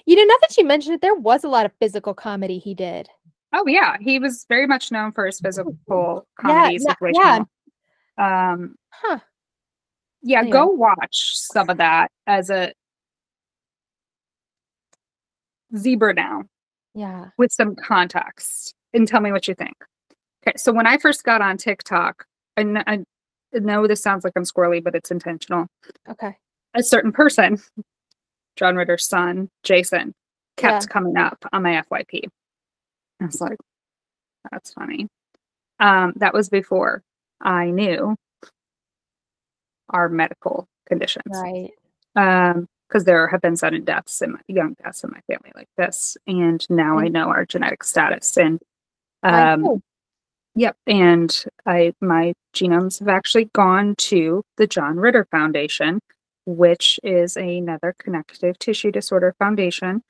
Speaker 1: that you mentioned it, there was a lot of physical comedy he did.
Speaker 2: Oh yeah, he was very much known for his physical comedy situational. Anyway. Go watch some of that as a zebra now.
Speaker 1: Yeah.
Speaker 2: With some context, and tell me what you think. Okay, so when I first got on TikTok, and I know this sounds like I'm squirrely, but it's intentional.
Speaker 1: Okay.
Speaker 2: a certain person, John Ritter's son, Jason, kept coming up on my FYP. I was like, that's funny. That was before I knew our medical conditions.
Speaker 1: Right.
Speaker 2: Because there have been sudden deaths and young deaths in my family like this. And now I know our genetic status. And yep. And my genomes have actually gone to the John Ritter Foundation, which is another connective tissue disorder foundation,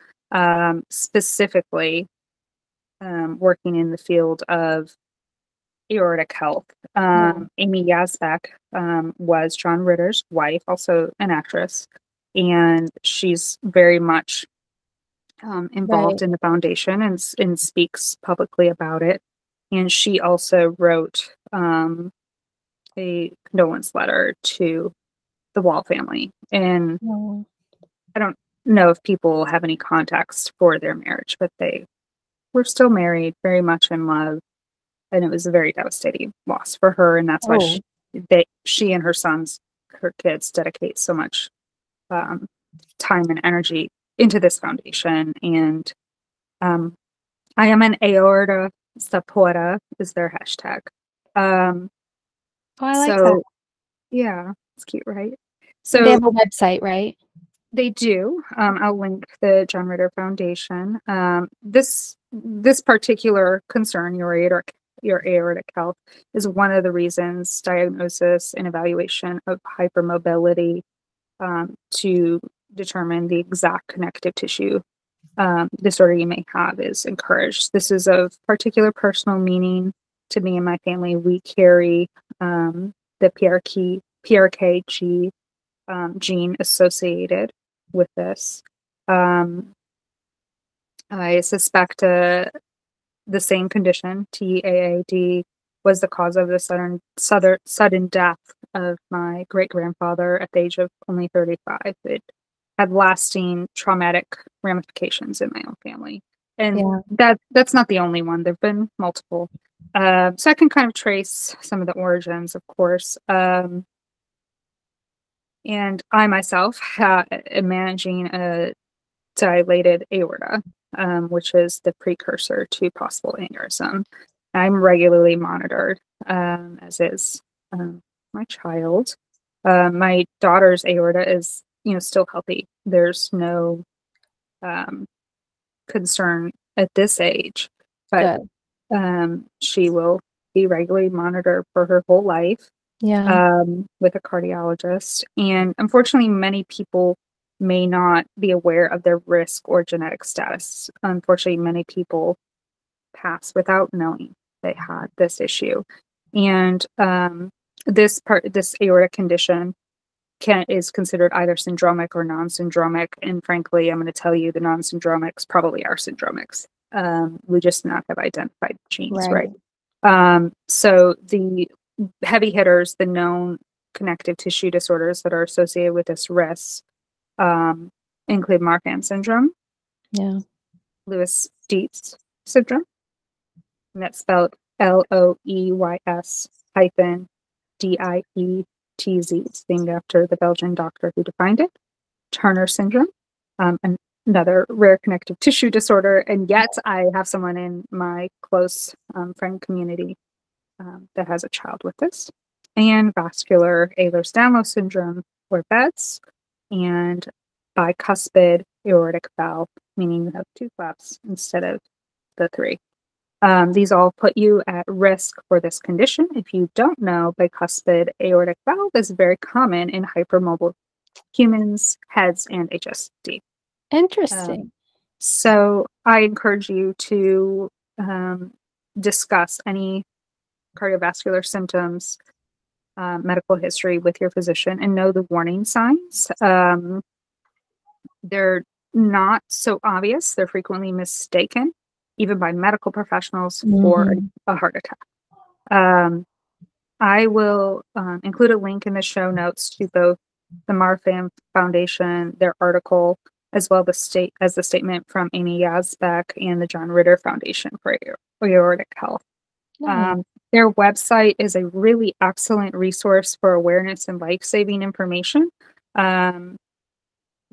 Speaker 2: specifically working in the field of aortic health. Amy Yazbek was John Ritter's wife, also an actress, and she's very much involved in the foundation and speaks publicly about it. And she also wrote a condolence letter to the Wall family. And I don't know if people have any context for their marriage, but they were still married, very much in love. And it was a very devastating loss for her. And that's why she and her sons, her kids, dedicate so much time and energy into this foundation. And I am an aorta supporter is their hashtag.
Speaker 1: I like that.
Speaker 2: Yeah, it's cute, right? So
Speaker 1: they have a website, right?
Speaker 2: They do. I'll link the John Ritter Foundation. This particular concern, your aortic health, is one of the reasons diagnosis and evaluation of hypermobility to determine the exact connective tissue disorder you may have is encouraged. This is of particular personal meaning to me and my family. We carry the PRKG gene associated with this. I suspect the same condition, TAAD, was the cause of the sudden death of my great-grandfather at the age of only 35. It had lasting traumatic ramifications in my own family. And that's not the only one. There have been multiple. So I can kind of trace some of the origins, of course. And I myself am managing a dilated aorta, which is the precursor to possible aneurysm. I'm regularly monitored, as is my child. My daughter's aorta is, still healthy. There's no concern at this age, but she will be regularly monitored for her whole life. With a cardiologist. And unfortunately, many people may not be aware of their risk or genetic status. Unfortunately, many people pass without knowing they had this issue. And this aortic condition is considered either syndromic or non-syndromic. And frankly, I'm going to tell you the non-syndromics probably are syndromics. We just not have identified genes, right? So the heavy hitters, the known connective tissue disorders that are associated with this risk include Marfan syndrome, Lewis-Dietz syndrome, and that's spelled LOEYS-DIETZ, it's named after the Belgian doctor who defined it, Turner syndrome, another rare connective tissue disorder, and yet I have someone in my close friend community that has a child with this, and vascular Ehlers-Danlos Syndrome, or BEDS, and bicuspid aortic valve, meaning you have two flaps instead of the three. These all put you at risk for this condition. If you don't know, bicuspid aortic valve is very common in hypermobile humans, heads, and HSD.
Speaker 1: Interesting.
Speaker 2: So I encourage you to discuss any cardiovascular symptoms, medical history with your physician, and know the warning signs. They're not so obvious. They're frequently mistaken, even by medical professionals, for a heart attack. I will include a link in the show notes to both the Marfan Foundation, their article, as well as the statement from Amy Yazbek and the John Ritter Foundation for Aortic Health. Their website is a really excellent resource for awareness and life-saving information.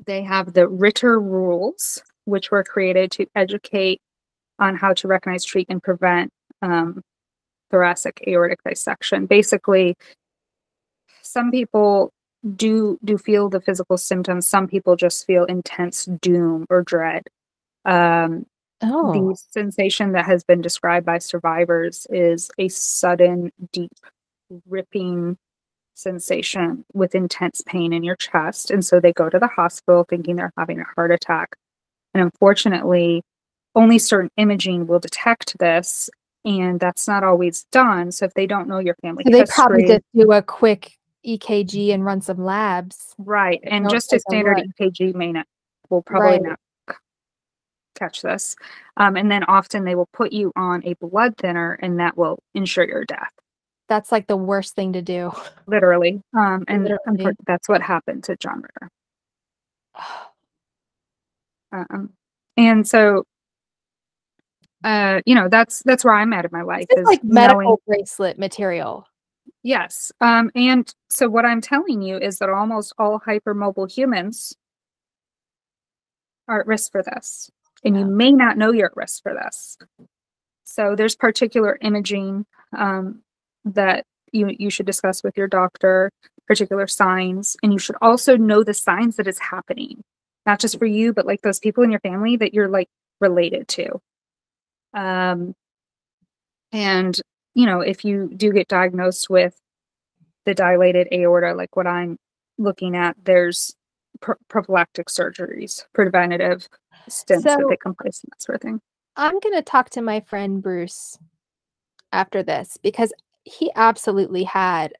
Speaker 2: They have the Ritter rules, which were created to educate on how to recognize, treat, and prevent thoracic aortic dissection. Basically, some people do feel the physical symptoms. Some people just feel intense doom or dread. The sensation that has been described by survivors is a sudden, deep, ripping sensation with intense pain in your chest. And so they go to the hospital thinking they're having a heart attack. And unfortunately, only certain imaging will detect this, and that's not always done. So if they don't know your family history,
Speaker 1: they probably just do a quick EKG and run some labs.
Speaker 2: Right. And just a standard EKG will probably not catch this. And then often they will put you on a blood thinner, and that will ensure your death.
Speaker 1: That's like the worst thing to do.
Speaker 2: Literally. And that's what happened to John Ritter. And so, that's where I'm at in my life.
Speaker 1: It's like medical bracelet material.
Speaker 2: Yes. And so what I'm telling you is that almost all hypermobile humans are at risk for this. And you may not know you're at risk for this. So there's particular imaging that you should discuss with your doctor, particular signs, and you should also know the signs that it's happening, not just for you, but like those people in your family that you're like related to. And if you do get diagnosed with the dilated aorta, like what I'm looking at, there's prophylactic surgeries, preventative stents that take place and that sort of thing.
Speaker 1: I'm going to talk to my friend Bruce after this because he absolutely had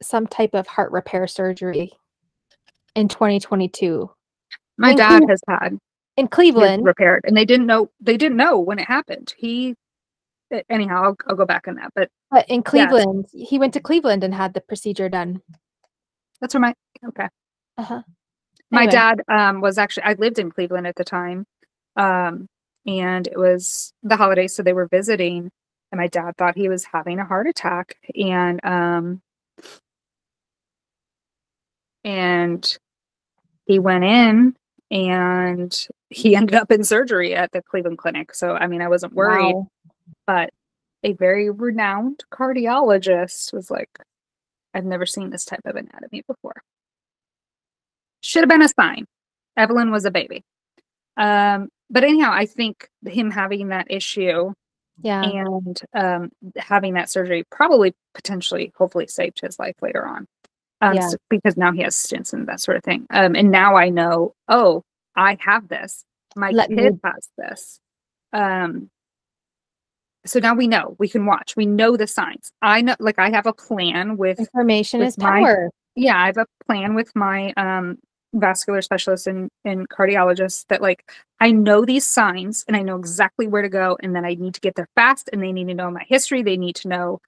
Speaker 1: some type of heart repair surgery in 2022.
Speaker 2: My dad has had
Speaker 1: in Cleveland
Speaker 2: repaired, and they didn't know when it happened. Anyhow, I'll go back on that. But
Speaker 1: in Cleveland, he went to Cleveland and had the procedure done.
Speaker 2: That's where my dad was actually, I lived in Cleveland at the time. And it was the holidays, so they were visiting, and my dad thought he was having a heart attack, and he went in and he ended up in surgery at the Cleveland Clinic. So I mean, I wasn't worried. Wow. But a very renowned cardiologist was like, I've never seen this type of anatomy before. Should have been a sign. Evelyn was a baby. But anyhow, I think him having that issue and having that surgery probably potentially, hopefully saved his life later on. Because now he has stents and that sort of thing. And now I know, I have this. My kid has this. So now we know, we can watch, we know the signs. I know, like I have a plan with
Speaker 1: information is power.
Speaker 2: I have a plan with my vascular specialist and cardiologist that like, I know these signs and I know exactly where to go. And then I need to get there fast, and they need to know my history. They need to know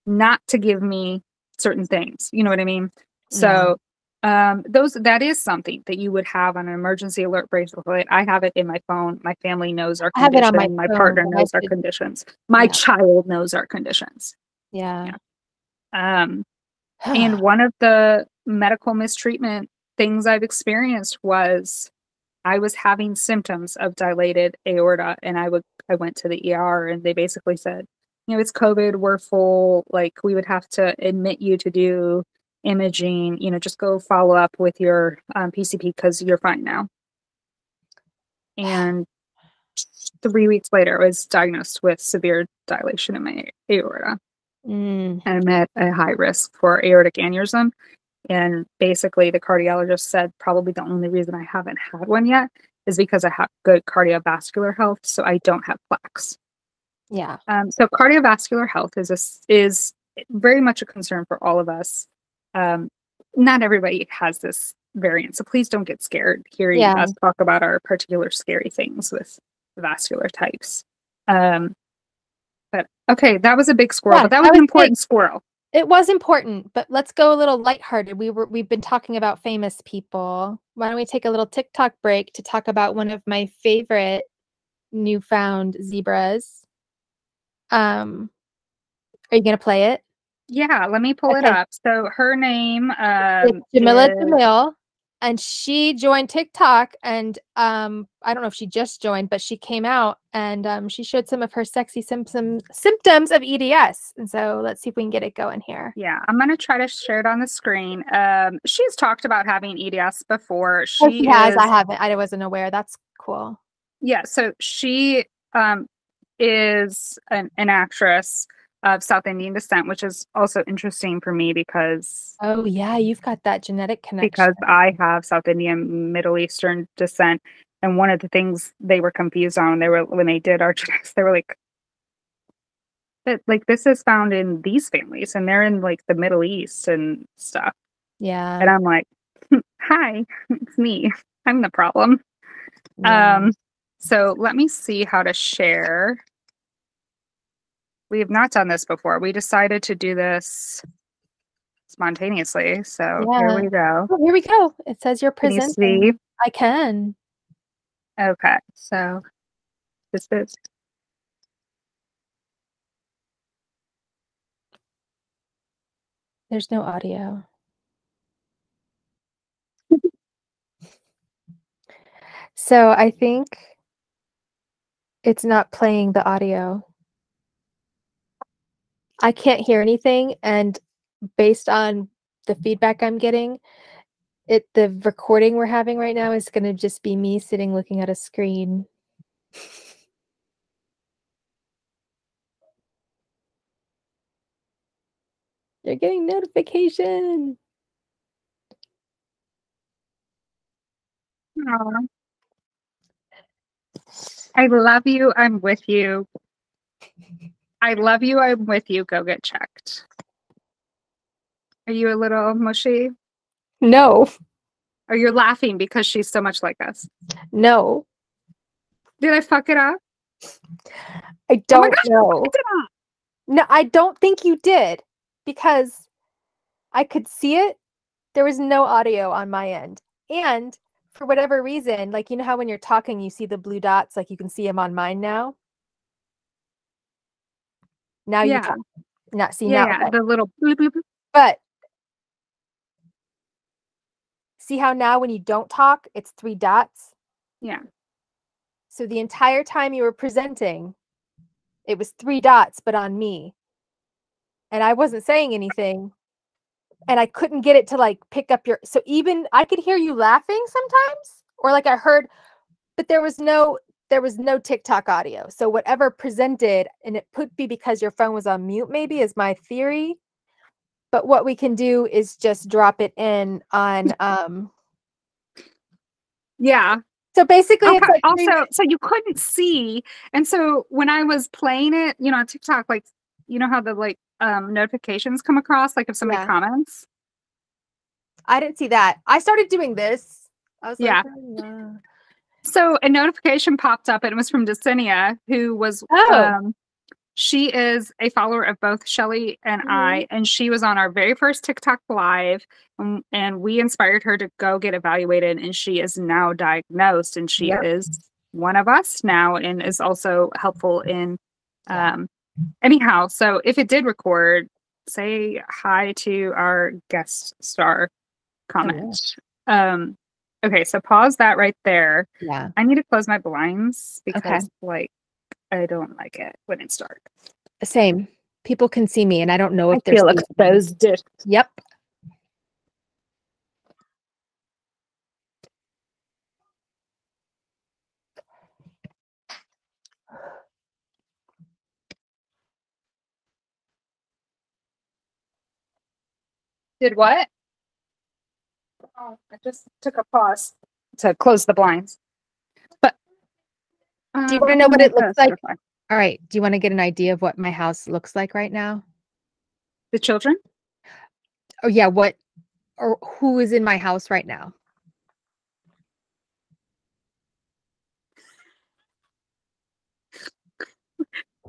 Speaker 2: not to give me certain things. You know what I mean? So that is something that you would have on an emergency alert bracelet. I have it in my phone. My family knows our condition. My partner knows our conditions. My child knows our conditions. And one of the medical mistreatment things I've experienced was I was having symptoms of dilated aorta, and I went to the ER, and they basically said, it's COVID, we're full, like we would have to admit you to do imaging, just go follow up with your PCP because you're fine now. And 3 weeks later, I was diagnosed with severe dilation in my aorta. And I'm at a high risk for aortic aneurysm. And basically the cardiologist said probably the only reason I haven't had one yet is because I have good cardiovascular health, so I don't have plaques. So cardiovascular health is very much a concern for all of us. Not everybody has this variant, so please don't get scared hearing us talk about our particular scary things with vascular types. But okay, that was a big squirrel, but that was an important squirrel.
Speaker 1: It was important, but let's go a little lighthearted. We've been talking about famous people. Why don't we take a little TikTok break to talk about one of my favorite newfound zebras? Are you gonna play it?
Speaker 2: Yeah, let me pull it up. So her name
Speaker 1: Jamila Jamil. and she joined TikTok, and I don't know if she just joined, but she came out and she showed some of her sexy symptoms of EDS. And so let's see if we can get it going here.
Speaker 2: Yeah, I'm gonna try to share it on the screen. She's talked about having EDS before. She
Speaker 1: has. I haven't. I wasn't aware. That's cool.
Speaker 2: Yeah, so she is an actress of South Indian descent, which is also interesting for me because
Speaker 1: oh yeah, you've got that genetic connection.
Speaker 2: Because I have South Indian Middle Eastern descent, and one of the things they were confused on when they did our genetics, they were like, this is found in these families, and they're in like the Middle East and stuff.
Speaker 1: Yeah,
Speaker 2: and I'm like, hi, it's me. I'm the problem.
Speaker 1: Yeah.
Speaker 2: So let me see how to share. We have not done this before. We decided to do this spontaneously. So here we go.
Speaker 1: Oh, here we go. It says you're presenting.
Speaker 2: Can you see?
Speaker 1: I can.
Speaker 2: Okay. So this is.
Speaker 1: There's no audio. So I think it's not playing the audio. I can't hear anything, and based on the feedback I'm getting, the recording we're having right now is going to just be me sitting looking at a screen. You're getting notification.
Speaker 2: Aww. I love you. I'm with you. I love you. I'm with you. Go get checked. Are you a little mushy?
Speaker 1: No.
Speaker 2: Or you're laughing because she's so much like us?
Speaker 1: No.
Speaker 2: Did I fuck it up?
Speaker 1: I don't know. No, I don't think you did, because I could see it. There was no audio on my end. And for whatever reason, like, you know how when you're talking, you see the blue dots, like you can see them on mine now. Now you can not see now.
Speaker 2: Yeah, the little bloop, bloop, bloop.
Speaker 1: But see how now when you don't talk, it's 3 dots?
Speaker 2: Yeah.
Speaker 1: So the entire time you were presenting, it was 3 dots, but on me. And I wasn't saying anything. And I couldn't get it to like pick up so even I could hear you laughing sometimes, or like I heard, but there was no TikTok audio. So whatever presented, and it could be because your phone was on mute, maybe, is my theory. But what we can do is just drop it in on
Speaker 2: yeah.
Speaker 1: So basically,
Speaker 2: okay.
Speaker 1: It's like
Speaker 2: also, so you couldn't see, and so when I was playing it, on TikTok, like, you know how the like notifications come across, like if somebody comments.
Speaker 1: I didn't see that. I started doing this. I was like,
Speaker 2: So a notification popped up, and it was from Desenia, who was she is a follower of both Shelli and I, and she was on our very first TikTok live, and we inspired her to go get evaluated, and she is now diagnosed, and she is one of us now, and is also helpful in anyhow. So if it did record, say hi to our guest star comment. Okay, so pause that right there.
Speaker 1: Yeah.
Speaker 2: I need to close my blinds because like I don't like it when it's dark.
Speaker 1: Same. People can see me, and I don't know if
Speaker 2: they're exposed.
Speaker 1: Yep.
Speaker 2: Did what? Oh, I just took a pause to close the blinds. But
Speaker 1: do you want to know what it looks like? All right. Do you want to get an idea of what my house looks like right now?
Speaker 2: The children?
Speaker 1: Oh yeah, or who is in my house right now?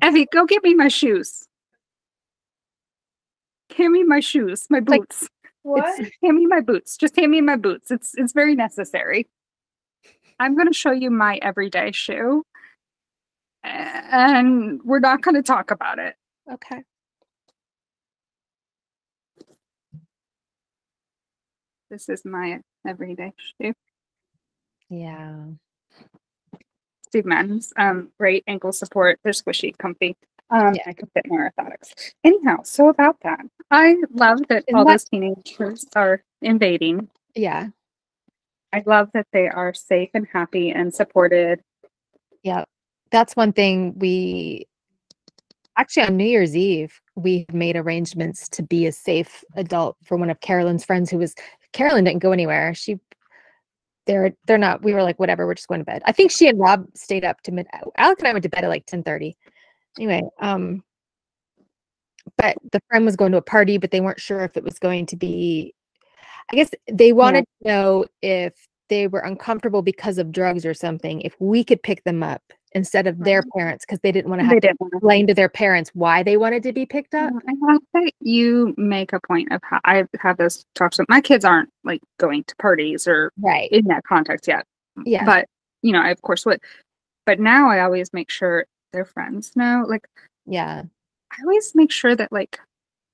Speaker 2: Evie, go get me my shoes. Hand me my shoes, my boots.
Speaker 3: What?
Speaker 2: Hand me my boots. Just hand me my boots. It's very necessary. I'm going to show you my everyday shoe, and we're not going to talk about it.
Speaker 1: Okay.
Speaker 2: This is my everyday shoe.
Speaker 1: Yeah.
Speaker 2: Steve Madden's great ankle support. They're squishy, comfy. I can fit more orthotics. Anyhow, so about that, I love that those teenagers are invading.
Speaker 1: Yeah.
Speaker 2: I love that they are safe and happy and supported.
Speaker 1: Yeah. That's one thing we actually on New Year's Eve, we made arrangements to be a safe adult for one of Carolyn's friends Carolyn didn't go anywhere. They're not, we were like, whatever, we're just going to bed. I think she and Rob stayed up to Alec and I went to bed at like 10:30. Anyway, but the friend was going to a party, but they weren't sure if it was going to be, I guess they wanted to know if they were uncomfortable because of drugs or something, if we could pick them up instead of their parents, because they didn't want to have to explain to their parents why they wanted to be picked up.
Speaker 2: I love that you make a point of how I have those talks with my kids aren't like going to parties or in that context yet.
Speaker 1: Yeah.
Speaker 2: But, I of course would. But now I always make sure their friends know, like,
Speaker 1: yeah.
Speaker 2: I always make sure that, like,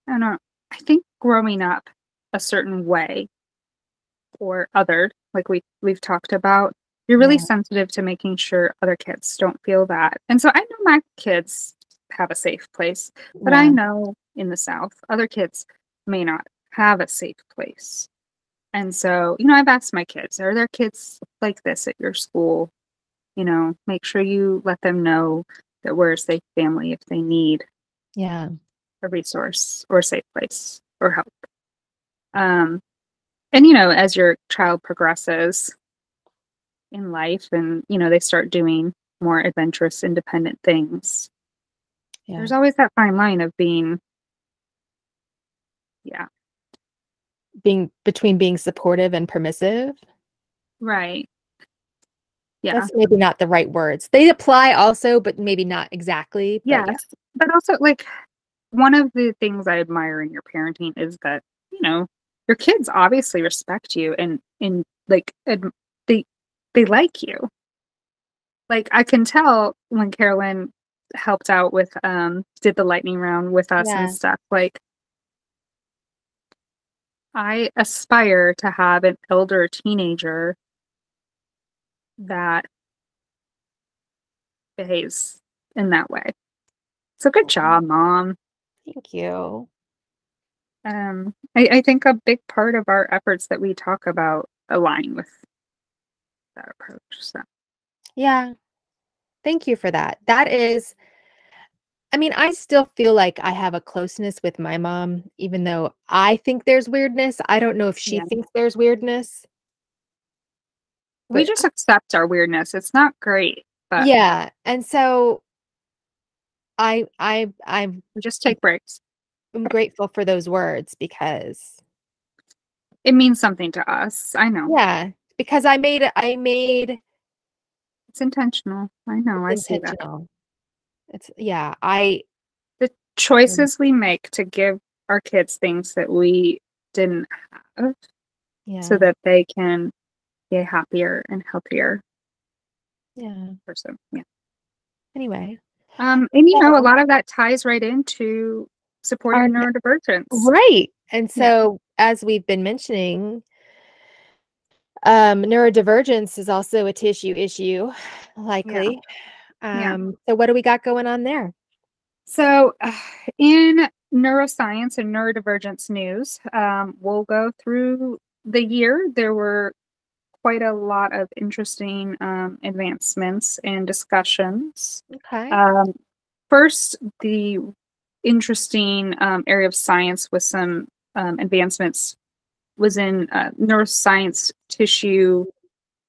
Speaker 2: I don't know, I think growing up a certain way or othered, like we've talked about, you're really sensitive to making sure other kids don't feel that. And so I know my kids have a safe place, but I know in the South, other kids may not have a safe place. And so, I've asked my kids, are there kids like this at your school? Make sure you let them know that we're a safe family if they need a resource or a safe place or help. And, as your child progresses in life and, they start doing more adventurous, independent things, there's always that fine line of being
Speaker 1: between being supportive and permissive.
Speaker 2: Right. Yeah.
Speaker 1: That's maybe not the right words. They apply also, but maybe not exactly.
Speaker 2: But yes. But also, like, one of the things I admire in your parenting is that, your kids obviously respect you and like, they like you. Like, I can tell when Carolyn helped out with, did the lightning round with us and stuff, like, I aspire to have an elder teenager that behaves in that way. So good job, Mom.
Speaker 1: Thank you.
Speaker 2: I think a big part of our efforts that we talk about align with that approach. So
Speaker 1: yeah. Thank you for that. That is, I mean, I still feel like I have a closeness with my mom, even though I think there's weirdness. I don't know if she thinks there's weirdness.
Speaker 2: We just accept our weirdness. It's not great, but
Speaker 1: yeah. And so I
Speaker 2: just take breaks.
Speaker 1: I'm grateful for those words because
Speaker 2: it means something to us. I know.
Speaker 1: Yeah, because I made
Speaker 2: it's intentional. I know. I see that.
Speaker 1: It's
Speaker 2: the choices we make to give our kids things that we didn't have so that they can be a happier and healthier person. Yeah.
Speaker 1: Anyway.
Speaker 2: And a lot of that ties right into supporting neurodivergence.
Speaker 1: Right. And so as we've been mentioning, neurodivergence is also a tissue issue, likely. So what do we got going on there?
Speaker 2: So in neuroscience and neurodivergence news, we'll go through the year. There were quite a lot of interesting advancements and discussions.
Speaker 1: Okay.
Speaker 2: First, the interesting area of science with some advancements was in neuroscience tissue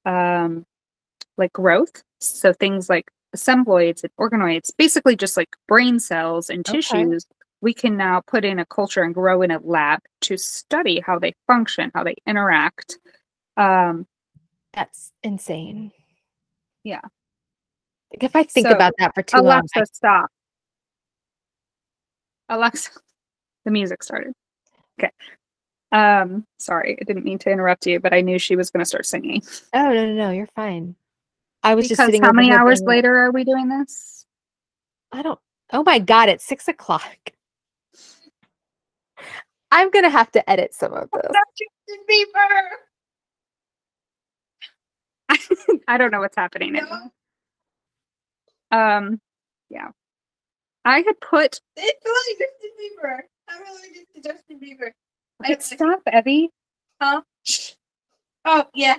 Speaker 2: like growth. So things like assembloids and organoids, basically just like brain cells and tissues, we can now put in a culture and grow in a lab to study how they function, how they interact.
Speaker 1: That's insane.
Speaker 2: Yeah.
Speaker 1: Like if I think about that for too long.
Speaker 2: Alexa, stop. Alexa, the music started. Okay. Sorry, I didn't mean to interrupt you, but I knew she was going to start singing.
Speaker 1: Oh, no, you're fine. I was just sitting.
Speaker 2: How many hours later are we doing this?
Speaker 1: Oh my God, it's 6 o'clock. I'm going to have to edit some of this.
Speaker 3: Justin Bieber.
Speaker 2: I don't know what's happening anymore. Yeah. I had put.
Speaker 3: It's like Justin Bieber. I'm related to Justin Bieber.
Speaker 2: Stop, Evie.
Speaker 3: Huh? Oh, yeah.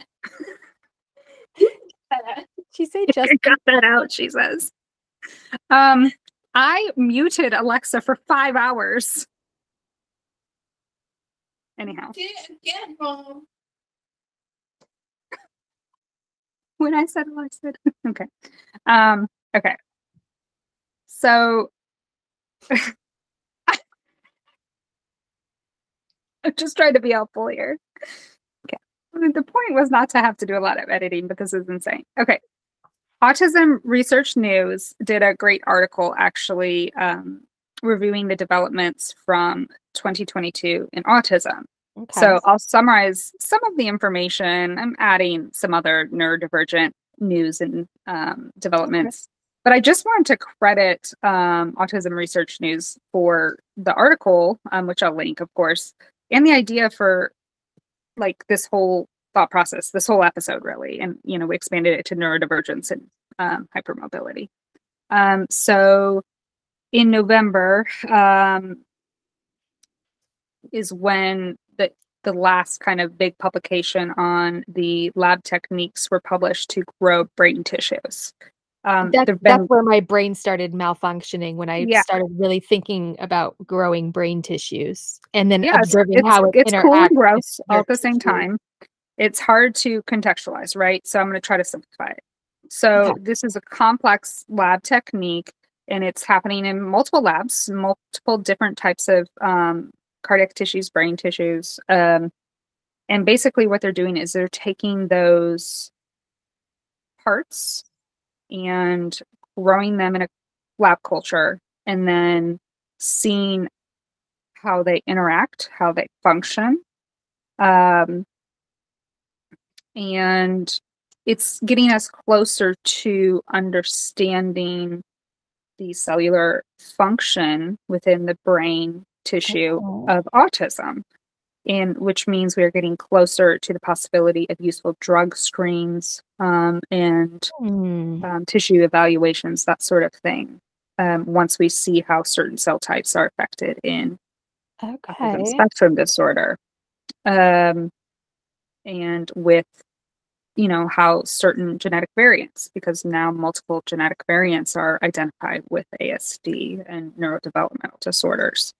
Speaker 1: She said Justin.
Speaker 2: Cut that out, she says. I muted Alexa for 5 hours. Anyhow.
Speaker 3: Do it again, Mom.
Speaker 2: When I said Alexa. Okay. Okay. So I'm just trying to be helpful here. Okay. The point was not to have to do a lot of editing, but this is insane. Okay. Autism Research News did a great article actually reviewing the developments from 2022 in autism. Okay. So I'll summarize some of the information. I'm adding some other neurodivergent news and developments. Okay. But I just wanted to credit Autism Research News for the article, which I'll link, of course, and the idea for like this whole thought process, this whole episode really. And, you know, we expanded it to neurodivergence and hypermobility. So in November is when the last kind of big publication on the lab techniques were published to grow brain tissues.
Speaker 1: That's where my brain started malfunctioning, when I started really thinking about growing brain tissues and then observing how it's
Speaker 2: cool and gross all at the same time. It's hard to contextualize, right? So I'm going to try to simplify it. So this is a complex lab technique, and it's happening in multiple labs, multiple different types of cardiac tissues, brain tissues. And basically what they're doing is they're taking those parts and growing them in a lab culture and then seeing how they interact, how they function. And it's getting us closer to understanding the cellular function within the brain tissue of autism, and which means we are getting closer to the possibility of useful drug screens and tissue evaluations, that sort of thing, once we see how certain cell types are affected in autism spectrum disorder. And with, you know, how certain genetic variants, because now multiple genetic variants are identified with ASD and neurodevelopmental disorders.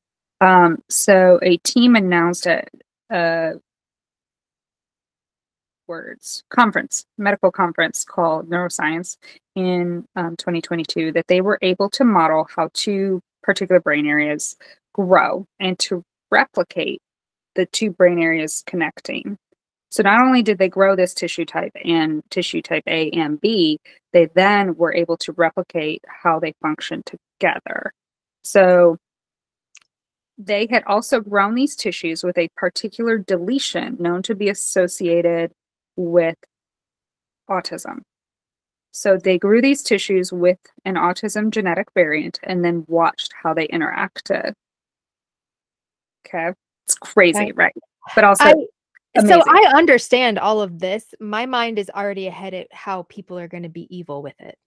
Speaker 2: So a team announced at a medical conference called Neuroscience in 2022 that they were able to model how two particular brain areas grow and to replicate the two brain areas connecting. So not only did they grow this tissue type and tissue type A and B, they then were able to replicate how they function together. So they had also grown these tissues with a particular deletion known to be associated with autism. So they grew these tissues with an autism genetic variant and then watched how they interacted. Okay. It's crazy, right? But also amazing.
Speaker 1: So I understand all of this. My mind is already ahead at how people are going to be evil with it.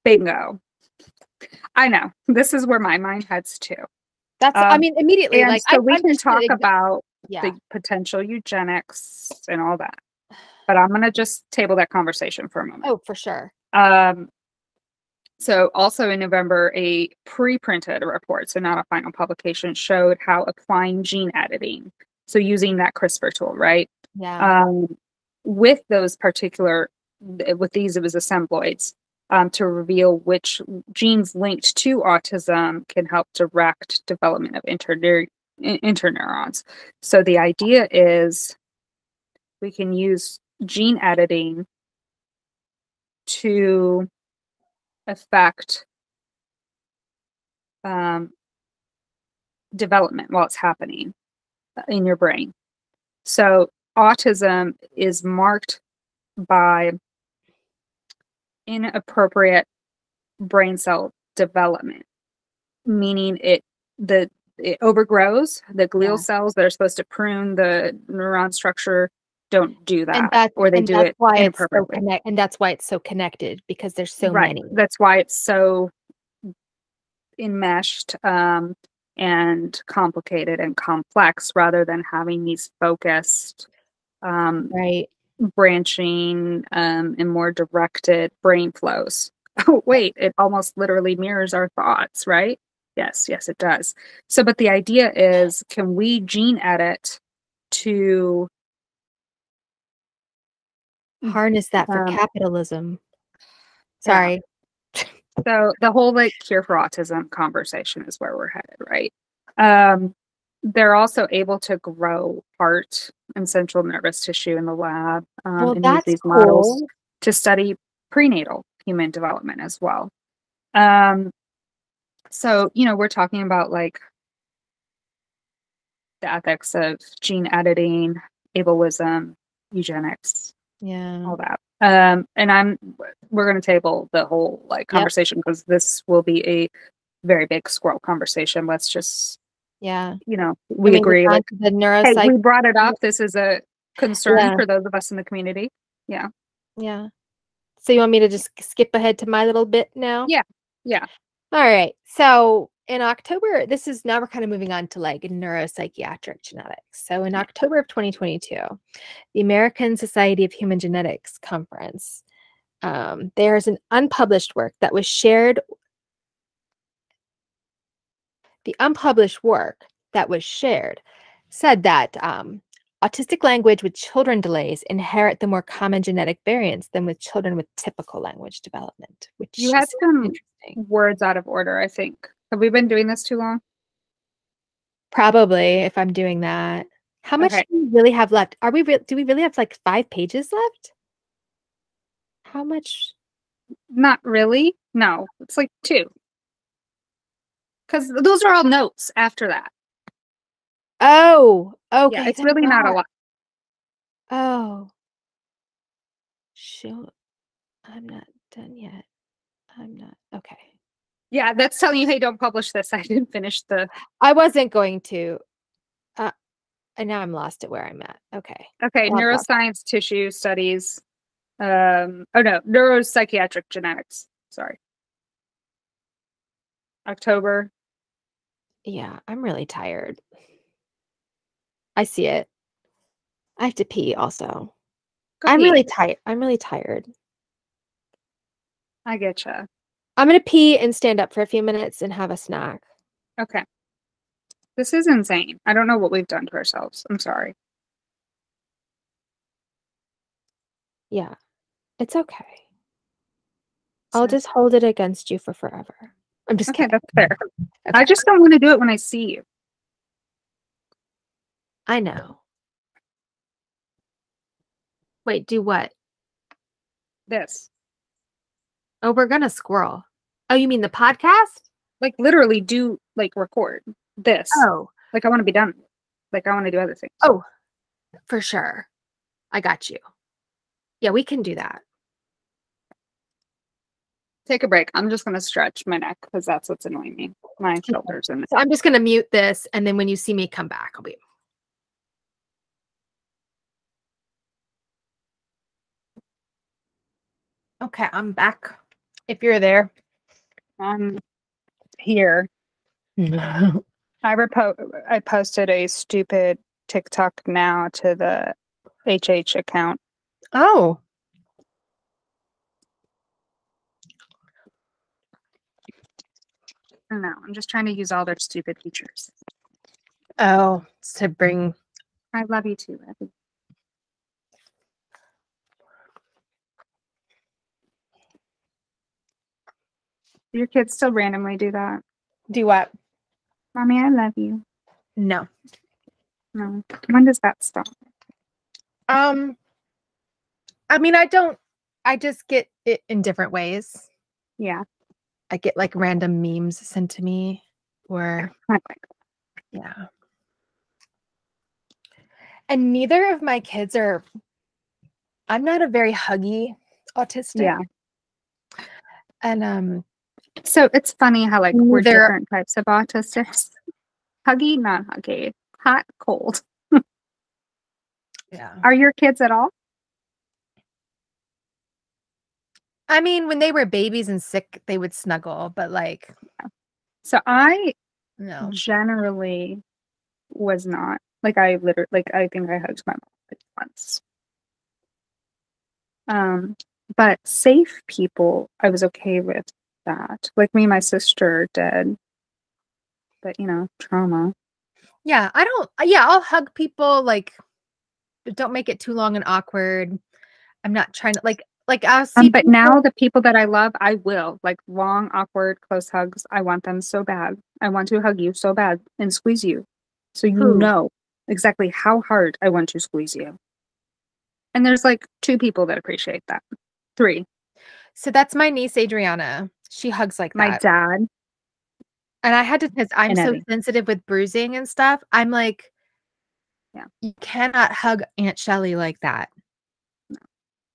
Speaker 2: Bingo. I know. This is where my mind heads to.
Speaker 1: That's, I mean, immediately, like,
Speaker 2: so we can talk about the potential eugenics and all that, but I'm going to just table that conversation for a moment.
Speaker 1: Oh, for sure.
Speaker 2: So also in November, a pre-printed report, so not a final publication, showed how applying gene editing, so using that CRISPR tool, right?
Speaker 1: Yeah.
Speaker 2: With those particular, with these, it was assembloids, to reveal which genes linked to autism can help direct development of interneurons. So the idea is we can use gene editing to affect development while it's happening in your brain. So autism is marked by inappropriate brain cell development, meaning it overgrows. The glial cells that are supposed to prune the neuron structure don't do that, or they do it inappropriately.
Speaker 1: And that's why it's so connected, because there's so many.
Speaker 2: That's why it's so enmeshed and complicated and complex, rather than having these focused branching and more directed brain flows. Oh, wait, it almost literally mirrors our thoughts, right? Yes, it does. So, but the idea is, can we gene edit to
Speaker 1: harness that for capitalism? Sorry.
Speaker 2: Yeah. So the whole like cure for autism conversation is where we're headed, right? They're also able to grow heart and central nervous tissue in the lab, and use these models to study prenatal human development as well. So, we're talking about like the ethics of gene editing, ableism, eugenics, all that. And we're going to table the whole like conversation, because this will be a very big squirrel conversation. Let's just, we agree. Like,
Speaker 1: the neuropsych.
Speaker 2: Hey, we brought it up. This is a concern for those of us in the community. Yeah.
Speaker 1: So you want me to just skip ahead to my little bit now?
Speaker 2: Yeah.
Speaker 1: All right. So in October, now we're kind of moving on to like neuropsychiatric genetics. So in October of 2022, the American Society of Human Genetics conference, there's an unpublished work that was shared. The unpublished work that was shared said that autistic language with children delays inherit the more common genetic variants than with children with typical language development. Which
Speaker 2: you had some words out of order, I think. Have we been doing this too long?
Speaker 1: Probably, if I'm doing that. How much do we really have left? Do we really have like 5 pages left? How much?
Speaker 2: Not really. No, it's like 2. Because those are all notes after that.
Speaker 1: Oh, okay.
Speaker 2: Yeah, it's really not a lot.
Speaker 1: Oh. Shoot. I'm not done yet. I'm not. Okay.
Speaker 2: Yeah, that's telling you, hey, don't publish this. I didn't finish
Speaker 1: I wasn't going to. And now I'm lost at where I'm at. Okay.
Speaker 2: Neuroscience tissue studies. Neuropsychiatric genetics. Sorry. October.
Speaker 1: Yeah, I'm really tired. I see it. I have to pee also. I'm really tired.
Speaker 2: I getcha.
Speaker 1: I'm going to pee and stand up for a few minutes and have a snack.
Speaker 2: Okay. This is insane. I don't know what we've done to ourselves. I'm sorry.
Speaker 1: Yeah, it's okay. I'll just hold it against you for forever. I'm just kidding.
Speaker 2: That's fair. Okay. I just don't want to do it when I see you.
Speaker 1: I know. Wait, do what?
Speaker 2: This.
Speaker 1: Oh, we're gonna squirrel. Oh, you mean the podcast?
Speaker 2: Like literally do like record this.
Speaker 1: Oh.
Speaker 2: Like I want to be done. Like I want to do other things.
Speaker 1: Oh, for sure. I got you. Yeah, we can do that.
Speaker 2: Take a break. I'm just going to stretch my neck because that's what's annoying me. My shoulders and
Speaker 1: so I'm just going to mute this, and then when you see me come back, I'll be. Okay, I'm back. If you're there.
Speaker 2: I'm here. I posted a stupid TikTok now to the HH account.
Speaker 1: Oh.
Speaker 2: No, I'm just trying to use all their stupid features.
Speaker 1: Oh, to bring.
Speaker 2: I love you too, Abby. Do your kids still randomly do that?
Speaker 1: Do what?
Speaker 2: Mommy, I love you.
Speaker 1: No.
Speaker 2: No. When does that stop?
Speaker 1: I mean, I just get it in different ways.
Speaker 2: Yeah.
Speaker 1: I get like random memes sent to me or yeah. And neither of my kids I'm not a very huggy autistic.
Speaker 2: Yeah.
Speaker 1: And
Speaker 2: so it's funny how like we're different types of autistics. Huggy, not huggy. Hot, cold.
Speaker 1: Yeah.
Speaker 2: Are your kids at all?
Speaker 1: I mean, when they were babies and sick, they would snuggle, but like.
Speaker 2: Yeah. So I
Speaker 1: no.
Speaker 2: generally was not. Like I literally, like I think I hugged my mom like once. But safe people, I was okay with that. Like me and my sister did. But trauma.
Speaker 1: Yeah, I'll hug people, like, but don't make it too long and awkward. I'm not trying to like I'll see
Speaker 2: But
Speaker 1: people.
Speaker 2: now the people that I love, I will like long, awkward, close hugs. I want them so bad. I want to hug you so bad and squeeze you. So you know exactly how hard I want to squeeze you. And there's like 2 people that appreciate that. 3.
Speaker 1: So that's my niece, Adriana. She hugs like
Speaker 2: My
Speaker 1: that.
Speaker 2: dad.
Speaker 1: And I had to, because I'm so
Speaker 2: Eddie.
Speaker 1: sensitive with bruising and stuff. I'm like,
Speaker 2: yeah,
Speaker 1: you cannot hug Aunt Shelli like that.
Speaker 2: No.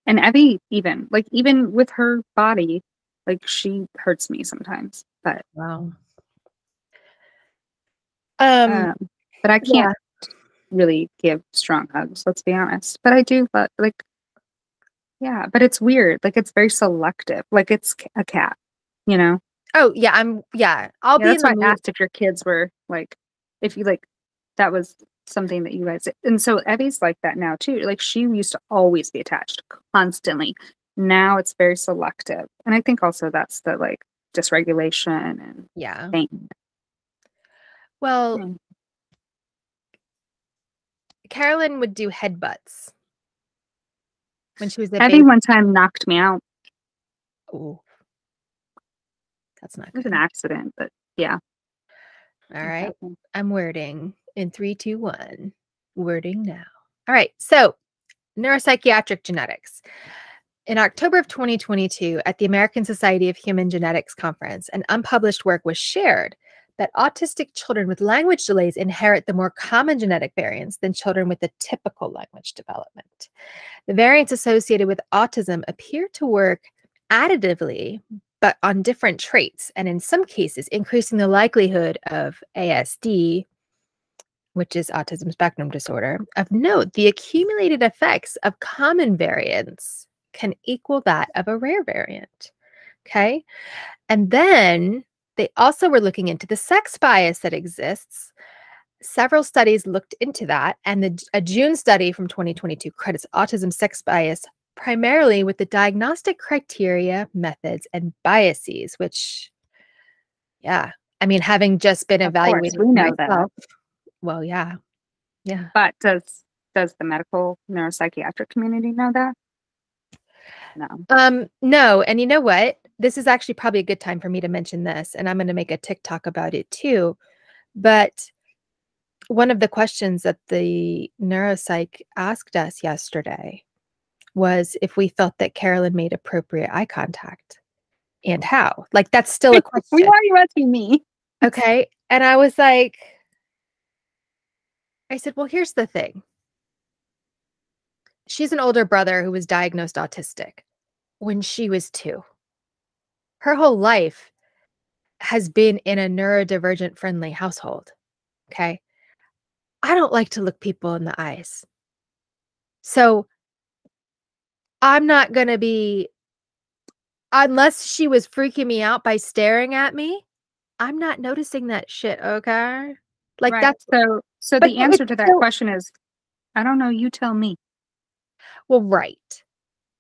Speaker 2: And Evie, even with her body, like she hurts me sometimes. But
Speaker 1: wow.
Speaker 2: But I can't really give strong hugs. Let's be honest. But I do, but like, yeah. But it's weird. Like it's very selective. Like it's a cat.
Speaker 1: Oh yeah, I'll be in
Speaker 2: that's
Speaker 1: the
Speaker 2: why
Speaker 1: mood.
Speaker 2: I asked if your kids were like, if you like, that was something that you guys, and so Evie's like that now too. Like she used to always be attached constantly. Now it's very selective. And I think also that's the like dysregulation and pain.
Speaker 1: Well, Carolyn would do headbutts when she was a baby.
Speaker 2: Evie one time knocked me out.
Speaker 1: Oh. That's not good.
Speaker 2: It was an accident, but yeah.
Speaker 1: All right. I'm wording in 3, 2, 1. Wording now. All right. So neuropsychiatric genetics. In October of 2022, at the American Society of Human Genetics conference, an unpublished work was shared that autistic children with language delays inherit the more common genetic variants than children with the typical language development. The variants associated with autism appear to work additively, but on different traits, and in some cases, increasing the likelihood of ASD, which is autism spectrum disorder. Of note, the accumulated effects of common variants can equal that of a rare variant. Okay. And then they also were looking into the sex bias that exists. Several studies looked into that, and a June study from 2022 credits autism sex bias primarily with the diagnostic criteria, methods, and biases, which, yeah, I mean, having just been evaluated
Speaker 2: we know
Speaker 1: myself,
Speaker 2: that.
Speaker 1: Well, yeah.
Speaker 2: But does the medical neuropsychiatric community know that? No.
Speaker 1: No, and you know what? This is actually probably a good time for me to mention this, and I'm going to make a TikTok about it too. But one of the questions that the neuropsych asked us yesterday was if we felt that Carolyn made appropriate eye contact and how. Like, that's still a question.
Speaker 2: Why are you asking me?
Speaker 1: Okay. And I was like, I said, well, here's the thing. She's an older brother who was diagnosed autistic when she was 2. Her whole life has been in a neurodivergent friendly household. Okay. I don't like to look people in the eyes. So I'm not going to be, unless she was freaking me out by staring at me, I'm not noticing that shit. Okay. Like
Speaker 2: right.
Speaker 1: that's
Speaker 2: so the answer to that question is, I don't know. You tell me.
Speaker 1: Well, right.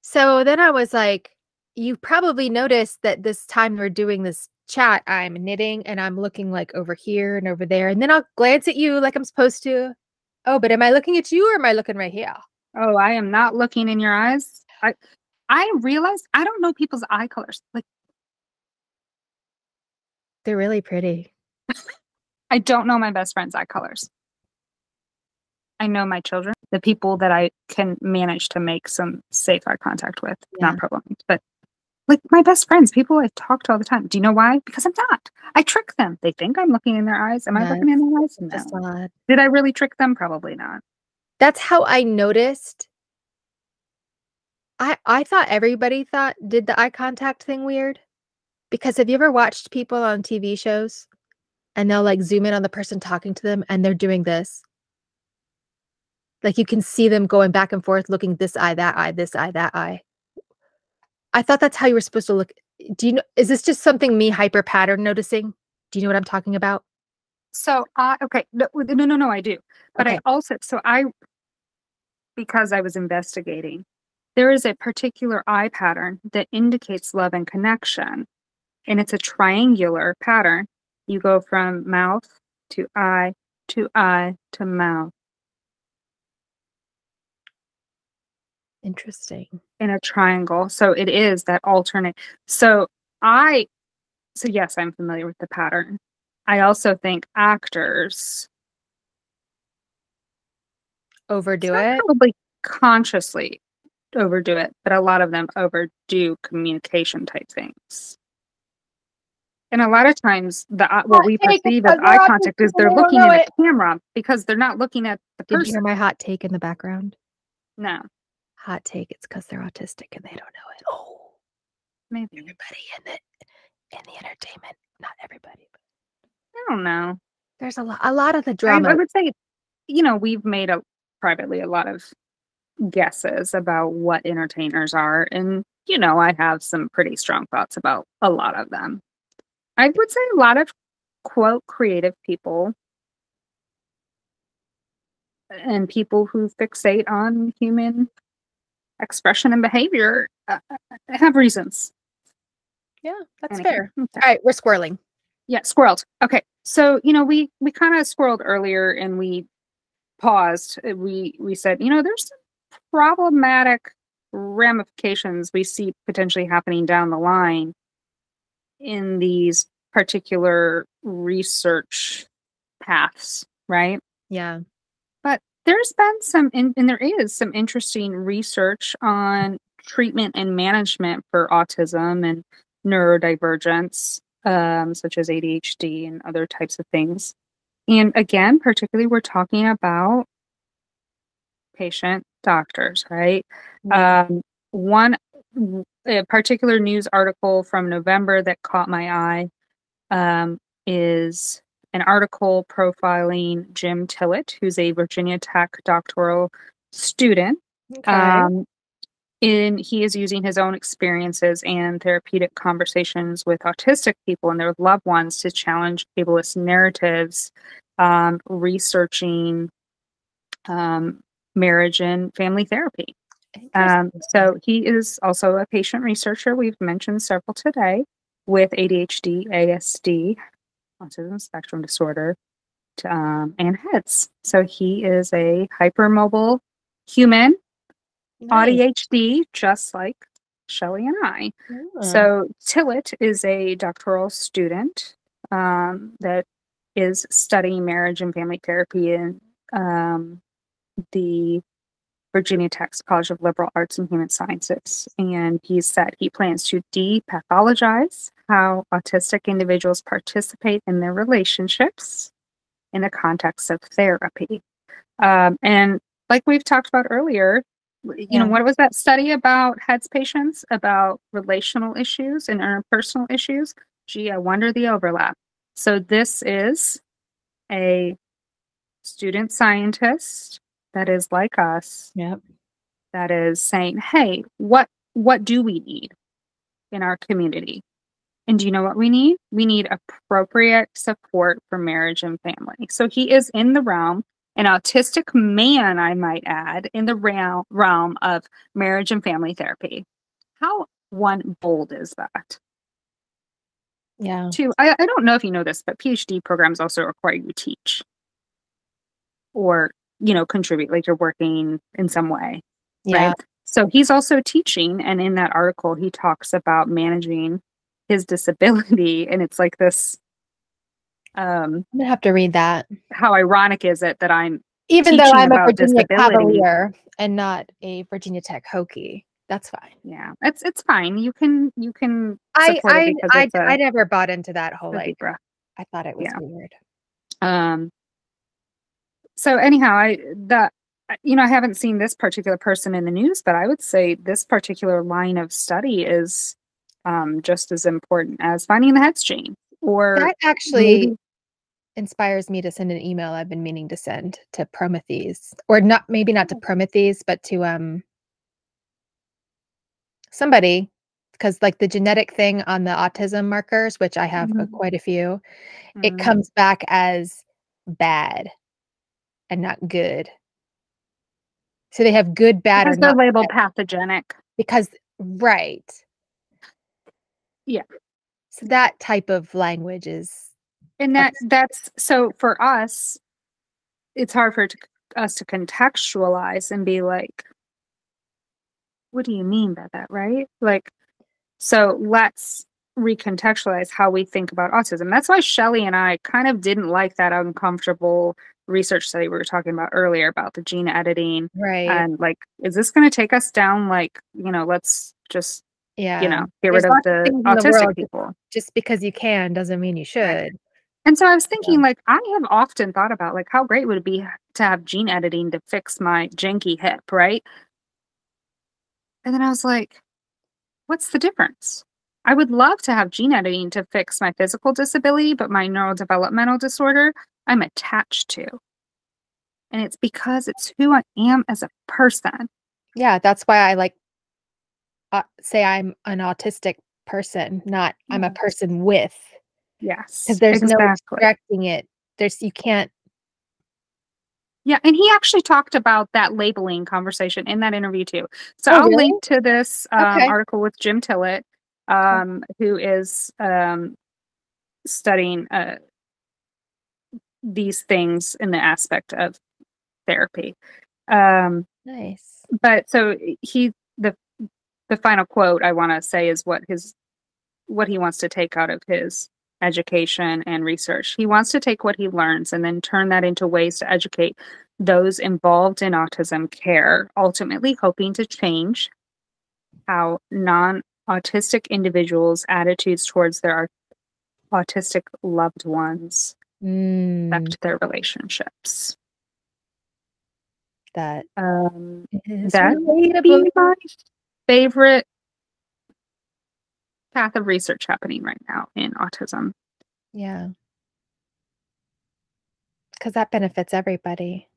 Speaker 1: So then I was like, you probably noticed that this time we're doing this chat, I'm knitting and I'm looking like over here and over there. And then I'll glance at you like I'm supposed to. Oh, but am I looking at you or am I looking right here?
Speaker 2: Oh, I am not looking in your eyes. I realized I don't know people's eye colors. Like,
Speaker 1: they're really pretty.
Speaker 2: I don't know my best friend's eye colors. I know my children, the people that I can manage to make some safe eye contact with, not prolonged, but like my best friends, people I've talked to all the time. Do you know why? Because I'm not. I trick them. They think I'm looking in their eyes. Am I looking in their eyes? No. Did I really trick them? Probably not.
Speaker 1: That's how I noticed. I thought everybody did the eye contact thing weird. Because have you ever watched people on TV shows and they'll like zoom in on the person talking to them and they're doing this. Like you can see them going back and forth, looking this eye, that eye, this eye, that eye. I thought that's how you were supposed to look. Do you know, is this just something me hyper pattern noticing? Do you know what I'm talking about?
Speaker 2: So, okay. No, I do. But okay. Because I was investigating, there is a particular eye pattern that indicates love and connection. And it's a triangular pattern. You go from mouth to eye to mouth.
Speaker 1: Interesting.
Speaker 2: In a triangle. So it is that alternate. So yes, I'm familiar with the pattern. I also think actors
Speaker 1: overdo it.
Speaker 2: Probably consciously overdo it, but a lot of them overdo communication type things. And a lot of times, what we perceive as eye contact is they're looking at a camera because they're not looking at the person.
Speaker 1: Did you hear my hot take in the background?
Speaker 2: No.
Speaker 1: Hot take, it's because they're autistic and they don't know it. Oh,
Speaker 2: maybe
Speaker 1: everybody in the entertainment, not everybody. But
Speaker 2: I don't know.
Speaker 1: There's a lot of the drama.
Speaker 2: I would say, we've made privately a lot of guesses about what entertainers are, and I have some pretty strong thoughts about a lot of them. I would say a lot of quote creative people and people who fixate on human expression and behavior have reasons.
Speaker 1: Yeah, that's fair. All right, we're squirreling.
Speaker 2: Yeah, squirreled. Okay, so we kind of squirreled earlier and we paused. We said there's some problematic ramifications we see potentially happening down the line in these particular research paths, right?
Speaker 1: Yeah.
Speaker 2: But there's been and there is some interesting research on treatment and management for autism and neurodivergence, such as ADHD and other types of things. And again, particularly, we're talking about patient doctors, right? A particular news article from November that caught my eye is an article profiling Jim Tillett, who's a Virginia Tech doctoral student.
Speaker 1: Okay.
Speaker 2: He is using his own experiences and therapeutic conversations with autistic people and their loved ones to challenge ableist narratives, researching marriage and family therapy. So he is also a patient researcher, we've mentioned several today, with ADHD, ASD, autism spectrum disorder, and HEDS. So he is a hypermobile human, ADHD, just like Shelli and I. So Tillett is a doctoral student that is studying marriage and family therapy in the Virginia Tech College of Liberal Arts and Human Sciences. And he said he plans to depathologize how autistic individuals participate in their relationships in the context of therapy. And like we've talked about earlier, what was that study about HEDS patients, about relational issues and interpersonal issues? Gee, I wonder the overlap. So this is a student scientist that is like us.
Speaker 1: Yep.
Speaker 2: That is saying, hey, what do we need in our community? And do you know what we need? We need appropriate support for marriage and family. So he is in the realm, an autistic man, I might add, in the realm of marriage and family therapy. How bold is that?
Speaker 1: Yeah.
Speaker 2: I don't know if you know this, but PhD programs also require you to teach or, contribute, like you're working in some way.
Speaker 1: Yeah.
Speaker 2: Right? So he's also teaching. And in that article, he talks about managing his disability. And it's like this.
Speaker 1: I'm going to have to read that.
Speaker 2: How ironic is it that
Speaker 1: even though I'm a Virginia Cavalier and not a Virginia Tech Hokie. That's fine.
Speaker 2: Yeah, it's fine. You can support it because
Speaker 1: I never bought into that whole I thought it was weird.
Speaker 2: So anyhow, I haven't seen this particular person in the news, but I would say this particular line of study is just as important as finding the HEDS gene. Or
Speaker 1: that actually inspires me to send an email I've been meaning to send to Prometheus, or maybe not to Prometheus, but to somebody, because like the genetic thing on the autism markers, which I have quite a few, it comes back as bad and not good. So they have good, bad,
Speaker 2: because
Speaker 1: or
Speaker 2: they're
Speaker 1: not
Speaker 2: labeled
Speaker 1: bad.
Speaker 2: pathogenic.
Speaker 1: Because right.
Speaker 2: Yeah.
Speaker 1: So that type of language is,
Speaker 2: and that's so for us, it's hard for us to contextualize and be like, what do you mean by that, right? Like, so let's recontextualize how we think about autism. That's why Shelli and I kind of didn't like that uncomfortable research study we were talking about earlier about the gene editing.
Speaker 1: right.
Speaker 2: And like, is this going to take us down? Like, let's just,
Speaker 1: yeah,
Speaker 2: get rid of the autistic people.
Speaker 1: Just because you can doesn't mean you should. Right.
Speaker 2: And so I was thinking, like, I have often thought about, like, how great would it be to have gene editing to fix my janky hip, right? And then I was like, what's the difference? I would love to have gene editing to fix my physical disability, but my neurodevelopmental disorder, I'm attached to. And it's because it's who I am as a person.
Speaker 1: Yeah, that's why I like say I'm an autistic person, not I'm a person with.
Speaker 2: Yes.
Speaker 1: Because there's no extracting it. You can't.
Speaker 2: Yeah, and he actually talked about that labeling conversation in that interview too. So I'll link to this article with Jim Tillett, who is studying these things in the aspect of therapy.
Speaker 1: Nice.
Speaker 2: But so the final quote I want to say is what he wants to take out of his education and research. He wants to take what he learns and then turn that into ways to educate those involved in autism care, ultimately hoping to change how non-autistic individuals' attitudes towards their autistic loved ones affect their relationships.
Speaker 1: That
Speaker 2: would be my favorite path of research happening right now in autism.
Speaker 1: Yeah. Because that benefits everybody.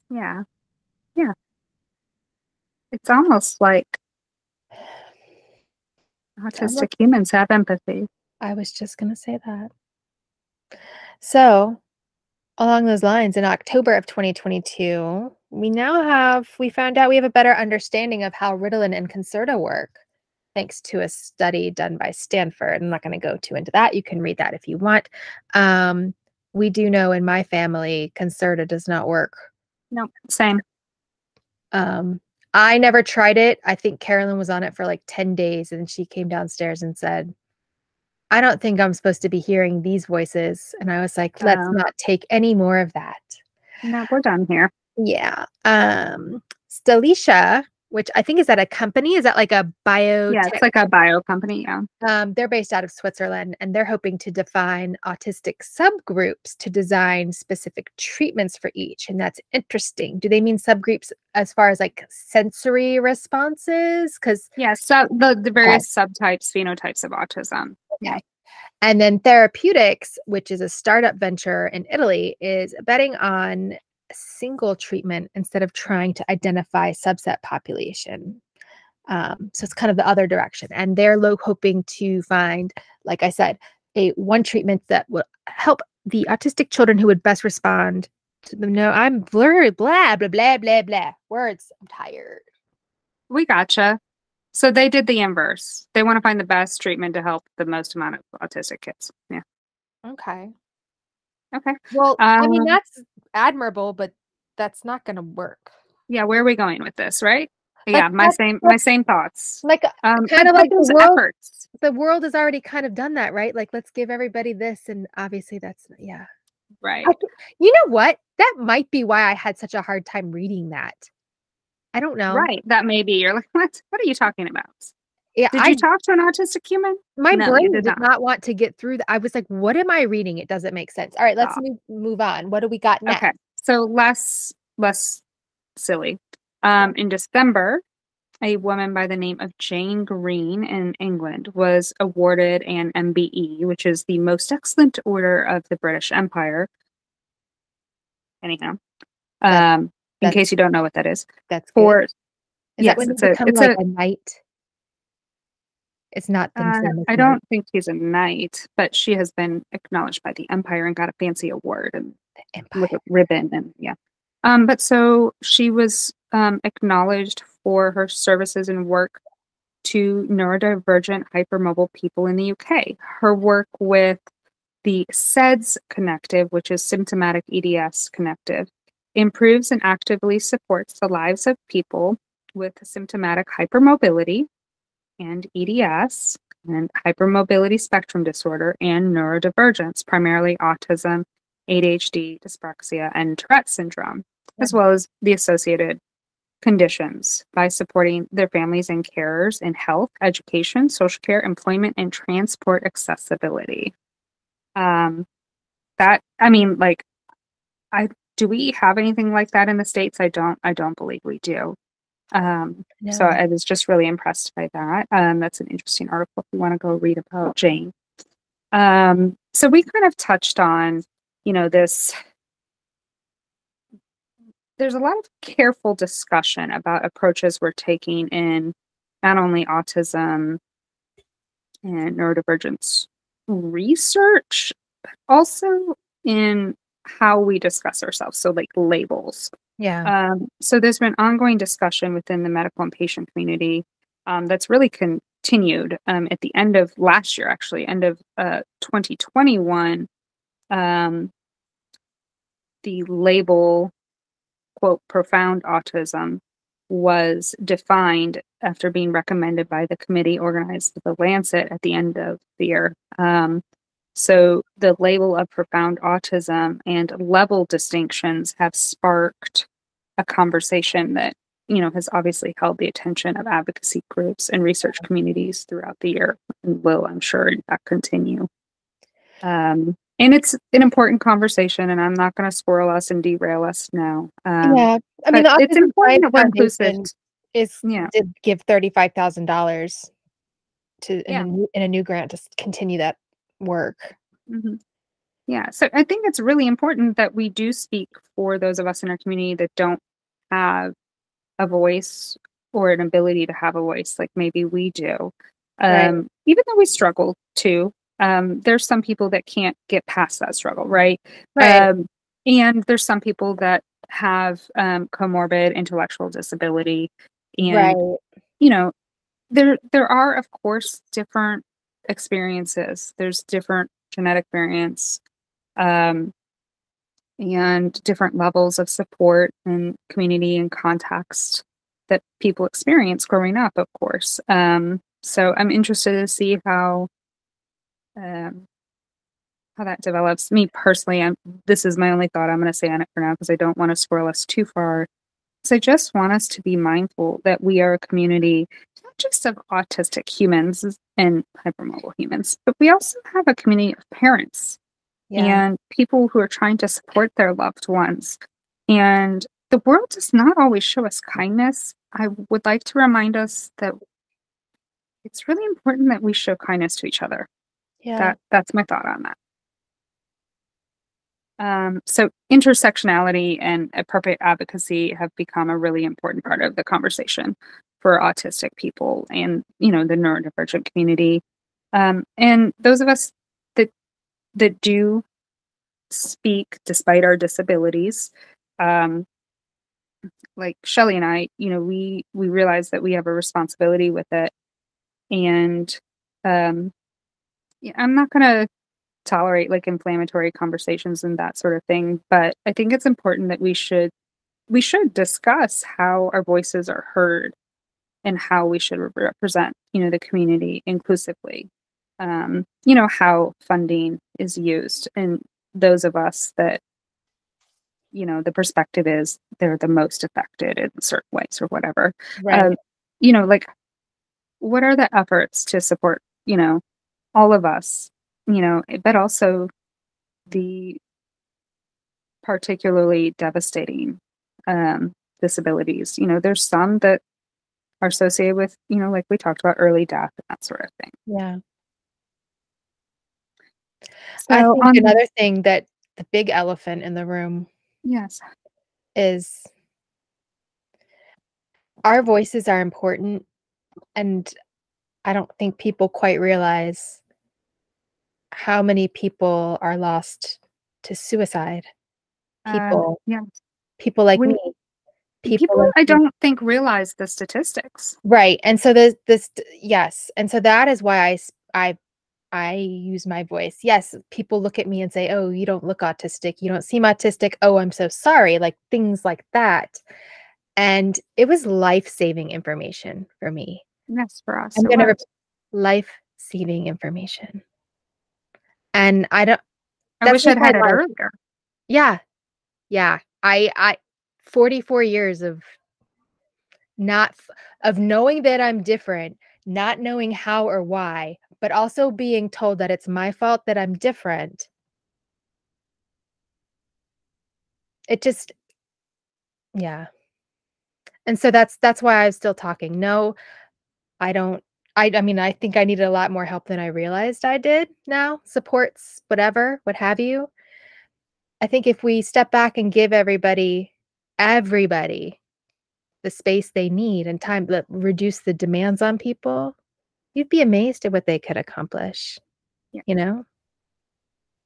Speaker 2: Yeah. Yeah. It's almost like autistic humans have empathy.
Speaker 1: I was just going to say that. So, along those lines, in October of 2022, we found out we have a better understanding of how Ritalin and Concerta work, thanks to a study done by Stanford. I'm not going to go too into that. You can read that if you want. We do know in my family, Concerta does not work.
Speaker 2: No, same.
Speaker 1: I never tried it. I think Carolyn was on it for like 10 days and she came downstairs and said, I don't think I'm supposed to be hearing these voices. And I was like, let's not take any more of that.
Speaker 2: No, we're done here.
Speaker 1: Yeah. Stalisha, which I think is that a company? Is that like a bio?
Speaker 2: Yeah, it's like a bio company. Yeah.
Speaker 1: They're based out of Switzerland and they're hoping to define autistic subgroups to design specific treatments for each. And that's interesting. Do they mean subgroups as far as like sensory responses?
Speaker 2: So the various subtypes, phenotypes of autism.
Speaker 1: Okay. And then therapeutics, which is a startup venture in Italy, is betting on single treatment instead of trying to identify subset population. So it's kind of the other direction. And they're hoping to find, like I said, one treatment that will help the autistic children who would best respond to them. No, I'm blurred, blah, blah, blah, blah, blah. Words. I'm tired.
Speaker 2: We gotcha. So they did the inverse. They want to find the best treatment to help the most amount of autistic kids. Yeah.
Speaker 1: Okay.
Speaker 2: Well,
Speaker 1: I mean, that's admirable, but that's not going to work.
Speaker 2: Yeah. Where are we going with this? Right. Yeah. My same thoughts.
Speaker 1: Like kind of like the world has already kind of done that, right? Like, let's give everybody this. And obviously that's, yeah.
Speaker 2: Right.
Speaker 1: You know what? That might be why I had such a hard time reading that. I don't know.
Speaker 2: Right. That may be. You're like, what are you talking about?
Speaker 1: Yeah.
Speaker 2: Did you talk to an autistic human?
Speaker 1: My brain did not want to get through that. I was like, what am I reading? It doesn't make sense. All right, let's move on. What do we got next?
Speaker 2: Okay. So less silly. In December, a woman by the name of Jane Green in England was awarded an MBE, which is the Most Excellent Order of the British Empire. Anyhow, in case you don't know what that is.
Speaker 1: That's good. Is
Speaker 2: yes,
Speaker 1: that when you become like a knight? It's not the same.
Speaker 2: I don't think he's a knight, but she has been acknowledged by the Empire and got a fancy award and with a ribbon and yeah. But so she was acknowledged for her services and work to neurodivergent hypermobile people in the UK. Her work with the SEDS connective, which is symptomatic EDS connective, improves and actively supports the lives of people with symptomatic hypermobility and EDS and hypermobility spectrum disorder and neurodivergence, primarily autism, ADHD, dyspraxia, and Tourette syndrome, as well as the associated conditions by supporting their families and carers in health, education, social care, employment, and transport accessibility. Do we have anything like that in the States? I don't believe we do. No. So I was just really impressed by that. That's an interesting article if you want to go read about Jane. So we kind of touched on, this. There's a lot of careful discussion about approaches we're taking in not only autism and neurodivergence research, but also in how we discuss ourselves. So like labels.
Speaker 1: Yeah.
Speaker 2: So there's been ongoing discussion within the medical and patient community that's really continued at the end of last year, actually, end of 2021. The label, quote, profound autism was defined after being recommended by the committee organized with the Lancet at the end of the year. So the label of profound autism and level distinctions have sparked a conversation that, has obviously held the attention of advocacy groups and research communities throughout the year and will, I'm sure, in fact, continue. And it's an important conversation, and I'm not going to squirrel us and derail us now.
Speaker 1: Yeah, I mean,
Speaker 2: it's important that we're inclusive.
Speaker 1: Did give $35,000 in a new grant to continue that work.
Speaker 2: Mm-hmm. Yeah, so I think it's really important that we do speak for those of us in our community that don't have a voice or an ability to have a voice like maybe we do. Right. Even though we struggle too, there's some people that can't get past that struggle, right? And there's some people that have comorbid intellectual disability. And, there are, of course, different experiences. There's different genetic variants. And different levels of support and community and context that people experience growing up, of course. So I'm interested to see how that develops. Me personally, this is my only thought I'm going to say on it for now because I don't want to squirrel us too far. So I just want us to be mindful that we are a community, not just of autistic humans and hypermobile humans, but we also have a community of parents. And people who are trying to support their loved ones. And the world does not always show us kindness. I would like to remind us that it's really important that we show kindness to each other. Yeah. That's my thought on that. So intersectionality and appropriate advocacy have become a really important part of the conversation for autistic people and, the neurodivergent community. And those of us that do speak despite our disabilities, like Shelli and I, we realize that we have a responsibility with it, and I'm not going to tolerate like inflammatory conversations and that sort of thing, but I think it's important that we should discuss how our voices are heard and how we should represent, the community inclusively. How funding is used, and those of us that, the perspective is they're the most affected in certain ways or whatever. Right. Like what are the efforts to support, all of us, but also the particularly devastating disabilities. There's some that are associated with, like we talked about, early death and that sort of thing.
Speaker 1: Yeah.
Speaker 2: So,
Speaker 1: I think another thing that the big elephant in the room is our voices are important, and I don't think people quite realize how many people are lost to suicide. People like me.
Speaker 2: People
Speaker 1: like
Speaker 2: I don't think realize the statistics.
Speaker 1: Right. And so this yes. And so that is why I use my voice. Yes, people look at me and say, "Oh, you don't look autistic. You don't seem autistic. Oh, I'm so sorry." Like things like that. And it was life-saving information for me.
Speaker 2: Yes, for us.
Speaker 1: I'm going to life-saving information. And I
Speaker 2: wish I'd had it earlier.
Speaker 1: Yeah. Yeah. I 44 years of knowing that I'm different, not knowing how or why, but also being told that it's my fault that I'm different. It just, yeah. And so that's why I'm still talking. No, I don't. I mean, I think I needed a lot more help than I realized I did now. Supports, whatever, what have you. I think if we step back and give everybody the space they need and time, reduce the demands on people, you'd be amazed at what they could accomplish. Yeah.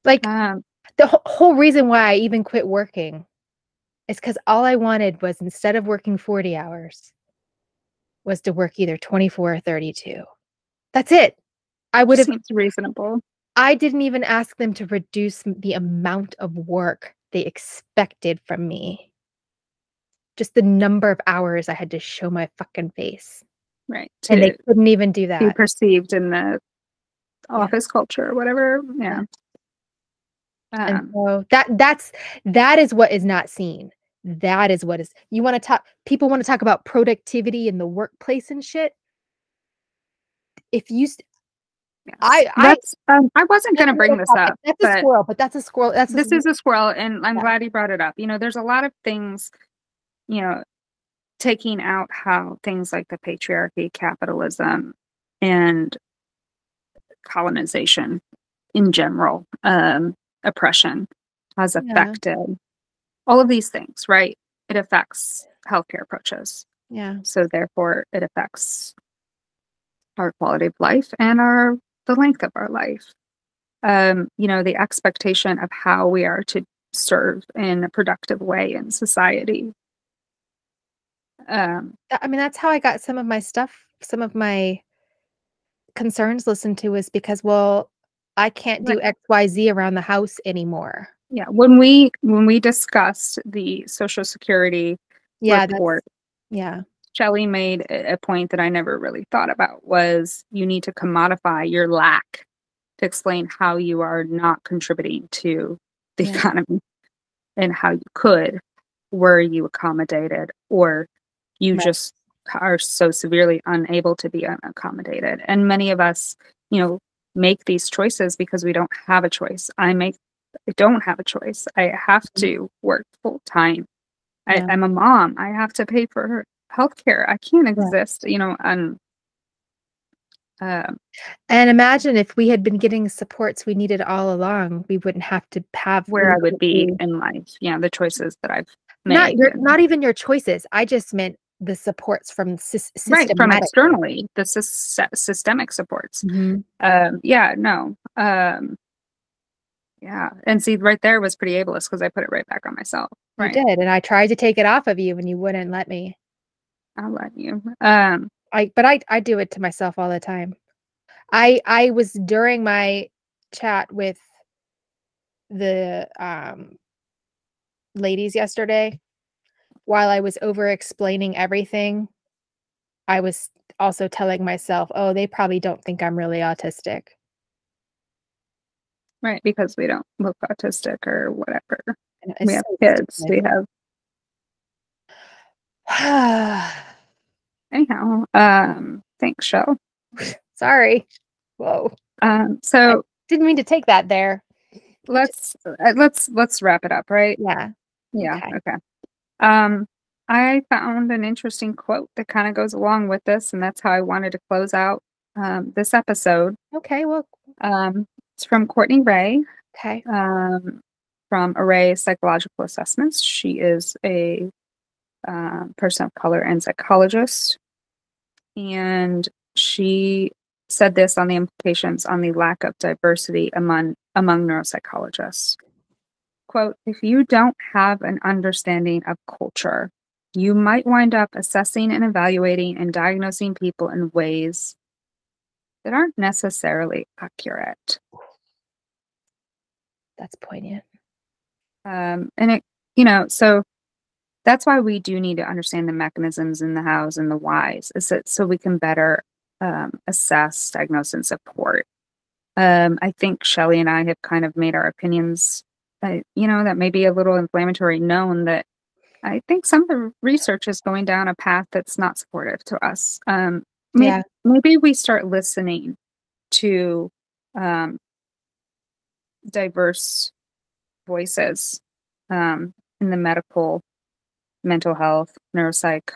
Speaker 1: Like the whole reason why I even quit working is because all I wanted was, instead of working 40 hours, was to work either 24 or 32. That's it. I would have.
Speaker 2: Seems reasonable.
Speaker 1: I didn't even ask them to reduce the amount of work they expected from me. Just the number of hours I had to show my fucking face.
Speaker 2: Right.
Speaker 1: And they couldn't even do that.
Speaker 2: Be perceived in the office culture or whatever. Yeah.
Speaker 1: And so that is what is not seen. That is what is. You want to talk. People want to talk about productivity in the workplace and shit. If you, I
Speaker 2: wasn't going to bring this up.
Speaker 1: That's a squirrel, but that's a squirrel.
Speaker 2: This is a squirrel, and I'm glad you brought it up. There's a lot of things, taking out how things like the patriarchy, capitalism, and colonization in general, oppression has affected all of these things, right? It affects healthcare approaches.
Speaker 1: Yeah.
Speaker 2: So therefore it affects our quality of life and the length of our life. The expectation of how we are to serve in a productive way in society.
Speaker 1: I mean, that's how I got some of my concerns listened to, is because, well, I can't do XYZ around the house anymore.
Speaker 2: Yeah. When we discussed the Social Security report, Shelli made a point that I never really thought about, was you need to commodify your lack to explain how you are not contributing to the economy, and how you could, were you accommodated, or you just are so severely unable to be accommodated. And many of us, make these choices because we don't have a choice. I don't have a choice. I have to work full time. I'm a mom. I have to pay for her healthcare. I can't exist, and
Speaker 1: imagine if we had been getting supports we needed all along, we wouldn't have to have
Speaker 2: where I would be in life. Yeah, the choices that I've made.
Speaker 1: Not even your choices. I just meant the supports from
Speaker 2: from externally, the systemic supports.
Speaker 1: Mm-hmm.
Speaker 2: And see, right there was pretty ableist, because I put it right back on myself. Right.
Speaker 1: You did, and I tried to take it off of you, and you wouldn't let me.
Speaker 2: I'll let you.
Speaker 1: I do it to myself all the time. I was, during my chat with the ladies yesterday, while I was over explaining everything, I was also telling myself, oh, they probably don't think I'm really autistic.
Speaker 2: Right, because we don't look autistic or whatever. We have kids. We have. Anyhow, thanks, Shell.
Speaker 1: Sorry. Whoa.
Speaker 2: So
Speaker 1: I didn't mean to take that there.
Speaker 2: Let's wrap it up, right?
Speaker 1: Yeah.
Speaker 2: Okay. I found an interesting quote that kind of goes along with this, and that's how I wanted to close out this episode.
Speaker 1: Okay, well,
Speaker 2: it's from Courtney Ray.
Speaker 1: Okay.
Speaker 2: From Array Psychological Assessments. She is a person of color and psychologist, and she said this on the implications on the lack of diversity among neuropsychologists. Quote, if you don't have an understanding of culture, you might wind up assessing and evaluating and diagnosing people in ways that aren't necessarily accurate.
Speaker 1: That's poignant.
Speaker 2: And it, you know, so that's why we do need to understand the mechanisms and the hows and the whys, is that so we can better assess, diagnose, and support. I think Shelli and I have kind of made our opinions, that may be a little inflammatory, known that I think some of the research is going down a path that's not supportive to us. Maybe we start listening to diverse voices in the medical, mental health, neuropsych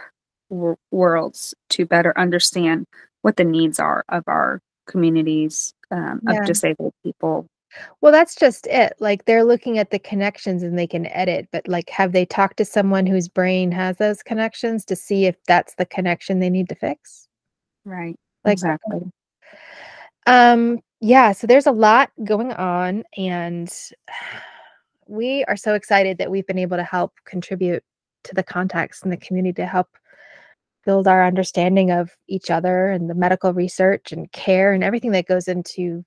Speaker 2: worlds to better understand what the needs are of our communities of disabled people.
Speaker 1: Well, that's just it. Like, they're looking at the connections and they can edit, but like, have they talked to someone whose brain has those connections to see if that's the connection they need to fix?
Speaker 2: Right.
Speaker 1: Like,
Speaker 2: exactly.
Speaker 1: Yeah, so there's a lot going on, and we are so excited that we've been able to help contribute to the context in the community to help build our understanding of each other and the medical research and care and everything that goes into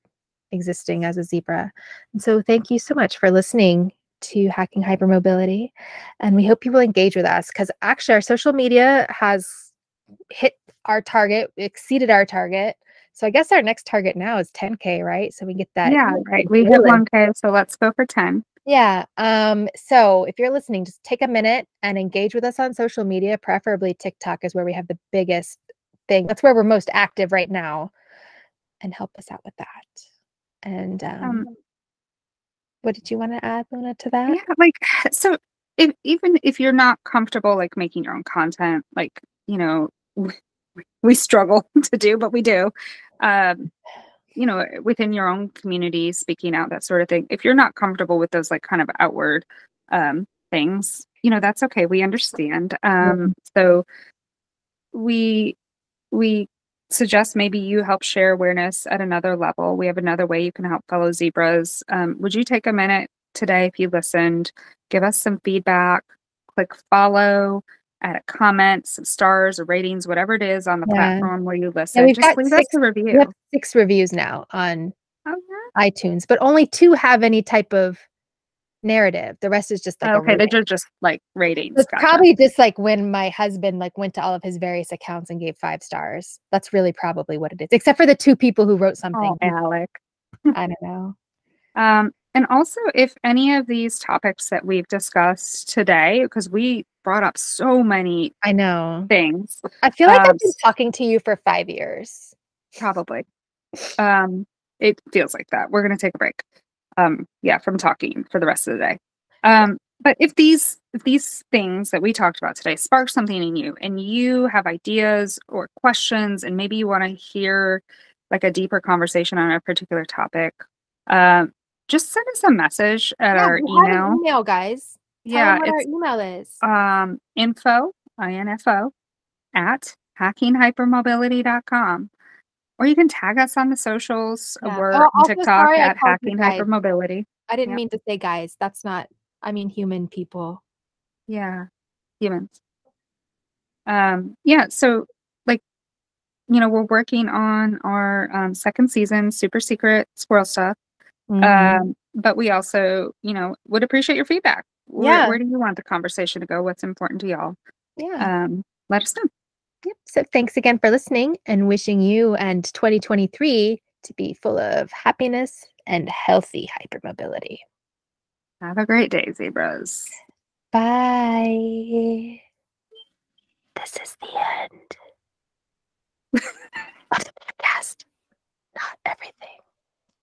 Speaker 1: existing as a zebra. And so thank you so much for listening to Hacking Hypermobility. And we hope you will engage with us, because actually our social media has hit our target, exceeded our target. So I guess our next target now is 10K, right? So we get that.
Speaker 2: Yeah, right. We hit 1K, so let's go for 10.
Speaker 1: Yeah. So if you're listening, just take a minute and engage with us on social media. Preferably TikTok is where we have the biggest thing. That's where we're most active right now. And help us out with that. And what did you want to add, Luna, to that?
Speaker 2: Yeah, like, so even if you're not comfortable like making your own content, like, we struggle to do, but we do. Within your own community, speaking out, that sort of thing. If you're not comfortable with those like kind of outward things, that's okay. We understand. So we suggest maybe you help share awareness at another level. We have another way you can help fellow zebras. Would you take a minute today, if you listened, give us some feedback, click follow, add a comment, some stars or ratings, whatever it is on the platform where you listen.
Speaker 1: We've
Speaker 2: just
Speaker 1: got
Speaker 2: leave us a review.
Speaker 1: We have 6 reviews now on iTunes, but only 2 have any type of narrative. The rest is just like
Speaker 2: okay, they're just like ratings.
Speaker 1: It's probably just like when my husband like went to all of his various accounts and gave 5 stars. That's really probably what it is, except for the 2 people who wrote something.
Speaker 2: Oh, Alec.
Speaker 1: I don't know.
Speaker 2: And also, if any of these topics that we've discussed today, because we brought up so many things.
Speaker 1: I feel like I've been talking to you for 5 years.
Speaker 2: Probably. It feels like that. We're going to take a break. From talking for the rest of the day. But if these things that we talked about today spark something in you, and you have ideas or questions, and maybe you want to hear like a deeper conversation on a particular topic, just send us a message at our email.
Speaker 1: Email, guys. Tell them what our email is.
Speaker 2: Info at hackinghypermobility.com. Or you can tag us on the socials. We're on TikTok at Hacking Hypermobility.
Speaker 1: I didn't mean to say guys. That's not, I mean human people.
Speaker 2: Yeah, humans. So like, we're working on our second season, super secret squirrel stuff. But we also, would appreciate your feedback. Where do you want the conversation to go? What's important to y'all? Let us know.
Speaker 1: Yep. So thanks again for listening, and wishing you and 2023 to be full of happiness and healthy hypermobility.
Speaker 2: Have a great day, zebras.
Speaker 1: Bye. This is the end of the podcast. Not everything.